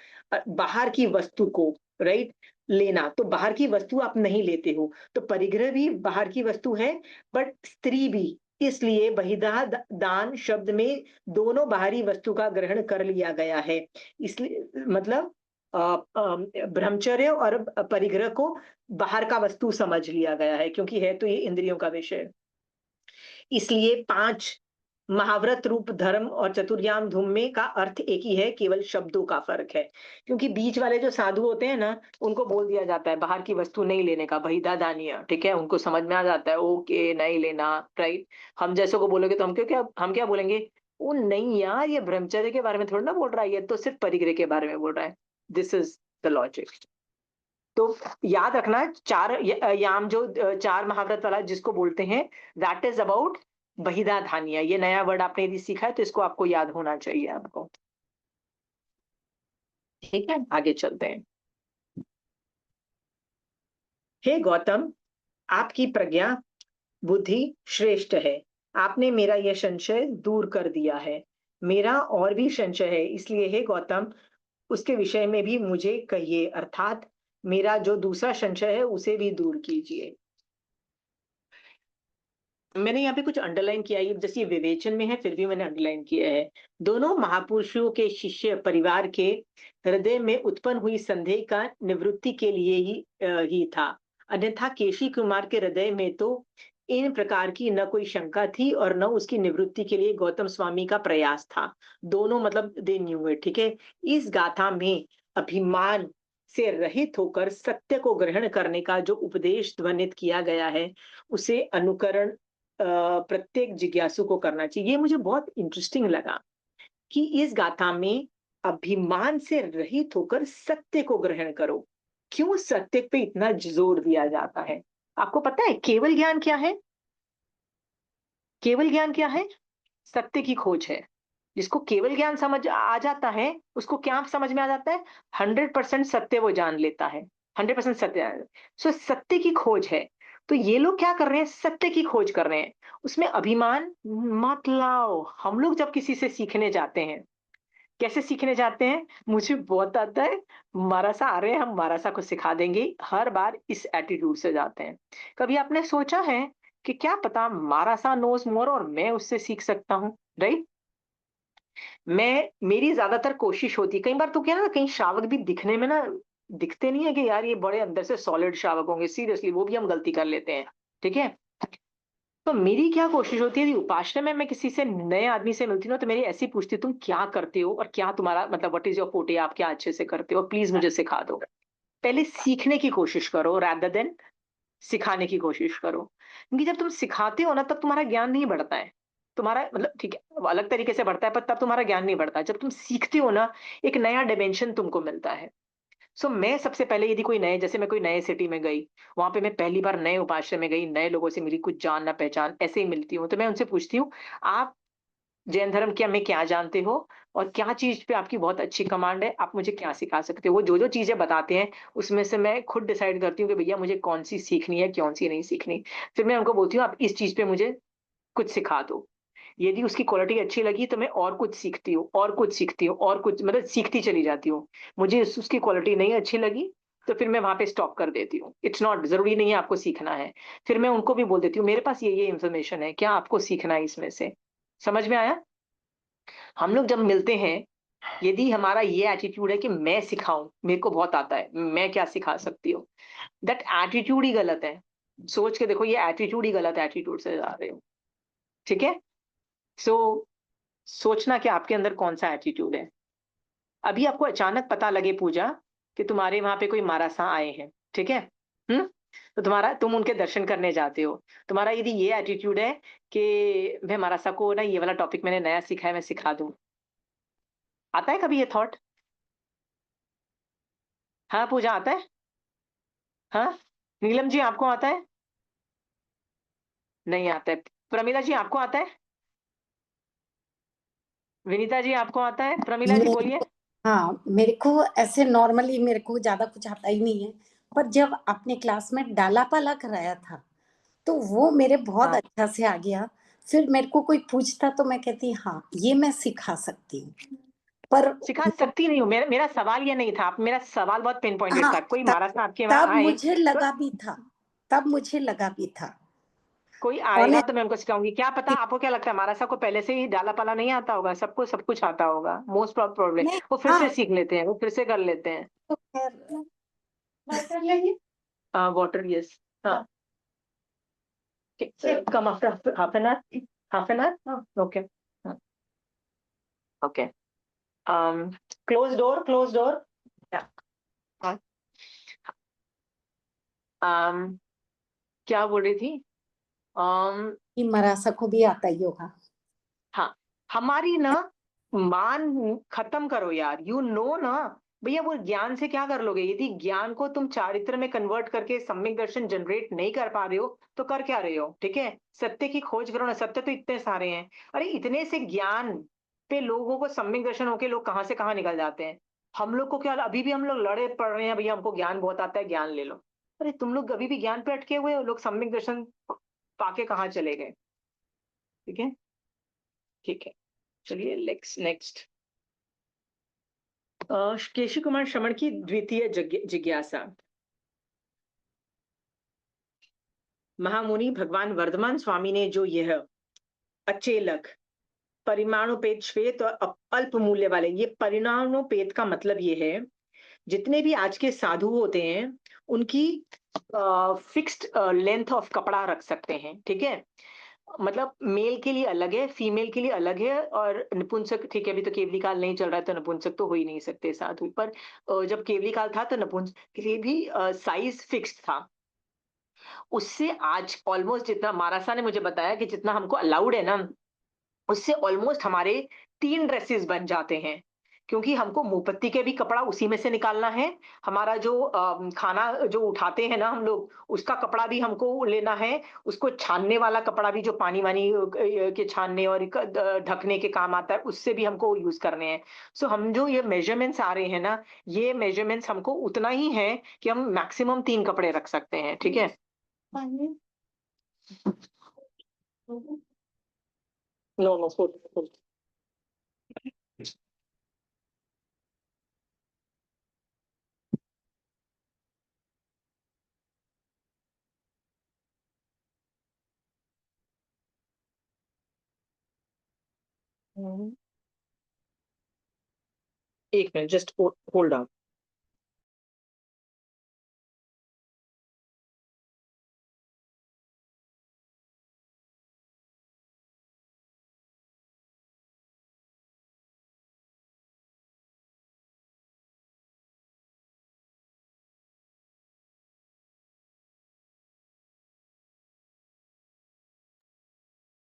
Speaker 1: बाहर की वस्तु को, राइट, लेना। तो बाहर की वस्तु आप नहीं लेते हो, तो परिग्रह भी बाहर की वस्तु है, बट स्त्री भी, इसलिए बहिदा दान शब्द में दोनों बाहरी वस्तु का ग्रहण कर लिया गया है। इसलिए मतलब ब्रह्मचर्य और परिग्रह को बाहर का वस्तु समझ लिया गया है, क्योंकि है तो ये इंद्रियों का विषय। इसलिए 5 महाव्रत रूप धर्म और चतुर्याम धूम में का अर्थ एक ही है, केवल शब्दों का फर्क है। क्योंकि बीच वाले जो साधु होते हैं ना, उनको बोल दिया जाता है बाहर की वस्तु नहीं लेने का, बहिदादानीय, ठीक है, उनको समझ में आ जाता है, ओके नहीं लेना, राइट। हम जैसों को बोलोगे तो हम क्या बोलेंगे, वो नहीं यार, ये ब्रह्मचर्य के बारे में थोड़ा ना बोल रहा है, ये तो सिर्फ परिग्रह के बारे में बोल रहा है। This is the logic. तो याद रखना, 4 याम जो 4 महाव्रत वाला जिसको बोलते हैं, दैट इज अबाउट बहिदा धानिया। ये नया वर्ड आपने यदि सीखा है तो इसको आपको याद होना चाहिए आपको, ठीक है। आगे चलते हैं। हे गौतम, आपकी प्रज्ञा बुद्धि श्रेष्ठ है, आपने मेरा यह संशय दूर कर दिया है। मेरा और भी संशय है, इसलिए हे गौतम, उसके विषय में भी मुझे कहिए, अर्थात मेरा जो दूसरा संशय है उसे भी दूर कीजिए। मैंने यहाँ पे कुछ अंडरलाइन किया है, जैसे ये विवेचन में है फिर भी मैंने अंडरलाइन किया है। दोनों महापुरुषों के शिष्य परिवार के हृदय में उत्पन्न हुई संदेह का निवृत्ति के लिए ही था, अन्यथा केशी कुमार के हृदय में तो इन प्रकार की न कोई शंका थी और न उसकी निवृत्ति के लिए गौतम स्वामी का प्रयास था। दोनों मतलब दे न्यू इट, ठीक है। इस गाथा में अभिमान से रहित होकर सत्य को ग्रहण करने का जो उपदेश ध्वनित किया गया है, उसे अनुकरण प्रत्येक जिज्ञासु को करना चाहिए। ये मुझे बहुत इंटरेस्टिंग लगा कि इस गाथा में अभिमान से रहित होकर सत्य को ग्रहण करो। क्यों सत्य पे इतना जोर दिया जाता है? आपको पता है केवल ज्ञान क्या है? केवल ज्ञान क्या है? सत्य की खोज है। जिसको केवल ज्ञान समझ आ जाता है, उसको क्या समझ में आ जाता है? 100% सत्य वो जान लेता है, 100% सत्य। सो सत्य की खोज है। तो ये लोग क्या कर रहे हैं? सत्य की खोज कर रहे हैं। उसमें अभिमान मत लाओ। हम लोग जब किसी से सीखने जाते हैं, कैसे सीखने जाते हैं? मुझे बहुत आता है, मारासा आ रहे हैं, हम मारासा को सिखा देंगे, हर बार इस एटीट्यूड से जाते हैं। कभी आपने सोचा है कि क्या पता मारासा नोज मोर और मैं उससे सीख सकता हूँ, राइट? मेरी ज्यादातर कोशिश होती है, कई बार तो क्या ना, कहीं श्रावक भी दिखने में ना दिखते नहीं है कि यार ये बड़े अंदर से सॉलिड श्रावक होंगे, सीरियसली वो भी हम गलती कर लेते हैं, ठीक है। तो मेरी क्या कोशिश होती है, उपासना में मैं किसी से नए आदमी से मिलती हूँ तो मेरी ऐसी पूछती हूँ, तुम क्या करते हो और क्या तुम्हारा मतलब व्हाट इज योर फोर्टे, आप क्या अच्छे से करते हो, प्लीज मुझे सिखा दो। पहले सीखने की कोशिश करो rather देन सिखाने की कोशिश करो। क्योंकि जब तुम सिखाते हो ना तब तुम्हारा ज्ञान नहीं बढ़ता है। तुम्हारा मतलब ठीक है, वो अलग तरीके से बढ़ता है पर तब तुम्हारा ज्ञान नहीं बढ़ता है। जब तुम सीखते हो ना, एक नया डायमेंशन तुमको मिलता है। सो मैं सबसे पहले यदि कोई नए जैसे मैं कोई नए सिटी में गई, वहाँ पे मैं पहली बार नए उपाश्रय में गई, नए लोगों से मिली, कुछ जान ना पहचान, ऐसे ही मिलती हूँ। तो मैं उनसे पूछती हूँ, "आप जैन धर्म क्या में क्या जानते हो? और क्या चीज़ पे आपकी बहुत अच्छी कमांड है? आप मुझे क्या सिखा सकते हो?" वो जो-जो चीज़ें बताते हैं, उसमें से मैं खुद डिसाइड करती हूँ कि भैया मुझे कौन-सी सीखनी है, कौन-सी नहीं सीखनी। फिर मैं उनको बोलती हूँ, "आप इस चीज़ पे मुझे कुछ सिखा दो।" यदि उसकी क्वालिटी अच्छी लगी तो मैं और कुछ सीखती हूँ, और कुछ सीखती हूँ, और कुछ मतलब सीखती चली जाती हूँ। मुझे उसकी क्वालिटी नहीं अच्छी लगी, तो फिर मैं वहाँ पे स्टॉप कर देती हूँ। इट्स नॉट ज़रूरी नहीं है आपको सीखना है। फिर मैं उनको भी बोल देती हूँ, "मेरे पास ये-ये इन्फॉर्मेशन है, क्या आपको सीखना है इसमें से?" समझ में आया? हम लोग जब मिलते हैं, यदि हमारा ये एटीट्यूड है कि मैं सिखाऊँ, मेरे को बहुत आता है, मैं क्या सिखा सकती हूँ, दैट एटीट्यूड ही गलत है। सोच के देखो, ये एटीट्यूड ही गलत एटीट्यूड से जा रहे हो, ठीक है? सो सोचना कि आपके अंदर कौन-सा एटीट्यूड है। अभी आपको अचानक पता लगे पूजा कि तुम्हारे वहाँ पे कोई मारासा आए हैं, ठीक है? हुँ? तो तुम उनके दर्शन करने जाते हो। तुम्हारा यदि ये एटीट्यूड है कि मैं मारासा को ना ये वाला टॉपिक मैंने नया सीखा है, मैं सिखा दूँ। आता है कभी ये थॉट? हाँ, पूजा आता है? हाँ? नीलम जी आपको आता है? नहीं आता है। प्रमिला जी आपको आता है? विनीता जी आपको आता है? प्रमिला जी
Speaker 3: मेरे
Speaker 1: बोलिए।
Speaker 3: को हाँ, मेरे को ऐसे नॉर्मली मेरे को ज़्यादा कुछ आता ही नहीं है। पर जब आपने क्लास में डाला-पाला कराया था, तो वो मेरे बहुत
Speaker 1: हाँ,
Speaker 3: अच्छा से आ गया। फिर मेरे को कोई पूछता तो मैं कहती हाँ, ये मैं सिखा सकती हूँ। पर
Speaker 1: सिखा सकती नहीं हूँ। मेरा मेरा सवाल ये नहीं था। आप मेरा सवाल बहुत पिन पॉइंटेड
Speaker 3: हाँ,
Speaker 1: था। कोई
Speaker 3: तब
Speaker 1: महाराष्ट्र आपके वहाँ
Speaker 3: तब
Speaker 1: आए,
Speaker 3: मुझे
Speaker 1: तो
Speaker 3: लगा भी था तब मुझे लगा भी था।
Speaker 1: कोई आएगा तो
Speaker 3: ऑनेस्टली
Speaker 1: मैं उनको सिखाऊँगी। क्या पता आपको क्या लगता है महाराष्ट्र को पहले से ही डाला-पाला नहीं आता होगा, सबको सब कुछ आता होगा। मोस्ट प्रोबेबली
Speaker 3: नहीं,
Speaker 1: वो फिर से
Speaker 3: हाँ,
Speaker 1: सीख लेते हैं, वो फिर से कर लेते हैं।
Speaker 3: तो ख़ैर
Speaker 1: वाटर यस। हाँ, come after half an hour, half an hour? हाँ, ओके। हाँ, okay. Close door, close door. या हाँ, क्या बोल रही थी? अम
Speaker 3: कि मरासा को भी आता ही होगा।
Speaker 1: हाँ, हमारी ना मान खत्म करो यार, यू नो ना, भैया वो ज्ञान से क्या कर लोगे? यदि ज्ञान को तुम चारित्र में कन्वर्ट करके सम्यक दर्शन जनरेट नहीं कर पा रहे हो, तो कर क्या रहे हो? ठीक है? सत्य की खोज करो ना, सत्य तो इतने सारे हैं। अरे इतने से ज्ञान पे लोगों को सम्यक दर्शन होके लोग कहाँ से कहाँ निकल जाते हैं। हम लोग को क्या, अभी भी हम लोग लड़े पड़ रहे हैं, भैया हमको ज्ञान बहुत आता है, ज्ञान ले लो। अरे तुम लोग अभी भी ज्ञान पे अटके हुए हो, लोग सम्यक दर्शन पाके कहाँ चले गए? ठीक है? ठीक है। चलिए नेक्स्ट नेक्स्ट। केशव कुमार श्रमण की द्वितीय जिज्ञासा। महामुनि भगवान वर्धमान स्वामी ने जो यह अचेलक परिमाणुपेत श्वेत और अल्प मूल्य वाले, ये परिमाणुपेत का मतलब ये है, जितने भी आज के साधु होते हैं उनकी फिक्स्ड लेंथ ऑफ कपड़ा रख सकते हैं, ठीक है? मतलब मेल के लिए अलग है, फीमेल के लिए अलग है, और नपुंसक, ठीक है, अभी तो केवली काल नहीं चल रहा है तो नपुंसक तो हो ही नहीं सकते साधु, पर जब केवली काल था तो नपुंसक के लिए भी साइज फिक्स्ड था। उससे आज ऑलमोस्ट जितना मारासा ने मुझे बताया कि जितना हमको अलाउड है ना, उससे ऑलमोस्ट हमारे 3 ड्रेसेस बन जाते हैं। क्योंकि हमको मुँहपत्ती के भी कपड़ा उसी में से निकालना है, हमारा जो खाना जो उठाते हैं ना हम लोग, उसका कपड़ा भी हमको लेना है, उसको छानने वाला कपड़ा भी जो पानी-वानी के छानने और ढकने के काम आता है, उससे भी हमको यूज़ करने हैं। सो हम जो ये मेज़रमेंट्स आ रहे हैं ना, ये मेज़रमेंट्स हमको उतना ही है कि हम मैक्सिमम 3 कपड़े रख सकते हैं, ठीक है? No, no, 4, 4। एक मिनट, जस्ट होल्ड ऑन।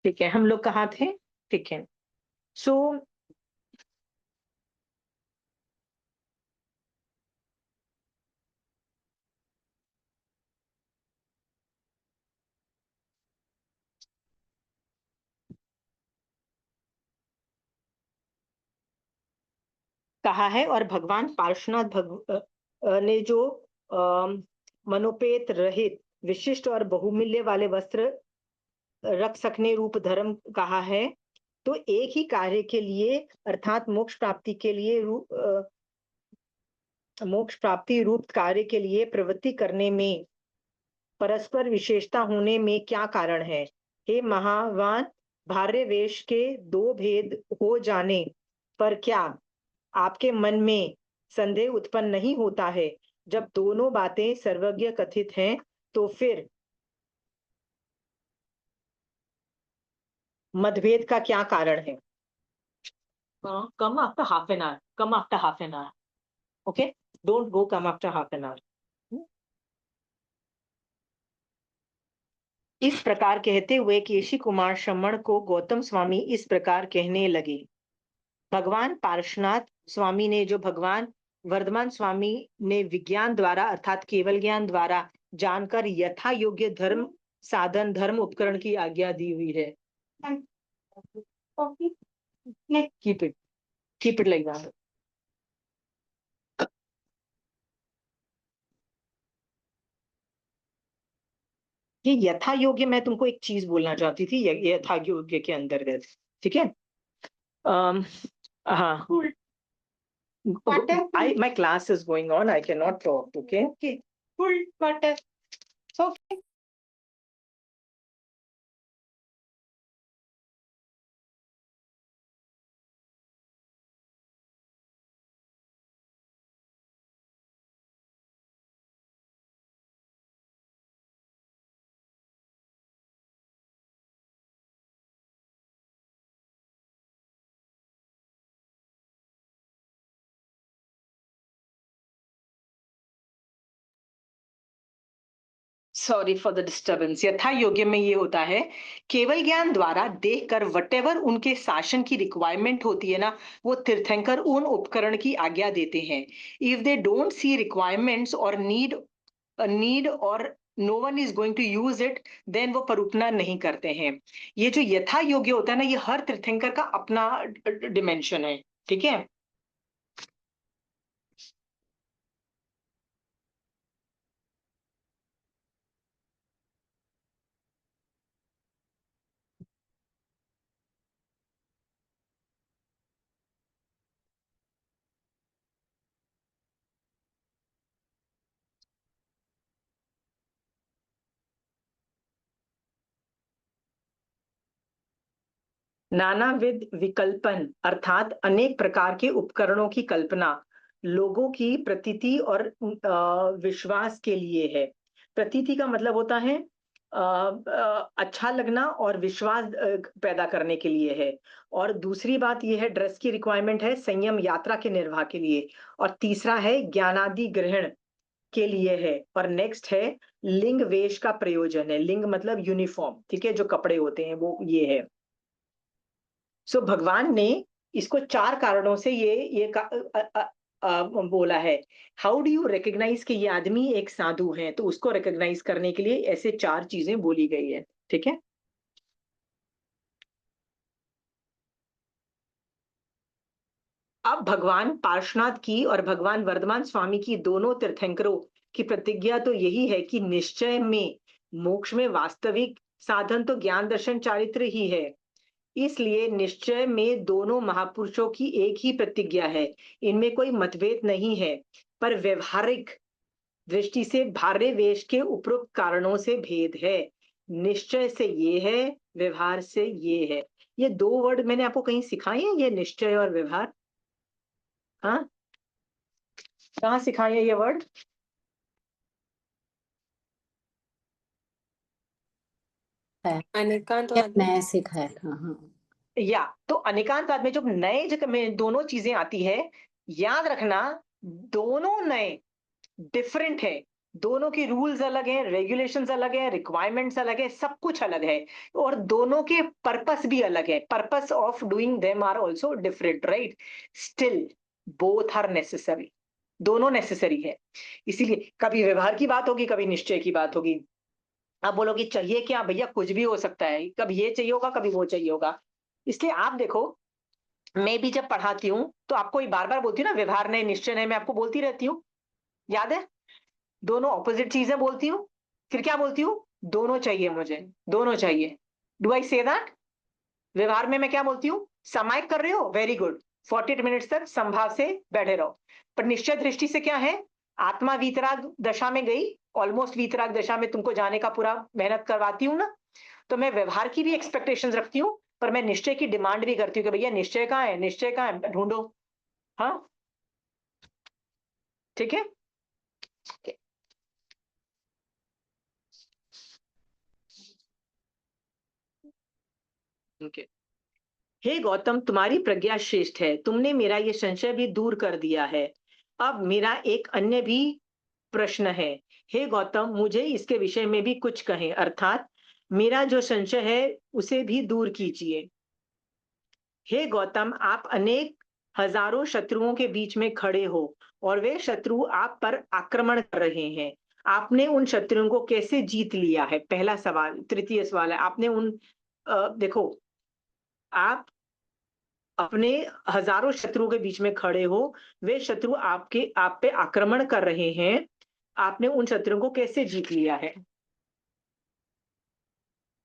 Speaker 1: ठीक है, हम लोग कहाँ थे? ठीक है, सो कहा है, और भगवान पार्श्वनाथ ने जो मनोपेत रहित विशिष्ट और बहुमूल्य वाले वस्त्र रख सकने रूप धर्म कहा है, तो एक ही कार्य के लिए अर्थात मोक्ष प्राप्ति के लिए मोक्ष प्राप्ति रूप कार्य के लिए प्रवृत्ति करने में परस्पर विशेषता होने में क्या कारण है? हे महावान, भार्य वेश के दो भेद हो जाने पर क्या आपके मन में संदेह उत्पन्न नहीं होता है? जब दोनों बातें सर्वज्ञ कथित हैं, तो फिर मतभेद का क्या कारण है? Come after half an hour. Come after half an hour. Okay? Don't go come after half an hour. इस प्रकार कहते हुए केशी कुमार श्रमण को गौतम स्वामी इस प्रकार कहने लगे। भगवान पार्श्वनाथ स्वामी ने, जो भगवान वर्धमान स्वामी ने विज्ञान द्वारा अर्थात केवल ज्ञान द्वारा जानकर यथा योग्य धर्म साधन धर्म उपकरण की आज्ञा दी हुई है। Keep it like that. ये यथा योग्य, मैं तुमको एक चीज बोलना चाहती थी यथा योग्य के अंतर्गत, ठीक है? हाँ, my class is going on, I cannot talk, okay? Okay, full water. Okay. Sorry for the disturbance. यथा योग्य में ये होता है, केवल ज्ञान द्वारा देखकर वटेवर उनके शासन की रिक्वायरमेंट होती है ना, वो तीर्थंकर उन उपकरण की आज्ञा देते हैं। If they don't see requirements और नीड और no one is going to use it, then वो परूपना नहीं करते हैं। ये जो यथा योग्य होता है ना, ये हर तीर्थंकर का अपना डिमेंशन है, ठीक है? नानाविध विकल्पन अर्थात अनेक प्रकार के उपकरणों की कल्पना लोगों की प्रतीति और विश्वास के लिए है। प्रतीति का मतलब होता है अच्छा लगना, और विश्वास पैदा करने के लिए है। और दूसरी बात यह है, ड्रेस की रिक्वायरमेंट है संयम यात्रा के निर्वाह के लिए। और तीसरा है ज्ञानादि ग्रहण के लिए है। और नेक्स्ट है लिंग वेश का प्रयोजन है। लिंग मतलब यूनिफॉर्म, ठीक है, जो कपड़े होते हैं वो ये है। सो भगवान ने इसको 4 कारणों से बोला है। हाउ डू यू रिकॉग्नाइज कि ये आदमी एक साधु है? तो उसको रिकॉग्नाइज करने के लिए ऐसे 4 चीजें बोली गई है, ठीक है? अब भगवान पार्श्वनाथ की और भगवान वर्धमान स्वामी की, दोनों तीर्थंकरों की प्रतिज्ञा तो यही है कि निश्चय में मोक्ष में वास्तविक साधन तो ज्ञान दर्शन चारित्र ही है। इसलिए निश्चय में दोनों महापुरुषों की एक ही प्रतिज्ञा है, इनमें कोई मतभेद नहीं है। पर व्यवहारिक दृष्टि से भार्य वेश के उपरोक्त कारणों से भेद है। निश्चय से ये है, व्यवहार से ये है। ये 2 वर्ड मैंने आपको कहीं सिखाए हैं, ये निश्चय और व्यवहार? हाँ, कहाँ सिखाए हैं ये वर्ड?
Speaker 4: अनेकांतवाद में।
Speaker 3: मैं सिखाया था, हाँ।
Speaker 1: या तो अनेकांतवाद में जब नए जगह में दोनों चीजें आती है, याद रखना दोनों नए डिफरेंट है। दोनों के रूल्स अलग हैं, रेगुलेशंस अलग हैं, रिक्वायरमेंट्स अलग है, सब कुछ अलग है, और दोनों के पर्पस भी अलग है, purpose of doing them are also different, right? Still both are necessary, दोनों नेसेसरी है। इसीलिए कभी व्यवहार की बात होगी, कभी निश्चय की बात होगी। आप बोलोगे चाहिए क्या भैया, कुछ भी हो सकता है, कभी ये चाहिए होगा, कभी वो चाहिए होगा। इसलिए आप देखो, मैं भी जब पढ़ाती हूँ तो आपको बार बार बोलती हूँ ना, व्यवहार नहीं निश्चय नहीं, मैं आपको बोलती रहती हूँ, याद है? दोनों ऑपोजिट चीजें बोलती हूँ, फिर क्या बोलती हूँ? दोनों चाहिए मुझे, दोनों चाहिए। Do I say that? व्यवहार में मैं क्या बोलती हूँ? सामायिक कर रहे हो, वेरी गुड, 48 मिनट्स तक संभाव से बैठे रहो। पर निश्चय दृष्टि से क्या है? आत्मा वीतराग दशा में गई, ऑलमोस्ट वीतराग दशा में तुमको जाने का पूरा मेहनत करवाती हूँ ना, तो मैं व्यवहार की भी एक्सपेक्टेशंस रखती हूँ, पर मैं निश्चय की डिमांड भी करती हूँ कि भैया निश्चय कहाँ है, निश्चय कहाँ है, ढूंढो। हाँ, ठीक है। ओके। हे गौतम, तुम्हारी प्रज्ञा श्रेष्ठ है, तुमने मेरा ये संशय भी दूर कर दिया है। अब मेरा एक अन्य भी प्रश्न है। हे गौतम, मुझे इसके विषय में भी कुछ कहें, अर्थात मेरा जो संशय है उसे भी दूर कीजिए। हे गौतम, आप अनेक हजारों शत्रुओं के बीच में खड़े हो और वे शत्रु आप पर आक्रमण कर रहे हैं। आपने उन शत्रुओं को कैसे जीत लिया है? पहला सवाल। तृतीय सवाल है, आपने उन देखो, आप अपने हजारों शत्रुओं के बीच में खड़े हो, वे शत्रु आप पे आक्रमण कर रहे हैं, आपने उन शत्रुओं को कैसे जीत लिया है?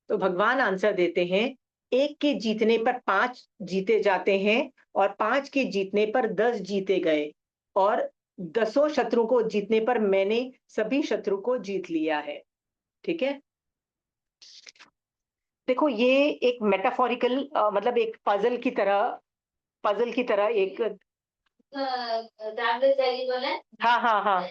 Speaker 1: तो भगवान आंसर देते हैं, एक के जीतने पर 5 जीते जाते हैं, और 5 के जीतने पर 10 जीते गए, और 10 शत्रु को जीतने पर मैंने सभी शत्रु को जीत लिया है। ठीक है? देखो, ये एक मेटाफोरिकल, मतलब एक पजल की तरह एक, हाँ हाँ हाँ,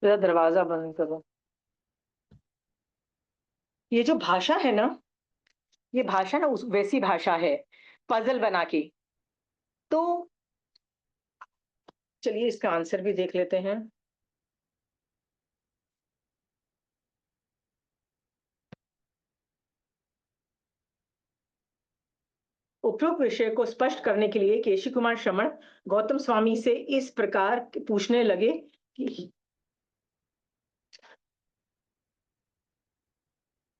Speaker 1: जरा दरवाजा बंद करो। ये जो भाषा है ना, ये भाषा ना उस वैसी भाषा है, पजल बना के। तो चलिए इसका आंसर भी देख लेते हैं। उपरोक्त विषय को स्पष्ट करने के लिए केशी कुमार श्रमण गौतम स्वामी से इस प्रकार पूछने लगे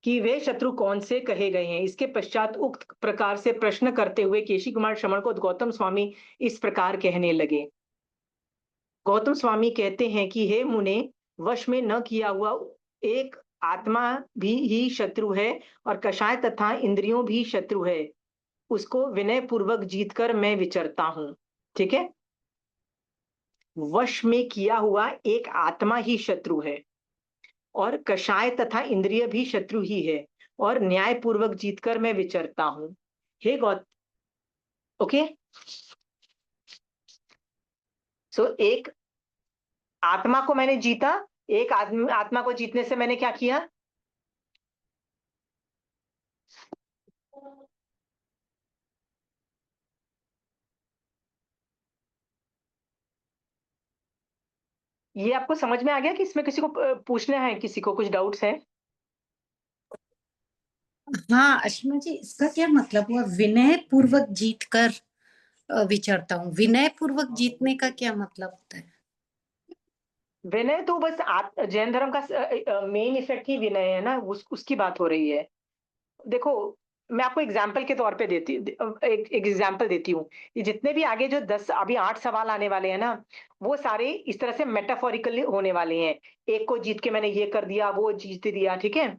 Speaker 1: कि वे शत्रु कौन से कहे गए हैं। इसके पश्चात उक्त प्रकार से प्रश्न करते हुए केशी कुमार श्रमण को गौतम स्वामी इस प्रकार कहने लगे। गौतम स्वामी कहते हैं कि हे मुने, वश में न किया हुआ एक आत्मा भी ही शत्रु है, और कषाय तथा इंद्रियों भी शत्रु है, उसको विनय पूर्वक जीतकर मैं विचरता हूं। ठीक है? वश में किया हुआ एक आत्मा ही शत्रु है, और कषाय तथा इंद्रिय भी शत्रु ही है, और न्याय पूर्वक जीतकर मैं विचरता हूं। हे गौत ओके, सो एक आत्मा को मैंने जीता, एक आत्मा को जीतने से मैंने क्या किया? ये आपको समझ में आ गया कि इसमें किसी को पूछना है, किसी को कुछ डाउट्स है?
Speaker 3: हाँ अश्मा जी, इसका क्या मतलब हुआ विनय पूर्वक जीत कर विचरता हूँ? विनय पूर्वक जीतने का क्या मतलब होता है?
Speaker 1: विनय तो बस जैन धर्म का मेन इफेक्ट ही विनय है ना, उसकी बात हो रही है। देखो, मैं आपको एग्जाम्पल के तौर पे एक एग्जाम्पल देती हूँ। ये जितने भी आगे जो 10 अभी 8 सवाल आने वाले हैं ना, वो सारे इस तरह से मेटाफोरिकली होने वाले हैं। एक को जीत के मैंने ये कर दिया, वो जीत दिया, ठीक है?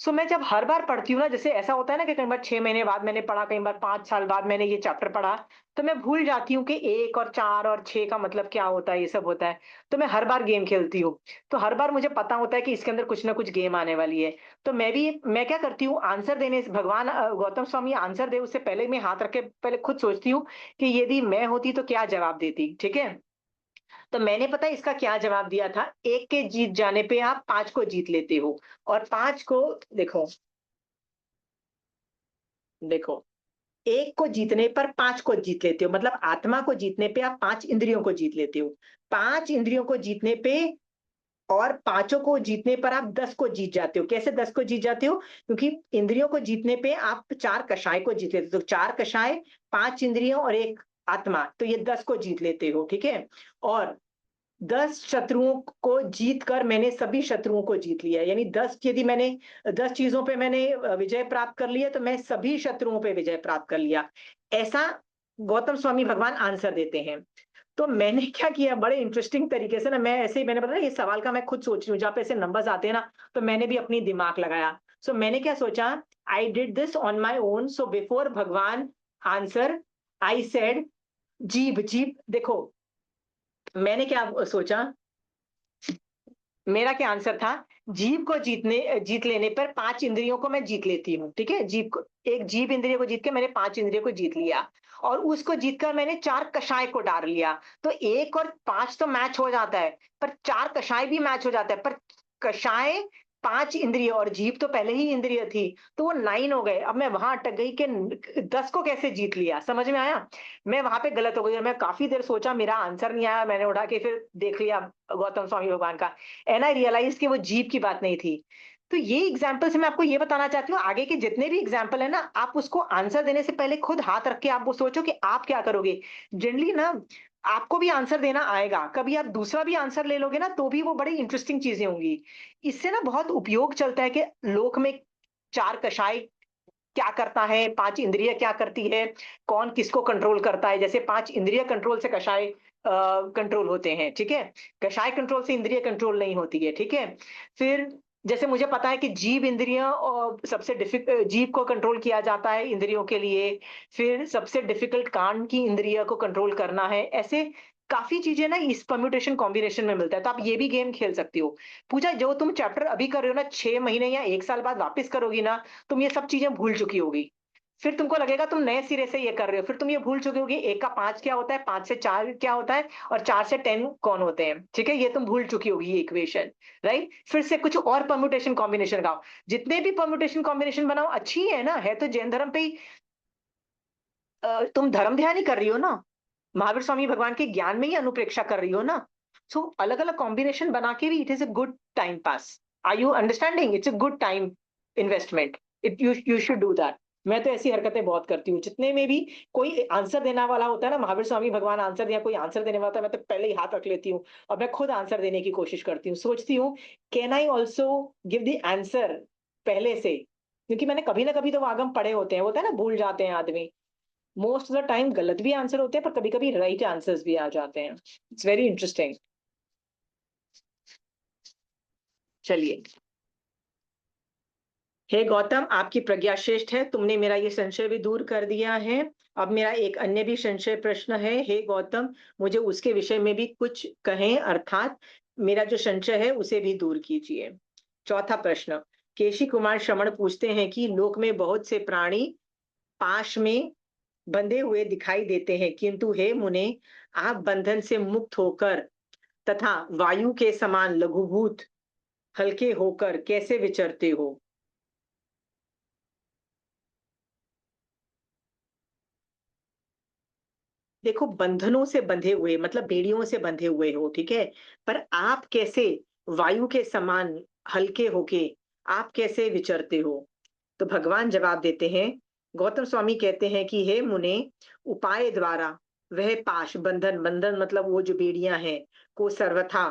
Speaker 1: सो मैं जब हर बार पढ़ती हूँ ना, जैसे ऐसा होता है ना कि कई बार 6 महीने बाद मैंने पढ़ा, कई बार 5 साल बाद मैंने ये चैप्टर पढ़ा, तो मैं भूल जाती हूँ कि 1 और 4 और 6 का मतलब क्या होता है, ये सब होता है। तो मैं हर बार गेम खेलती हूँ। तो हर बार मुझे पता होता है कि इसके अंदर कुछ ना कुछ गेम आने वाली है। तो मैं क्या करती हूँ, आंसर देने से भगवान गौतम स्वामी आंसर दे उससे पहले मैं हाथ रख के पहले खुद सोचती हूँ कि यदि मैं होती तो क्या जवाब देती, ठीक है? तो मैंने पता है इसका क्या जवाब दिया था, 1 के जीत जाने पे आप 5 को जीत लेते हो और 5 को देखो, देखो 1 को जीतने पर 5 को जीत लेते हो, मतलब आत्मा को जीतने पे आप 5 इंद्रियों को जीत लेते हो। 5 इंद्रियों को जीतने पे और पाँचों को जीतने पर आप 10 को जीत जाते हो। कैसे 10 को जीत जाते हो? क्योंकि इंद्रियों को जीतने पे आप 4 कषाय को जीत लेते हो। तो 4 कषाय, 5 इंद्रियों और 1 आत्मा, तो ये 10 को जीत लेते हो, ठीक है? और 10 शत्रुओं को जीत कर मैंने सभी शत्रुओं को जीत लिया। यानी 10 यदि मैंने 10 चीज़ों पे मैंने विजय प्राप्त कर लिया, तो मैं सभी शत्रुओं पे विजय प्राप्त कर लिया। ऐसा गौतम स्वामी भगवान आंसर देते हैं। तो मैंने क्या किया, बड़े इंटरेस्टिंग तरीके से ना, मैं ऐसे ही मैंने बताया ये सवाल का मैं खुद सोच रही हूँ, जहाँ पे ऐसे नंबर्स आते हैं ना, तो मैंने भी अपनी दिमाग लगाया। सो मैंने क्या सोचा, I did this on my own, so before भगवान आंसर आई सेड जीभ, जीभ देखो, मैंने क्या सोचा, मेरा क्या आंसर था, जीभ को जीत लेने पर 5 इंद्रियों को मैं जीत लेती हूँ, ठीक है? जीभ को, एक जीभ इंद्रिय को जीत के मैंने 5 इंद्रियों को जीत लिया और उसको जीतकर मैंने 4 कषाय को डाल लिया। तो 1 और 5 तो मैच हो जाता है, पर 4 कषाय भी मैच हो जाता है, पर कषाय 5 इंद्रिय और जीभ तो पहले ही इंद्रिय थी, तो वो 9 हो गए। अब मैं वहां अटक गई कि 10 को कैसे जीत लिया, समझ में आया? मैं वहां पे गलत हो गई, मैं काफी देर सोचा, मेरा आंसर नहीं आया, मैंने उठा के फिर देख लिया गौतम स्वामी भगवान का, एंड आई रियलाइज कि वो जीभ की बात नहीं थी। तो ये एग्जाम्पल से मैं आपको ये बताना चाहती हूँ, आगे के जितने भी एग्जाम्पल है ना, आप उसको आंसर देने से पहले खुद हाथ रख के आप वो सोचो कि आप क्या करोगे। जनरली ना आपको भी आंसर देना आएगा, कभी आप दूसरा भी आंसर ले लोगे ना, तो भी वो बड़ी इंटरेस्टिंग चीजें होंगी। इससे ना बहुत उपयोग चलता है कि लोक में 4 कषाय क्या करता है, 5 इंद्रिय क्या करती है, कौन किसको कंट्रोल करता है। जैसे 5 इंद्रिय कंट्रोल से कषाय कंट्रोल होते हैं, ठीक है? कषाय कंट्रोल से इंद्रिय कंट्रोल नहीं होती है, ठीक है? फिर जैसे मुझे पता है कि जीव इंद्रियां और सबसे जीव को कंट्रोल किया जाता है इंद्रियों के लिए, फिर सबसे डिफिकल्ट कान की इंद्रिय को कंट्रोल करना है। ऐसे काफी चीजें ना इस परम्यूटेशन कॉम्बिनेशन में मिलता है, तो आप ये भी गेम खेल सकती हो। पूजा, जो तुम चैप्टर अभी कर रहे हो ना, 6 महीने या 1 साल बाद वापस करोगी ना, तुम ये सब चीजें भूल चुकी होगी। फिर तुमको लगेगा तुम नए सिरे से ये कर रहे हो, फिर तुम ये भूल चुकी होगी 1 का 5 क्या होता है, 5 से 4 क्या होता है और 4 से 10 कौन होते हैं, ठीक है? ये तुम भूल चुकी होगी ये इक्वेशन, राइट? फिर से कुछ और परम्यूटेशन कॉम्बिनेशन लगाओ, जितने भी परम्यूटेशन कॉम्बिनेशन बनाओ अच्छी है ना, है तो जैन धर्म पे ही। तुम धर्म ध्यान ही कर रही हो ना, महावीर स्वामी भगवान के ज्ञान में ही अनुप्रेक्षा कर रही हो ना। सो अलग अलग कॉम्बिनेशन बना के भी it is a good time pass. Are you understanding? It's a good time investment, it you should do that. मैं तो ऐसी हरकतें बहुत करती हूँ, जितने में भी कोई आंसर देने वाला होता है ना, महावीर स्वामी भगवान आंसर दिया, कोई आंसर देने वाला होता है, मैं तो पहले ही हाथ रख लेती हूँ और मैं खुद आंसर देने की कोशिश करती हूँ। सोचती हूँ, can I also give the answer पहले से, क्योंकि मैंने कभी ना कभी तो वो आगम पढ़े होते हैं, होता है ना, भूल जाते हैं आदमी। मोस्ट ऑफ द टाइम गलत भी आंसर होते हैं, पर कभी कभी राइट आंसर्स भी आ जाते हैं। It's very interesting. चलिए, हे गौतम, आपकी प्रज्ञा श्रेष्ठ है, तुमने मेरा ये संशय भी दूर कर दिया है। अब मेरा एक अन्य भी संशय प्रश्न है, हे गौतम, मुझे उसके विषय में भी कुछ कहें, अर्थात मेरा जो संशय है उसे भी दूर कीजिए। चौथा प्रश्न, केशी कुमार श्रवण पूछते हैं कि लोक में बहुत से प्राणी पाश में बंधे हुए दिखाई देते हैं, किंतु हे मुने, आप बंधन से मुक्त होकर तथा वायु के समान लघुभूत हल्के होकर कैसे विचरते हो? देखो, बंधनों से बंधे हुए मतलब बेड़ियों से बंधे हुए हो, ठीक है? पर आप कैसे वायु के समान हल्के होके आप कैसे विचरते हो? तो भगवान जवाब देते हैं, गौतम स्वामी कहते हैं कि हे मुने, उपाय द्वारा वह पाश, बंधन, बंधन मतलब वो जो बेड़ियां हैं, को सर्वथा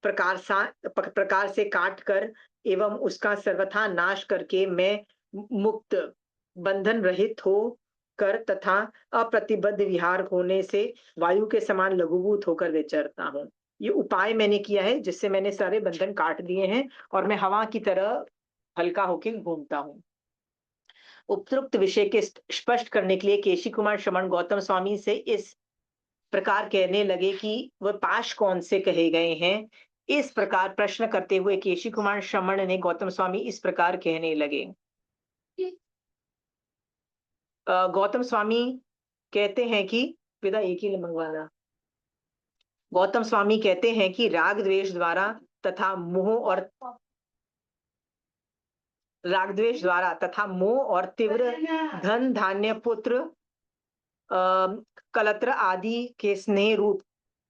Speaker 1: प्रकार से काट कर एवं उसका सर्वथा नाश करके मैं मुक्त, बंधन रहित हो कर तथा अप्रतिबद्ध विहार होने से वायु के समान लघुभूत होकर विचरता हूँ। ये उपाय मैंने किया है, जिससे मैंने सारे बंधन काट दिए हैं और मैं हवा की तरह हल्का होके घूमता हूँ। उपरोक्त विषय के स्पष्ट करने के लिए केशी कुमार श्रमण गौतम स्वामी से इस प्रकार कहने लगे कि वह पाश कौन से कहे गए हैं। इस प्रकार प्रश्न करते हुए केशी कुमार श्रमण ने गौतम स्वामी इस प्रकार कहने लगे। गौतम स्वामी कहते हैं कि विदा एक ही मंगवाना। गौतम स्वामी कहते हैं कि राग द्वेष द्वारा तथा मोह और तीव्र धन धान्य पुत्र कलत्र आदि के स्नेह रूप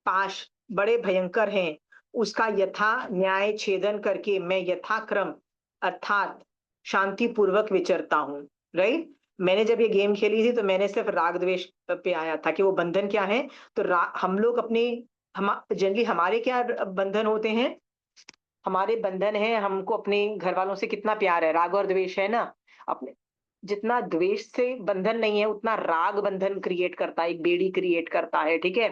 Speaker 1: पाश बड़े भयंकर हैं। उसका यथा न्याय छेदन करके मैं यथाक्रम अर्थात शांति पूर्वक विचरता हूँ। राइट, मैंने जब ये गेम खेली थी तो मैंने सिर्फ राग द्वेष पे आया था कि वो बंधन क्या है। तो हम लोग जनरली हमारे क्या बंधन होते हैं, हमारे बंधन है, हमको अपने घर वालों से कितना प्यार है, राग और द्वेष है ना। अपने जितना द्वेष से बंधन नहीं है उतना राग बंधन क्रिएट करता है, एक बेड़ी क्रिएट करता है। ठीक है,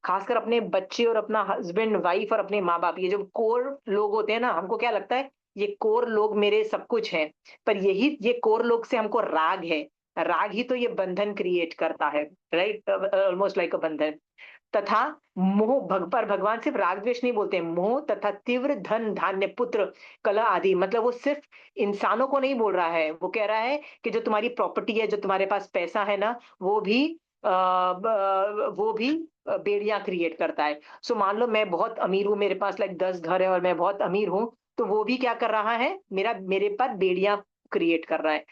Speaker 1: खासकर अपने बच्चे और अपना हस्बैंड वाइफ और अपने माँ बाप, ये जो कोर लोग होते हैं ना, हमको क्या लगता है ये कोर लोग मेरे सब कुछ है, पर ये कोर लोग से हमको राग है। राग ही तो ये बंधन क्रिएट करता है। राइट, ऑलमोस्ट लाइक अ बंधन। तथा मोह पर भगवान सिर्फ राग द्वेष नहीं बोलते हैं, मोह तथा तीव्र धन धान्य पुत्र कला आदि, मतलब वो सिर्फ इंसानों को नहीं बोल रहा है, वो कह रहा है कि जो तुम्हारी प्रॉपर्टी है, जो तुम्हारे पास पैसा है ना, वो भी बेड़ियां क्रिएट करता है। सो मान लो मैं बहुत अमीर हूँ, मेरे पास लाइक 10 घर है और मैं बहुत अमीर हूँ, तो वो भी क्या कर रहा है, मेरे पास बेड़ियां क्रिएट कर रहा है।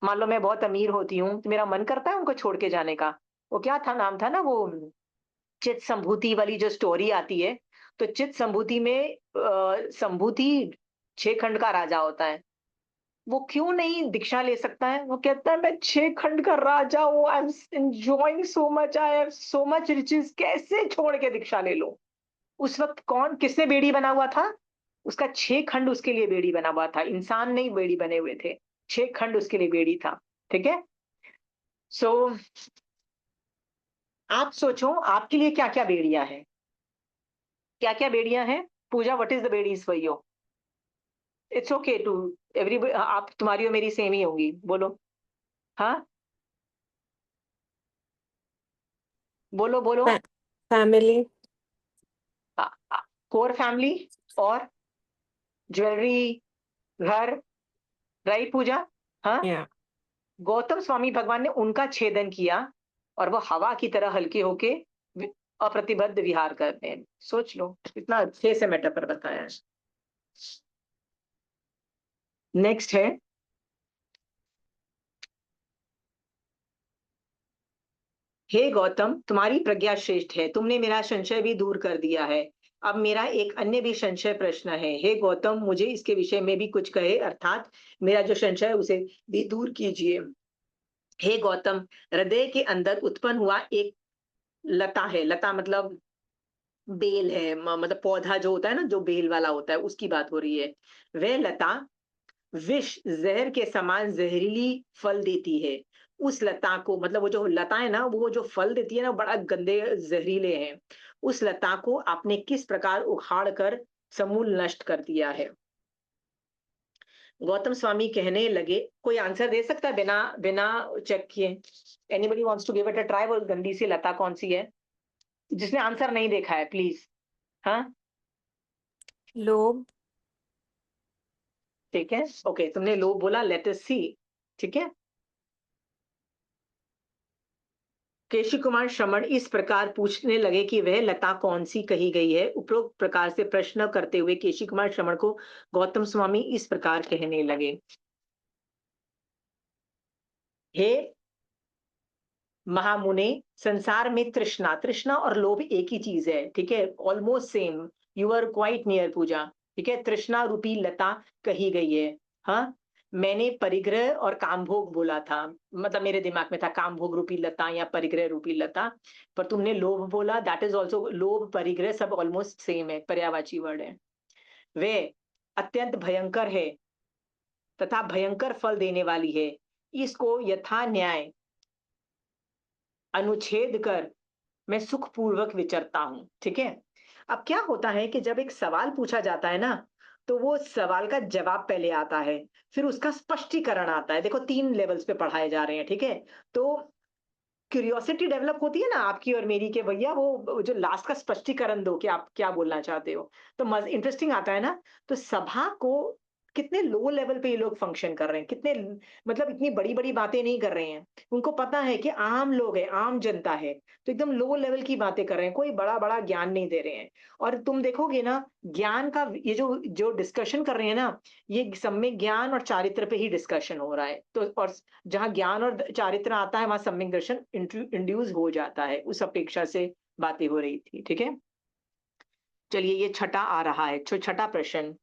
Speaker 1: मान लो मैं बहुत अमीर होती हूँ तो मेरा मन करता है उनको छोड़ के जाने का। वो क्या था, नाम था ना वो चित संभूति वाली जो स्टोरी आती है। तो चित संभूति में संभूति 6 खंड का राजा होता है। वो क्यों नहीं दीक्षा ले सकता है? वो कहता है मैं 6 खंड का राजा हूँ, I am enjoying so much, I have so much riches, कैसे छोड़ के दीक्षा ले लो? उस वक्त किसने बेड़ी बना हुआ था? उसका 6 खंड उसके लिए बेड़ी बना हुआ था, इंसान नहीं बेड़ी बने हुए थे, 6 खंड उसके लिए बेड़ी था। ठीक है, सो आप सोचो आपके लिए क्या क्या बेड़ियां हैं, क्या क्या बेड़ियां हैं? पूजा, व्हाट इज द बेड़ीज for you? It's okay to every, आप तुम्हारी और मेरी सेम ही होंगी, बोलो। हाँ, बोलो बोलो।
Speaker 4: फैमिली।
Speaker 1: कोर फैमिली और ज्वेलरी, घर, राइट पूजा? हाँ,
Speaker 4: या
Speaker 1: गौतम स्वामी भगवान ने उनका छेदन किया और वो हवा की तरह हल्के होके अप्रतिबद्ध विहार करते हैं। सोच लो कितना अच्छे से मेटाफर बताया है। नेक्स्ट है, हे गौतम, तुम्हारी प्रज्ञा श्रेष्ठ है, तुमने मेरा संशय भी दूर कर दिया है। अब मेरा एक अन्य भी संशय प्रश्न है। हे गौतम, मुझे इसके विषय में भी कुछ कहे, अर्थात मेरा जो संशय है उसे भी दूर कीजिए। हे गौतम, हृदय के अंदर उत्पन्न हुआ एक लता है, लता मतलब बेल है, मतलब पौधा जो होता है ना, जो बेल वाला होता है, उसकी बात हो रही है। वह लता विष जहर के समान जहरीली फल देती है। उस लता को, मतलब वो जो लता है ना, वो जो फल देती है ना, बड़ा गंदे जहरीले हैं। उस लता को आपने किस प्रकार उखाड़ कर समूल नष्ट कर दिया है? गौतम स्वामी कहने लगे, कोई आंसर दे सकता है बिना बिना चेक किए? Anybody wants to give it a try? वो गंदी सी लता कौन सी है जिसने आंसर नहीं देखा है, प्लीज? हाँ,
Speaker 4: लोभ।
Speaker 1: ठीक है, ओके, तुमने लोभ बोला, लेट अस सी। ठीक है, केशी कुमार श्रमण इस प्रकार पूछने लगे कि वह लता कौन सी कही गई है। उपरोक्त प्रकार से प्रश्न करते हुए केशी कुमार श्रमण को गौतम स्वामी इस प्रकार कहने लगे। हे महामुने, संसार में तृष्णा, तृष्णा और लोभ एक ही चीज है। ठीक है, almost same, you are quite near Pooja. ठीक है, तृष्णा रूपी लता कही गई है। हाँ, मैंने परिग्रह और कामभोग बोला था, मतलब मेरे दिमाग में था कामभोग रूपी लता या परिग्रह रूपी लता, पर तुमने लोभ बोला, दैट इज ऑल्सो, लोभ परिग्रह सब ऑलमोस्ट सेम है, पर्यायवाची वर्ड है। वे अत्यंत भयंकर है तथा भयंकर फल देने वाली है। इसको यथा न्याय अनुच्छेद कर मैं सुखपूर्वक विचरता हूं। ठीक है, अब क्या होता है कि जब एक सवाल पूछा जाता है ना, तो वो सवाल का जवाब पहले आता है, फिर उसका स्पष्टीकरण आता है। देखो 3 लेवल्स पे पढ़ाए जा रहे हैं, ठीक है? तो क्यूरियोसिटी डेवलप होती है ना आपकी और मेरी, कि भैया वो जो लास्ट का स्पष्टीकरण दो कि आप क्या बोलना चाहते हो, तो इंटरेस्टिंग आता है ना। तो सभा को कितने लो लेवल पे ये लोग फंक्शन कर रहे हैं, कितने मतलब इतनी बड़ी बड़ी बातें नहीं कर रहे हैं। उनको पता है कि आम लोग है, आम जनता है, तो एकदम लो लेवल की बातें कर रहे हैं, कोई बड़ा बड़ा ज्ञान नहीं दे रहे हैं। और तुम देखोगे ना, ज्ञान का ये जो जो डिस्कशन कर रहे हैं ना, ये सब में ज्ञान और चारित्र पे ही डिस्कशन हो रहा है। तो और जहाँ ज्ञान और चारित्र आता है, वहां सम्यक दर्शन इंड्यूस हो जाता है, उस अपेक्षा से बातें हो रही थी, ठीक है? चलिए, ये छठा आ रहा है, छठा प्रश्न।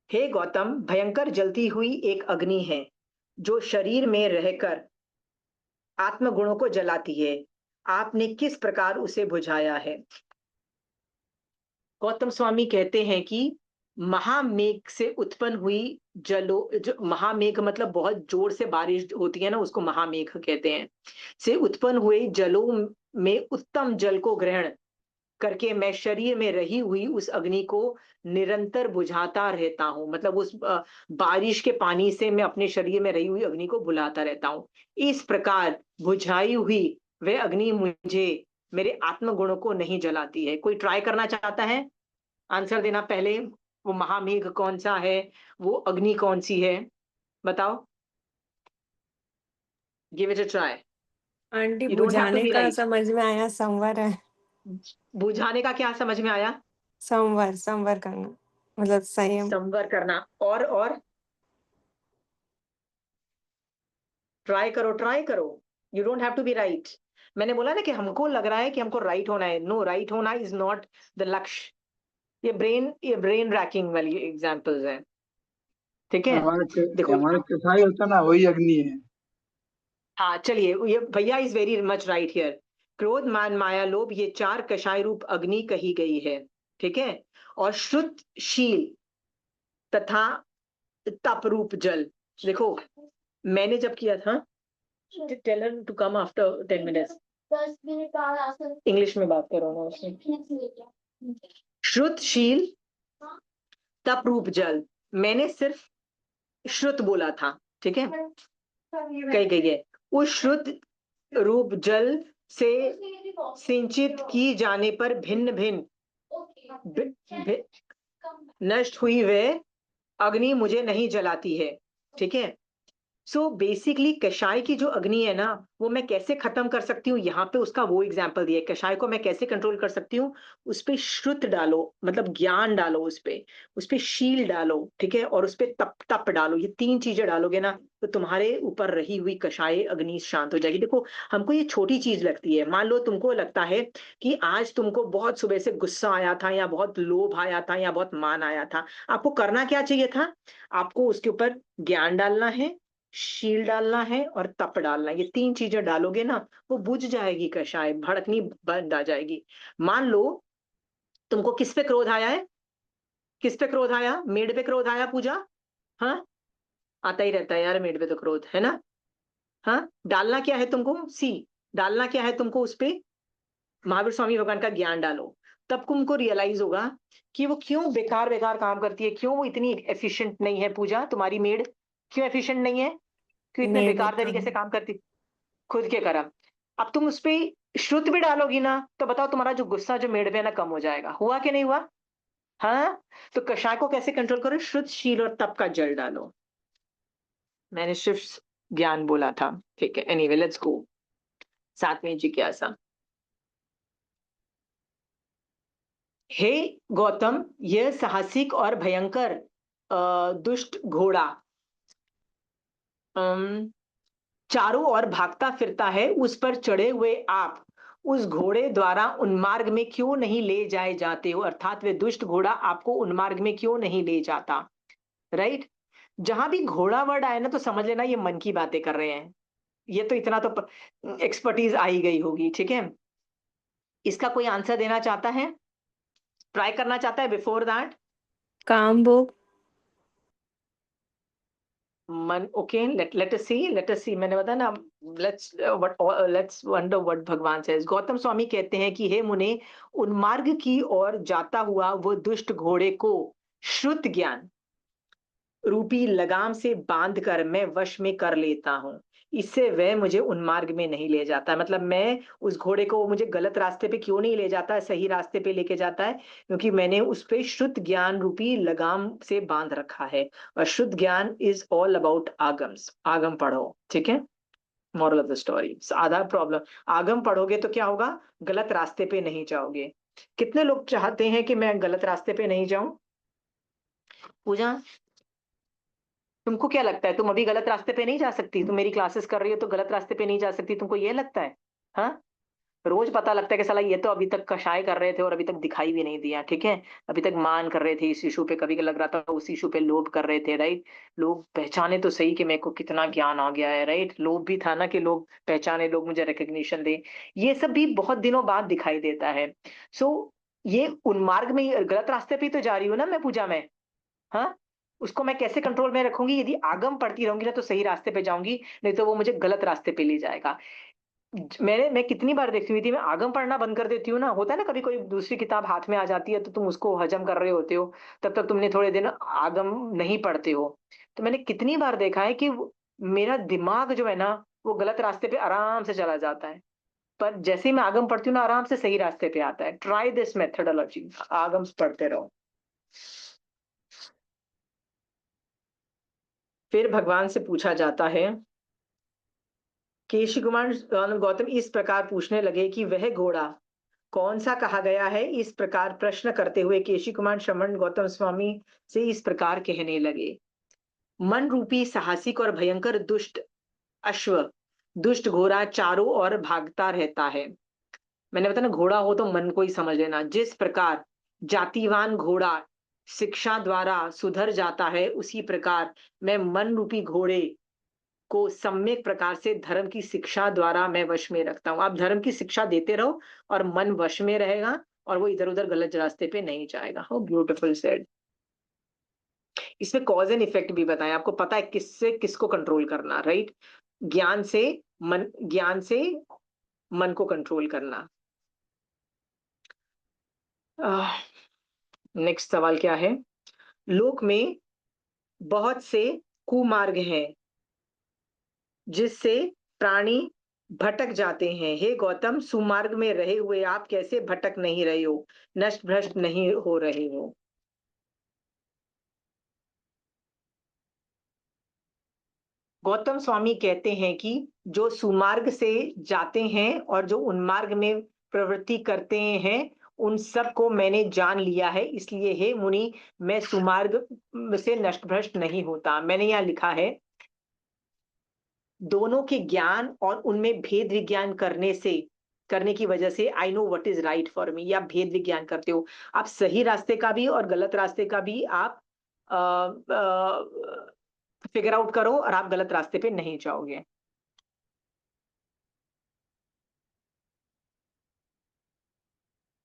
Speaker 1: हे गौतम, भयंकर जलती हुई एक अग्नि है जो शरीर में रहकर आत्मगुणों को जलाती है। आपने किस प्रकार उसे बुझाया है? गौतम स्वामी कहते हैं कि महामेघ से उत्पन्न हुई महामेघ मतलब बहुत जोर से बारिश होती है ना, उसको महामेघ कहते हैं, से उत्पन्न हुए जलों में उत्तम जल को ग्रहण करके मैं शरीर में रही हुई उस अग्नि को निरंतर बुझाता रहता हूँ। मतलब उस बारिश के पानी से मैं अपने शरीर में रही हुई अग्नि को बुलाता रहता हूँ। इस प्रकार बुझाई हुई वह अग्नि मुझे मेरे आत्मगुणों को नहीं जलाती है। कोई ट्राई करना चाहता है आंसर देना पहले? वो महामेघ कौन सा है, वो अग्नि कौन सी है, बताओ। Give it a try.
Speaker 4: Aunty
Speaker 1: you don't have to
Speaker 4: बुझाने
Speaker 1: बी
Speaker 4: का
Speaker 1: राइट।
Speaker 4: समझ में आया, संवर है।
Speaker 1: बुझाने का क्या समझ में आया?
Speaker 4: संवर संवर करना, मतलब संयम।
Speaker 1: संवर करना। और ट्राई करो, ट्राई करो। You don't have to be right. मैंने बोला ना कि हमको लग रहा है कि हमको राइट होना है। नो, राइट होना इज नॉट द लक्ष्य। ये ब्रेन रैकिंग वाली एग्जांपल्स हैं, ठीक है? देखो,
Speaker 5: हमारे कसाई होता ना, वही अग्नि है।
Speaker 1: हाँ चलिए, ये भैया is very much right here. क्रोध, मान, माया, लोभ, ये 4 कषाय रूप अग्नि कही गई है, ठीक है? और श्रुत, शील तथा तप रूप जल। देखो, मैंने जब किया था, tell her to come after 10 minutes, 10 minute बाद आ सकते, इंग्लिश में बात करो ना उसमें। श्रुत, शील, तप रूप जल, मैंने सिर्फ श्रुत बोला था, ठीक है? कही गई है उस श्रुत रूप जल से सिंचित की जाने पर भिन्न भिन्न नष्ट हुई वह अग्नि मुझे नहीं जलाती है, ठीक है? सो बेसिकली कषाय की जो अग्नि है ना, वो मैं कैसे खत्म कर सकती हूँ, यहाँ पे उसका वो एग्जाम्पल दिया है। कषाय को मैं कैसे कंट्रोल कर सकती हूँ? उस पे श्रुत डालो, मतलब ज्ञान डालो, उस पे शील डालो, ठीक है? और उस पे तप तप डालो। ये 3 चीजें डालोगे ना, तो तुम्हारे ऊपर रही हुई कषाय अग्नि शांत हो जाएगी। देखो, हमको ये छोटी चीज लगती है। मान लो तुमको लगता है कि आज तुमको बहुत सुबह से गुस्सा आया था, या बहुत लोभ आया था, या बहुत मान आया था। आपको करना क्या चाहिए था? आपको उसके ऊपर ज्ञान डालना है, शील डालना है, और तप डालना है। ये 3 चीजें डालोगे ना, वो बुझ जाएगी कषाय, भड़कनी बंद आ जाएगी। मान लो तुमको किस पे क्रोध आया है? किस पे क्रोध आया? मेड पे क्रोध आया, पूजा? हाँ, आता ही रहता है यार मेड पे तो क्रोध, है ना? हाँ, डालना क्या है तुमको? डालना क्या है तुमको उस पे? महावीर स्वामी भगवान का ज्ञान डालो। तब तुमको रियलाइज होगा कि वो क्यों बेकार बेकार काम करती है, क्यों वो इतनी एफिशिएंट नहीं है। पूजा, तुम्हारी मेड क्यों एफिशिएंट नहीं है, क्यों इतने
Speaker 4: मेरे
Speaker 1: बेकार तरीके
Speaker 4: काम।
Speaker 1: से काम करती? खुद के कर्म। अब तुम उस पे श्रुत भी डालोगी ना, तो बताओ तुम्हारा जो गुस्सा जो मेड़ में है ना, कम हो जाएगा। हुआ कि नहीं हुआ? हाँ। तो कषाय को कैसे कंट्रोल करो? श्रुत, शील और तप का जल डालो। मैंने सिर्फ ज्ञान बोला था, ठीक है? Anyway, let's go. 7वीं जिज्ञासा। हे गौतम, यह साहसिक और भयंकर दुष्ट घोड़ा चारों ओर भागता फिरता है, उस पर चढ़े हुए आप उस घोड़े द्वारा उन्मार्ग में क्यों नहीं ले जाए जाते हो? अर्थात वे दुष्ट घोड़ा आपको उन्मार्ग में क्यों नहीं ले जाता? राइट? जहां भी घोड़ा वर्ड आए ना, तो समझ लेना ये मन की बातें कर रहे हैं। ये तो इतना तो एक्सपर्टीज आ ही गई होगी, ठीक है? इसका कोई आंसर देना चाहता है, ट्राई करना चाहता है बिफोर दैट?
Speaker 4: काम भोग।
Speaker 1: मन, ओके, लेट अस सी, मैंने बताया ना, लेट्स वंडर व्हाट भगवान सेज। गौतम स्वामी कहते हैं कि हे मुने, उन्मार्ग की ओर जाता हुआ वो दुष्ट घोड़े को श्रुत ज्ञान रूपी लगाम से बांध कर मैं वश में कर लेता हूँ। इससे वह मुझे उन्मार्ग में नहीं ले जाता। मतलब मैं उस घोड़े को, वो मुझे गलत रास्ते पे क्यों नहीं ले जाता है, सही रास्ते पे लेके जाता है, क्योंकि मैंने उस पे शुद्ध ज्ञान रूपी लगाम से बांध रखा है। और शुद्ध ज्ञान इज ऑल अबाउट आगम्स। आगम पढ़ो, ठीक है। मॉरल ऑफ द स्टोरी, आधा प्रॉब्लम, आगम पढ़ोगे तो क्या होगा, गलत रास्ते पे नहीं जाओगे। कितने लोग चाहते हैं कि मैं गलत रास्ते पे नहीं जाऊं? पूजा, तुमको क्या लगता है, तुम अभी गलत रास्ते पे नहीं जा सकती? तुम मेरी क्लासेस कर रही हो तो गलत रास्ते पे नहीं जा सकती, तुमको ये लगता है? हाँ, रोज पता लगता है कि साला ये तो अभी तक कषाय कर रहे थे और अभी तक दिखाई भी नहीं दिया, ठीक है। अभी तक मान कर रहे थे इस इशू पे, कभी लग रहा था उस इशू पे लोभ कर रहे थे, राइट। लोग पहचाने तो सही कि मेरे को कितना ज्ञान आ गया है, राइट। लोभ भी था ना कि लोग पहचाने, लोग मुझे रिकग्निशन दे। ये सब भी बहुत दिनों बाद दिखाई देता है। सो ये उन्मार्ग में गलत रास्ते पे ही तो जा रही हूँ ना मैं, पूजा में। हाँ, उसको मैं कैसे कंट्रोल में रखूंगी? यदि आगम पढ़ती रहूंगी ना तो सही रास्ते पे जाऊंगी, नहीं तो वो मुझे गलत रास्ते पे ले जाएगा। मैं कितनी बार देखती हुई थी, मैं आगम पढ़ना बंद कर देती हूँ ना, होता है ना कभी कोई दूसरी किताब हाथ में आ जाती है तो तुम उसको हजम कर रहे होते हो, तब तक तुमने थोड़े दिन आगम नहीं पढ़ते हो। तो मैंने कितनी बार देखा है कि मेरा दिमाग जो है ना, वो गलत रास्ते पे आराम से चला जाता है। पर जैसे ही मैं आगम पढ़ती हूँ ना, आराम से सही रास्ते पे आता है। ट्राई दिस मेथडोलॉजी, आगम पढ़ते रहो। फिर भगवान से पूछा जाता है, केशी कुमार गौतम इस प्रकार पूछने लगे कि वह घोड़ा कौन सा कहा गया है। इस प्रकार प्रश्न करते हुए केशी कुमार श्रमण गौतम स्वामी से इस प्रकार कहने लगे, मन रूपी साहसिक और भयंकर दुष्ट अश्व, दुष्ट घोड़ा चारों ओर भागता रहता है। मैंने बताया ना, घोड़ा हो तो मन को ही समझ लेना। जिस प्रकार जातिवान घोड़ा शिक्षा द्वारा सुधर जाता है, उसी प्रकार मैं मन रूपी घोड़े को सम्यक प्रकार से धर्म की शिक्षा द्वारा मैं वश में रखता हूं। आप धर्म की शिक्षा देते रहो और मन वश में रहेगा और वो इधर उधर गलत रास्ते पे नहीं जाएगा। How beautiful said. इसमें कॉज एंड इफेक्ट भी बताएं, आपको पता है किससे किसको कंट्रोल करना, राइट। ज्ञान से मन को कंट्रोल करना। नेक्स्ट सवाल क्या है? लोक में बहुत से कुमार्ग हैं जिससे प्राणी भटक जाते हैं। हे गौतम, सुमार्ग में रहे हुए आप कैसे भटक नहीं रहे हो, नष्ट भ्रष्ट नहीं हो रहे हो? गौतम स्वामी कहते हैं कि जो सुमार्ग से जाते हैं और जो उन्मार्ग में प्रवृत्ति करते हैं, उन सब को मैंने जान लिया है। इसलिए हे मुनि, मैं सुमार्ग से नष्ट भ्रष्ट नहीं होता। मैंने यहाँ लिखा है, दोनों के ज्ञान और उनमें भेद विज्ञान करने की वजह से आई know what is right for me. आप भेद विज्ञान करते हो, आप सही रास्ते का भी और गलत रास्ते का भी आप फिगर आउट करो और आप गलत रास्ते पे नहीं जाओगे।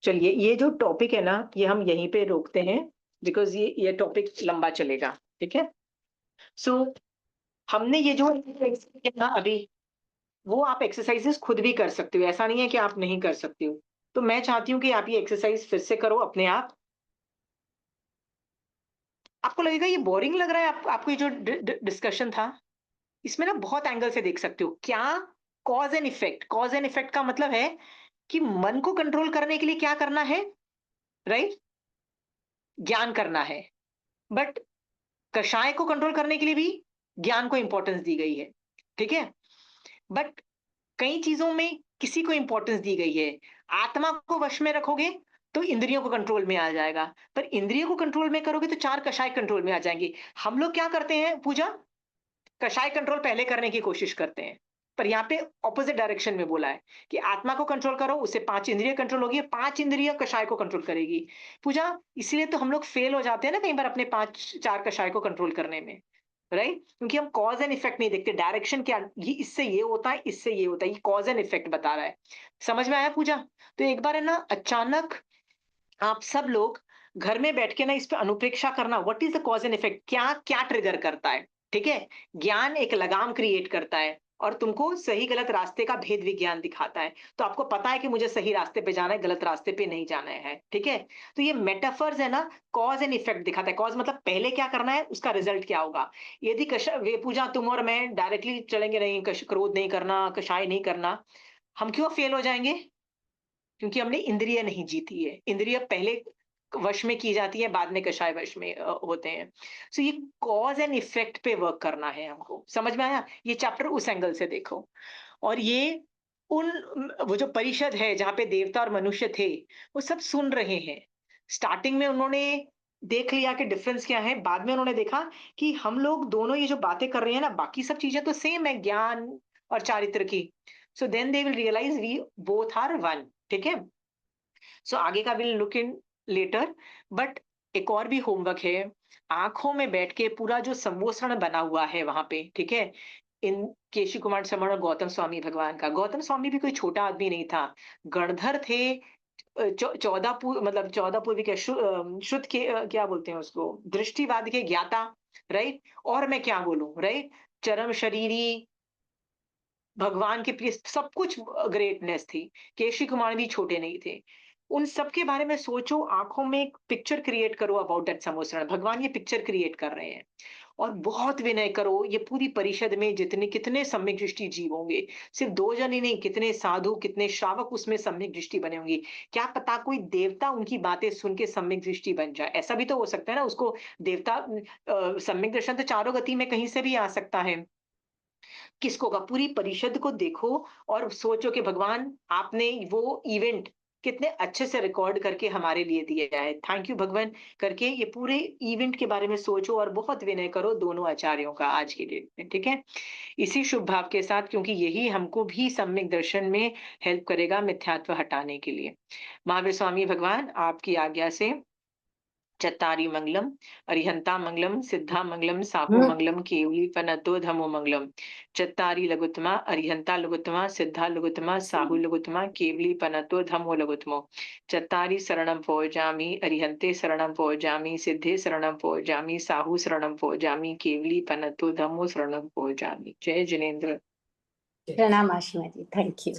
Speaker 1: चलिए, ये जो टॉपिक है ना, ये हम यहीं पे रोकते हैं, बिकॉज ये टॉपिक लंबा चलेगा, ठीक है। सो हमने ये जो किया ना अभी, वो आप एक्सरसाइजेस खुद भी कर सकते हो, ऐसा नहीं है कि आप नहीं कर सकते हो। तो मैं चाहती हूँ कि आप ये एक्सरसाइज फिर से करो अपने आप। आपको लगेगा ये बोरिंग लग रहा है, आपको ये जो डिस्कशन था, इसमें ना बहुत एंगल से देख सकते हो। क्या cause and effect, cause and effect का मतलब है कि मन को कंट्रोल करने के लिए क्या करना है, राइट, ज्ञान करना है। बट कषाय को कंट्रोल करने के लिए भी ज्ञान को इंपॉर्टेंस दी गई है, ठीक है। बट कई चीजों में किसी को इंपॉर्टेंस दी गई है। आत्मा को वश में रखोगे तो इंद्रियों को कंट्रोल में आ जाएगा, पर इंद्रियों को कंट्रोल में करोगे तो चार कषाय कंट्रोल में आ जाएंगे। हम लोग क्या करते हैं पूजा, कषाय कंट्रोल पहले करने की कोशिश करते हैं, पर यहाँ पे ऑपोजिट डायरेक्शन में बोला है कि आत्मा को कंट्रोल करो, उससे पांच इंद्रिय कंट्रोल होगी, पांच इंद्रिय कषाय को कंट्रोल करेगी। पूजा, इसलिए तो हम लोग फेल हो जाते हैं ना कई बार अपने पांच चार कषाय को कंट्रोल करने में, राइट। क्योंकि हम कॉज एंड इफेक्ट नहीं देखते, डायरेक्शन क्या, ये इससे ये होता है, इससे ये होता है, ये कॉज एंड इफेक्ट बता रहा है। समझ में आया पूजा? तो एक बार है ना, अचानक आप सब लोग घर में बैठ के ना इस पे अनुप्रेक्षा करना, what is the cause and effect, क्या क्या ट्रिगर करता है। ठीक है? ज्ञान एक लगाम क्रिएट करता है और तुमको सही गलत रास्ते का भेद विज्ञान दिखाता है। तो आपको पता है कि मुझे सही रास्ते पे जाना है, गलत रास्ते पे नहीं जाना है, ठीक है? तो ये मेटाफर्स है ना, कॉज़ एंड इफेक्ट दिखाता है। कॉज़ मतलब पहले क्या करना है, उसका रिजल्ट क्या होगा। यदि वे पूजा तुम और मैं डायरेक्टली चलेंगे, नहीं क्रोध नहीं करना, कषाय नहीं करना, हम क्यों फेल हो जाएँगे? क्योंकि हमने इंद्रिय नहीं जीती है। इंद्रिय पहले वश में की जाती है, बाद में कषाय वश में होते हैं। सो ये कॉज़ एंड इफेक्ट पे वर्क करना है हमको। समझ में आया? ये चैप्टर उस एंगल से देखो। और ये वो जो परिषद है जहाँ पे देवता और मनुष्य थे, वो सब सुन रहे हैं। स्टार्टिंग में उन्होंने देख लिया कि डिफरेंस क्या है, बाद में उन्होंने देखा कि हम लोग दोनों ये जो बातें कर रहे हैं ना, बाकी सब चीज़ें तो सेम है, ज्ञान और चारित्र की। So then they will realise we both are one, ठीक है? सो आगे का will look in later, but एक और भी होमवर्क है। आंखों में बैठ के पूरा जो सम्मोसण बना हुआ है वहां पे, ठीक है, इन केशी कुमार समण और गौतम स्वामी भगवान का। गौतम स्वामी भी कोई छोटा आदमी नहीं था, गणधर थे। 14 मतलब 14 पूर्वी के शुद्ध के क्या बोलते हैं उसको, दृष्टिवाद के ज्ञाता, राइट? और मैं क्या बोलूं, राइट? चरम शरीरी, भगवान के प्रिय, सब कुछ ग्रेटनेस थी। केशी कुमार भी छोटे नहीं थे। उन सब के बारे में सोचो, आँखों में एक पिक्चर क्रिएट करो अबाउट दैट सम्मोसण। भगवान ये पिक्चर क्रिएट कर रहे हैं और बहुत विनय करो। ये पूरी परिषद में जितने कितने सम्यक दृष्टि जीव होंगे, सिर्फ 2 जन ही नहीं, कितने साधु, कितने श्रावक उसमें सम्यक दृष्टि बने होंगे। क्या पता कोई देवता उनकी बातें सुन के सम्यक दृष्टि बन जाए। ऐसा भी तो हो सकता है ना, उसको देवता सम्यक दर्शन तो चारों गति में कहीं से भी आ सकता है। किसको का, पूरी परिषद को देखो और सोचो कि भगवान आपने वो इवेंट कितने अच्छे से रिकॉर्ड करके हमारे लिए दिया है। थैंक यू भगवान करके ये पूरे इवेंट के बारे में सोचो और बहुत विनय करो दोनों आचार्यों का आज की डेट में, ठीक है? इसी शुभ भाव के साथ, क्योंकि यही हमको भी सम्यक दर्शन में हेल्प करेगा मिथ्यात्व हटाने के लिए। महावीर स्वामी भगवान आपकी आज्ञा से चत्तारी मंगलम, अरिहंता मंगलम, सिद्धा मंगलम, साहू मंगलम, केवली फनतो धमो मंगलम। चत्तारी लघुत्तमा, अरिहंता लघुत्तमा, सिद्धा लघुत्तमा, साहू लघुत्तमा, केवली फनतो धमो लघुत्तमो। चत्तारी शरणम भोजामि, अरिहंते शरणम भोजामि, सिद्धे शरणम भोजामि, साहू शरणम भोजामि, केवली फनतो धमो शरणम भोजामि। जय जिनेन्द्र।
Speaker 3: प्रणाम आशिमा जी, थैंक यू।